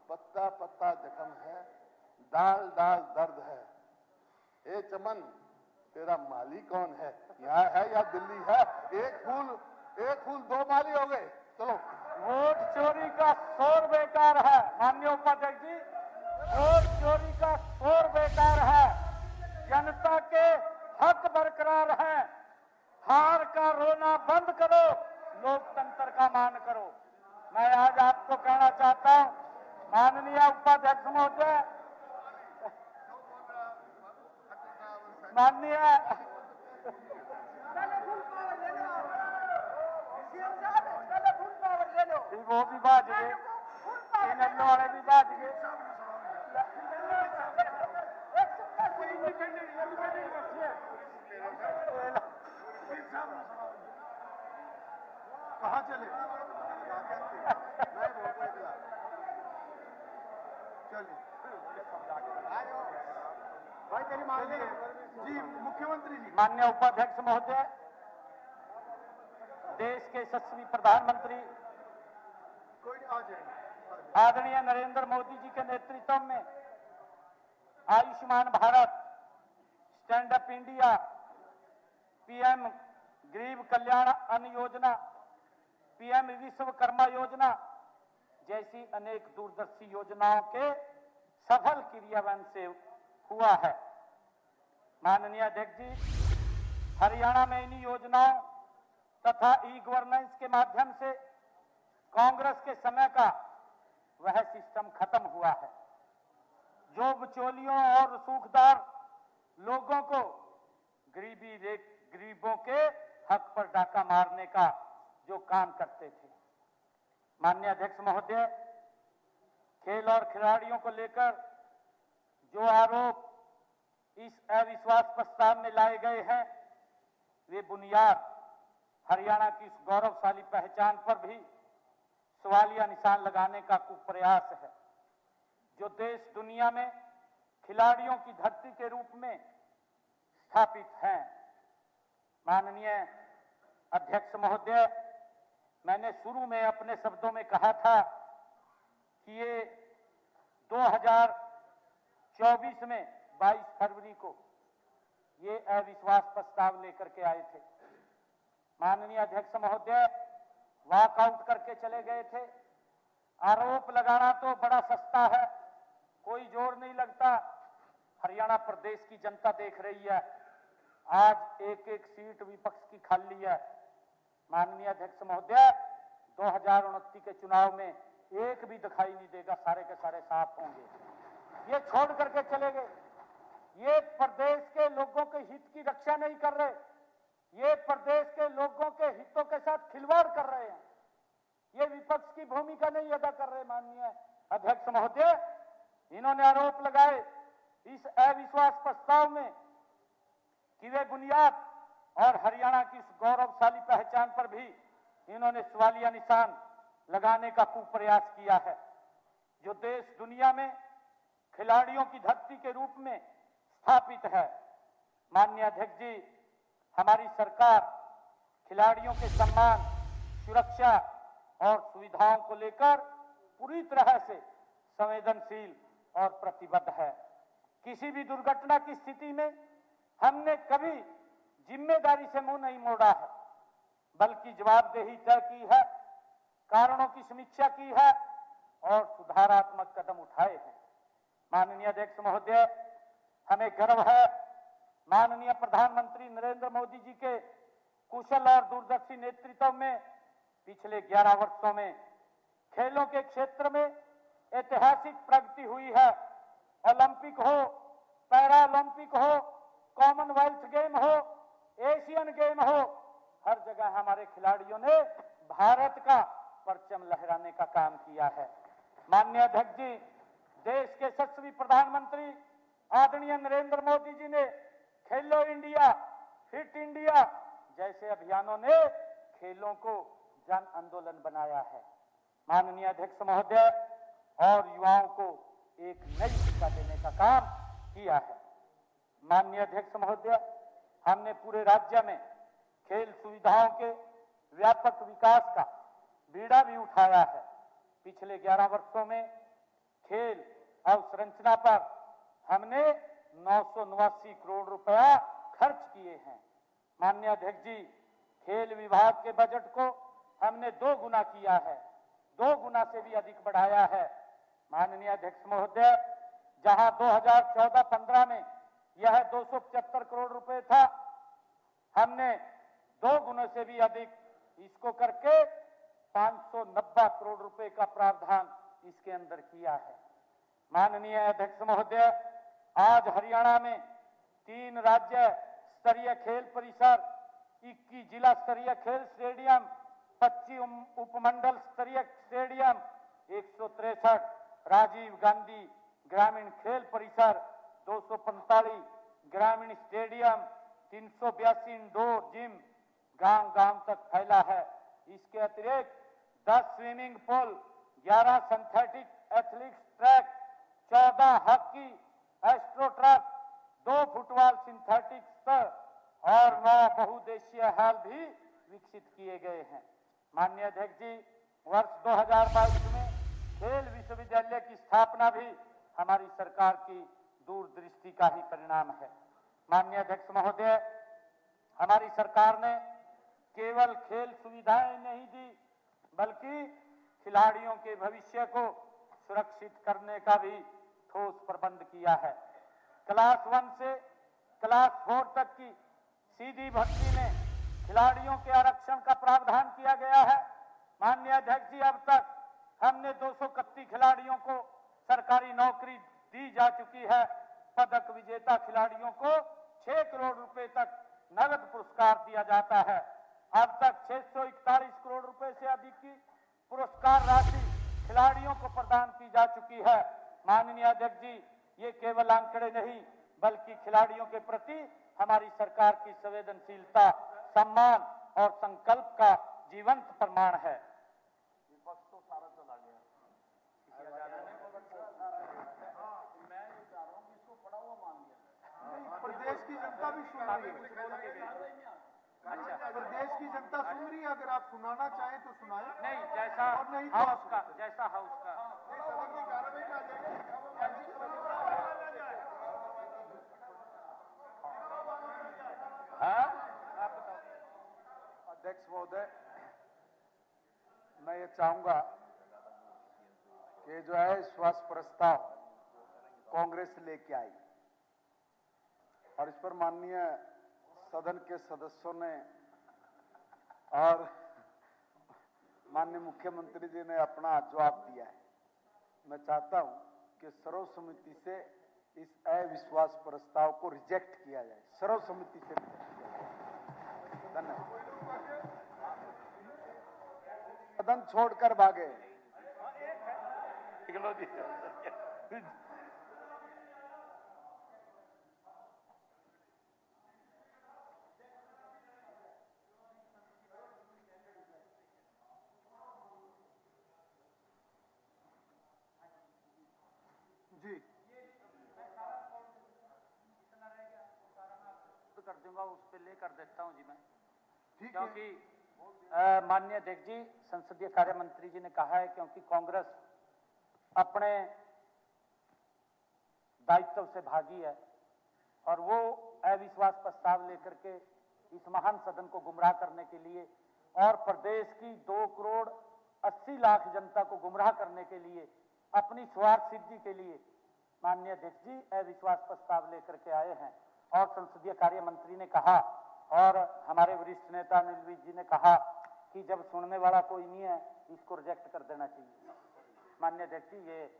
पत्ता पत्ता जख्म है, दाल दाल दर्द है। ए चमन, तेरा माली कौन है? यहाँ है या दिल्ली है? एक फूल 2 माली हो गए। चलो, वोट चोरी का शोर बेकार है। माननीय उपाध्यक्ष जी, वोट चोरी का शोर बेकार है। जनता के हक बरकरार है। हार का रोना बंद करो, लोकतंत्र का मान करो। मैं आज आपको कहना चाहता हूं, माननीय उपाध्यक्ष महोदय, माननीय वो भी बाज गए, इन वाले भी बाज गए। कहाँ चले? चलिए जी, मुख्यमंत्री जी। माननीय उपाध्यक्ष महोदय, देश के यशस्वी प्रधानमंत्री कोई आ जाएगा। आदरणीय नरेंद्र मोदी जी के नेतृत्व में Ayushman Bharat, stand up India, PM गरीब कल्याण अन्न योजना, पीएम विश्वकर्मा योजना जैसी अनेक दूरदर्शी योजनाओं के सफल क्रियान्वयन से हुआ है। माननीय अध्यक्ष जी, हरियाणा में इन योजनाओं तथा ई गवर्नेंस के माध्यम से कांग्रेस के समय का वह सिस्टम खत्म हुआ है जो बिचौलियों और रसूखदार लोगों को गरीबों के हक पर डाका मारने का जो काम करते थे। माननीय अध्यक्ष महोदय, खेल और खिलाड़ियों को लेकर जो आरोप इस अविश्वास प्रस्ताव में लाए गए हैं, वे बुनियाद हरियाणा की इस गौरवशाली पहचान पर भी सवालिया निशान लगाने का कुप्रयास है जो देश दुनिया में खिलाड़ियों की धरती के रूप में स्थापित हैं। माननीय अध्यक्ष महोदय, मैंने शुरू में अपने शब्दों में कहा था कि ये 2024 में 22 फरवरी को ये अविश्वास प्रस्ताव लेकर के आए थे। माननीय अध्यक्ष महोदय, वॉकआउट करके चले गए थे। आरोप लगाना तो बड़ा सस्ता है, कोई जोर नहीं लगता। हरियाणा प्रदेश की जनता देख रही है, आज एक एक सीट विपक्ष की खाली है। माननीय अध्यक्ष महोदय, 2029 के चुनाव में एक भी दिखाई नहीं देगा, सारे के सारे साफ होंगे। ये छोड़ करके चले गए। ये प्रदेश के लोगों के हित की रक्षा नहीं कर रहे, ये प्रदेश के लोगों के हितों के साथ खिलवाड़ कर रहे हैं, ये विपक्ष की भूमिका नहीं अदा कर रहे। माननीय अध्यक्ष महोदय, इन्होंने आरोप लगाए इस अविश्वास प्रस्ताव में कि वे बुनियाद और हरियाणा की इस गौरवशाली पहचान पर भी इन्होंने सवालिया निशान लगाने का कुप्रयास किया है। जो देश दुनिया में खिलाड़ियों की धरती के रूप में स्थापित है। माननीय अध्यक्ष जी, हमारी सरकार खिलाड़ियों के सम्मान, सुरक्षा और सुविधाओं को लेकर पूरी तरह से संवेदनशील और प्रतिबद्ध है। किसी भी दुर्घटना की स्थिति में हमने कभी जिम्मेदारी से मुंह नहीं मोड़ा है, बल्कि जवाबदेही तय की है, कारणों की समीक्षा की है और सुधारात्मक कदम उठाए हैं। माननीय अध्यक्ष महोदय, हमें गर्व है माननीय प्रधानमंत्री नरेंद्र मोदी जी के कुशल और दूरदर्शी नेतृत्व में पिछले 11 वर्षों में खेलों के क्षेत्र में ऐतिहासिक प्रगति हुई है। ओलंपिक हो, पैरा ओलंपिक हो, कॉमनवेल्थ गेम हो, एशियन गेम हो, हर जगह हमारे खिलाड़ियों ने भारत का परचम लहराने का काम किया है। माननीय अध्यक्ष जी, देश के यशस्वी प्रधानमंत्री आदरणीय नरेंद्र मोदी जी ने खेलो इंडिया, फिट इंडिया जैसे अभियानों ने खेलों को जन आंदोलन बनाया है। माननीय अध्यक्ष महोदय, और युवाओं को एक नई दिशा देने का काम किया है। माननीय अध्यक्ष महोदय, हमने पूरे राज्य में खेल सुविधाओं के व्यापक विकास का बीड़ा भी उठाया है। पिछले 11 वर्षों में खेल अवसंरचना पर हमने 989 करोड़ रुपया खर्च किए हैं। माननीय अध्यक्ष जी, खेल विभाग के बजट को हमने 2 गुना किया है, 2 गुना से भी अधिक बढ़ाया है। माननीय अध्यक्ष महोदय, जहां 2014-15 में यह 275 करोड़ रुपए था, हमने 2 गुना से भी अधिक इसको करके 590 करोड़ रुपए का प्रावधान इसके अंदर किया है। माननीय अध्यक्ष महोदय, आज हरियाणा में 3 राज्य स्तरीय खेल परिसर, 21 जिला स्तरीय खेल स्टेडियम, 25 उपमंडल स्तरीय स्टेडियम, 163 राजीव गांधी ग्रामीण खेल परिसर, 245 ग्रामीण स्टेडियम, 382 इंडोर जिम गांव-गांव तक फैला है। इसके अतिरिक्त 10 swimming pool, 11 synthetic athletics track, 14 hockey astro track, 2 football synthetic और 9 बहुउद्देशीय हॉल भी विकसित किए गए हैं। माननीय अध्यक्ष जी, वर्ष 2022 में खेल विश्वविद्यालय की स्थापना भी हमारी सरकार की दूरदृष्टि का ही परिणाम है। माननीय अध्यक्ष महोदय, हमारी सरकार ने केवल खेल सुविधाएं नहीं दी, बल्कि खिलाड़ियों के भविष्य को सुरक्षित करने का भी ठोस प्रबंध किया है। क्लास 1 से क्लास 4 तक की सीधी भर्ती में खिलाड़ियों के आरक्षण का प्रावधान किया गया है। माननीय अध्यक्ष जी, अब तक हमने 231 खिलाड़ियों को सरकारी नौकरी दी जा चुकी है। पदक विजेता खिलाड़ियों को 6 करोड़ रुपए तक नगद पुरस्कार दिया जाता है। अब तक 641 करोड़ रुपए से अधिक की पुरस्कार राशि खिलाड़ियों को प्रदान की जा चुकी है। माननीय अध्यक्ष जी, ये केवल आंकड़े नहीं, बल्कि खिलाड़ियों के प्रति हमारी सरकार की संवेदनशीलता, सम्मान और संकल्प का जीवंत प्रमाण है। प्रदेश की जनता भी सुन रही है। प्रदेश की जनता सुन रही है, अगर आप सुनाना चाहें तो सुनाएं। नहीं, जैसा और नहीं तो हाउस का, जैसा हाउस का। अध्यक्ष महोदय, ये चाहूंगा कि जो है विश्वास प्रस्ताव कांग्रेस लेके आई और इस पर माननीय सदन के सदस्यों ने और माननीय मुख्यमंत्री जी ने अपना जवाब दिया है। मैं चाहता हूं कि सर्वसम्मति से इस अविश्वास प्रस्ताव को रिजेक्ट किया जाए, सर्वसम्मति से रिजेक्ट किया जाए। धन्यवाद। सदन छोड़कर भागे। जी कर दूंगा, उस पे लेकर देता हूं जी मैं, ठीक है। क्योंकि माननीय अध्यक्ष जी, संसदीय कार्य मंत्री जी ने कहा है क्योंकि कांग्रेस अपने दायित्व से भागी है और वो अविश्वास प्रस्ताव लेकर के इस महान सदन को गुमराह करने के लिए और प्रदेश की 2 करोड़ 80 लाख जनता को गुमराह करने के लिए अपनी स्वार्थ सिद्धि के लिए माननीय अध्यक्ष जी अविश्वास प्रस्ताव लेकर के आए हैं। और संसदीय कार्य मंत्री ने कहा और हमारे वरिष्ठ नेता अनिल विज जी ने कहा कि जब सुनने वाला कोई नहीं है इसको रिजेक्ट कर देना चाहिए। माननीय अध्यक्ष जी, ये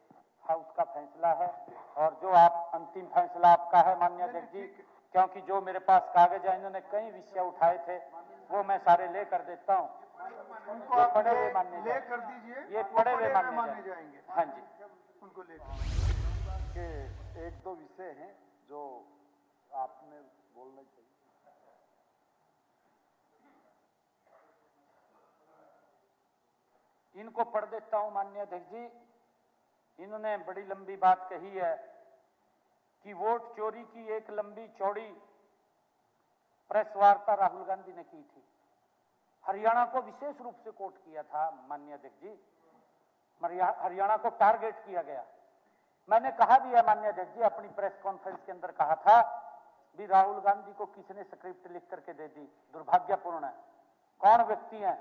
हाउस का फैसला है और जो आप अंतिम फैसला आपका है माननीय अध्यक्ष जी, क्योंकि जो मेरे पास कागज है इन्होंने कई विषय उठाए थे वो मैं सारे ले कर देता हूँ। उनको आप पढ़े हुए मान्य ले कर दीजिए, ये वो पढ़े हुए माने मान्य जाएंगे। हाँ जी। उनको ले के 1-2 विषय हैं जो आपने बोलना चाहिए। इनको पढ़ देता हूं माननीय अध्यक्ष जी। इन्होंने बड़ी लंबी बात कही है कि वोट चोरी की एक लंबी चौड़ी प्रेस वार्ता राहुल गांधी ने की थी। हरियाणा को विशेष रूप से कोट किया था माननीय अध्यक्ष जी, हरियाणा को टारगेट किया गया। मैंने कहा भी है माननीय अध्यक्ष जी, अपनी प्रेस कॉन्फ्रेंस के अंदर कहा था भी राहुल गांधी को किसने स्क्रिप्ट लिख करके दे दी, दुर्भाग्यपूर्ण है। कौन व्यक्ति हैं,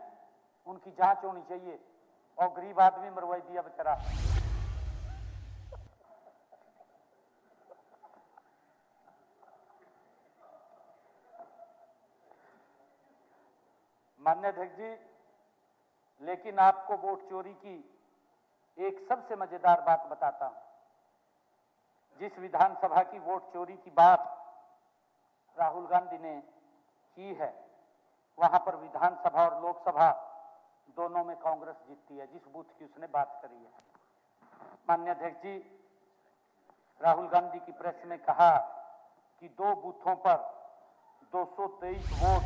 उनकी जांच होनी चाहिए। और गरीब आदमी मरवाई दिया बेचारा। माननीय अध्यक्ष जी, लेकिन आपको वोट चोरी की एक सबसे मजेदार बात बताता हूं। जिस विधानसभा की वोट चोरी की बात राहुल गांधी ने की है, वहां पर विधानसभा और लोकसभा दोनों में कांग्रेस जीतती है, जिस बूथ की उसने बात करी है। माननीय अध्यक्ष जी, राहुल गांधी की प्रेस में कहा कि 2 बूथों पर 223 वोट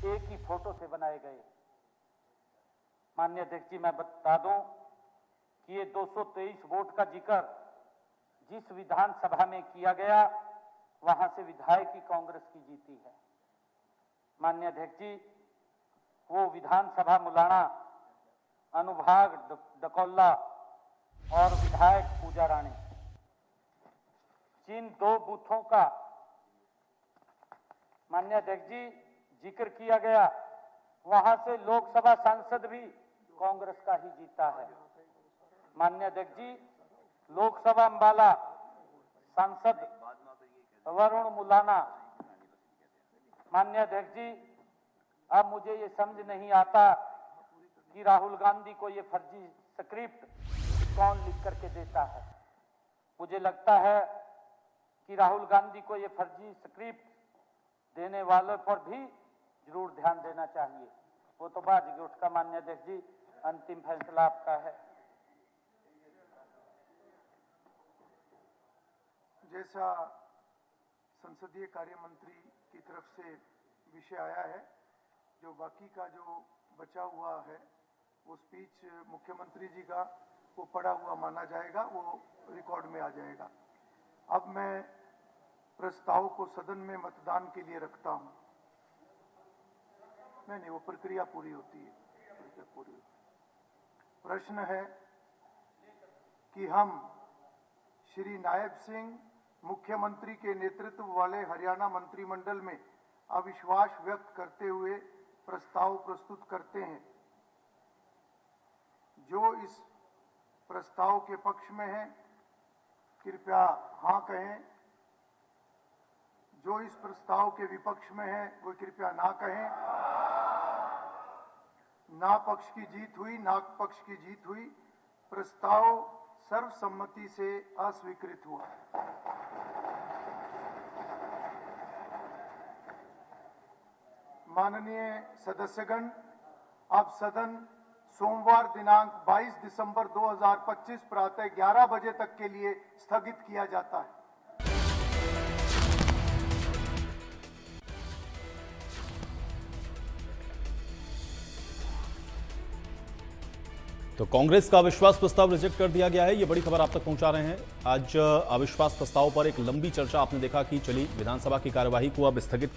एक ही फोटो से बनाए गए। माननीय अध्यक्ष जी, मैं बता दूं कि ये 223 वोट का जिक्र जिस विधानसभा में किया गया वहां से विधायक की कांग्रेस की जीती है। माननीय अध्यक्ष जी, वो विधानसभा मुलाना, अनुभाग डकौला और विधायक पूजा रानी, जिन 2 बूथों का माननीय अध्यक्ष जी जिक्र किया गया, वहां से लोकसभा सांसद भी कांग्रेस का ही जीता है। माननीय अध्यक्ष जी, लोकसभा अंबाला सांसद वरुण मुलाना। माननीय अध्यक्ष जी, अब मुझे ये समझ नहीं आता कि राहुल गांधी को ये फर्जी स्क्रिप्ट कौन लिख करके देता है। मुझे लगता है कि राहुल गांधी को ये फर्जी स्क्रिप्ट देने वालों पर भी जरूर ध्यान देना चाहिए। वो तो बाजी उठ का माननीय अध्यक्ष जी, अंतिम फैसला आपका है। जैसा संसदीय कार्य मंत्री की तरफ से विषय आया है, जो बाकी का जो बचा हुआ है वो स्पीच मुख्यमंत्री जी का वो पढ़ा हुआ माना जाएगा, वो रिकॉर्ड में आ जाएगा। अब मैं प्रस्ताव को सदन में मतदान के लिए रखता हूं। नहीं, वो प्रक्रिया पूरी होती है, प्रक्रिया पूरी होती है। प्रश्न है कि हम श्री नायब सिंह मुख्यमंत्री के नेतृत्व वाले हरियाणा मंत्रिमंडल में अविश्वास व्यक्त करते हुए प्रस्ताव प्रस्तुत करते हैं। इस प्रस्ताव के पक्ष में हैं कृपया हाँ कहें, जो इस प्रस्ताव के विपक्ष में है वो कृपया ना कहें। ना पक्ष की जीत हुई, ना पक्ष की जीत हुई। प्रस्ताव सर्वसम्मति से अस्वीकृत हुआ। माननीय सदस्यगण, अब सदन सोमवार दिनांक 22 दिसंबर 2025 प्रातः 11 बजे तक के लिए स्थगित किया जाता है। तो कांग्रेस का अविश्वास प्रस्ताव रिजेक्ट कर दिया गया है। ये बड़ी खबर आप तक पहुंचा रहे हैं। आज अविश्वास प्रस्ताव पर एक लंबी चर्चा आपने देखा कि चली, विधानसभा की कार्यवाही को अब स्थगित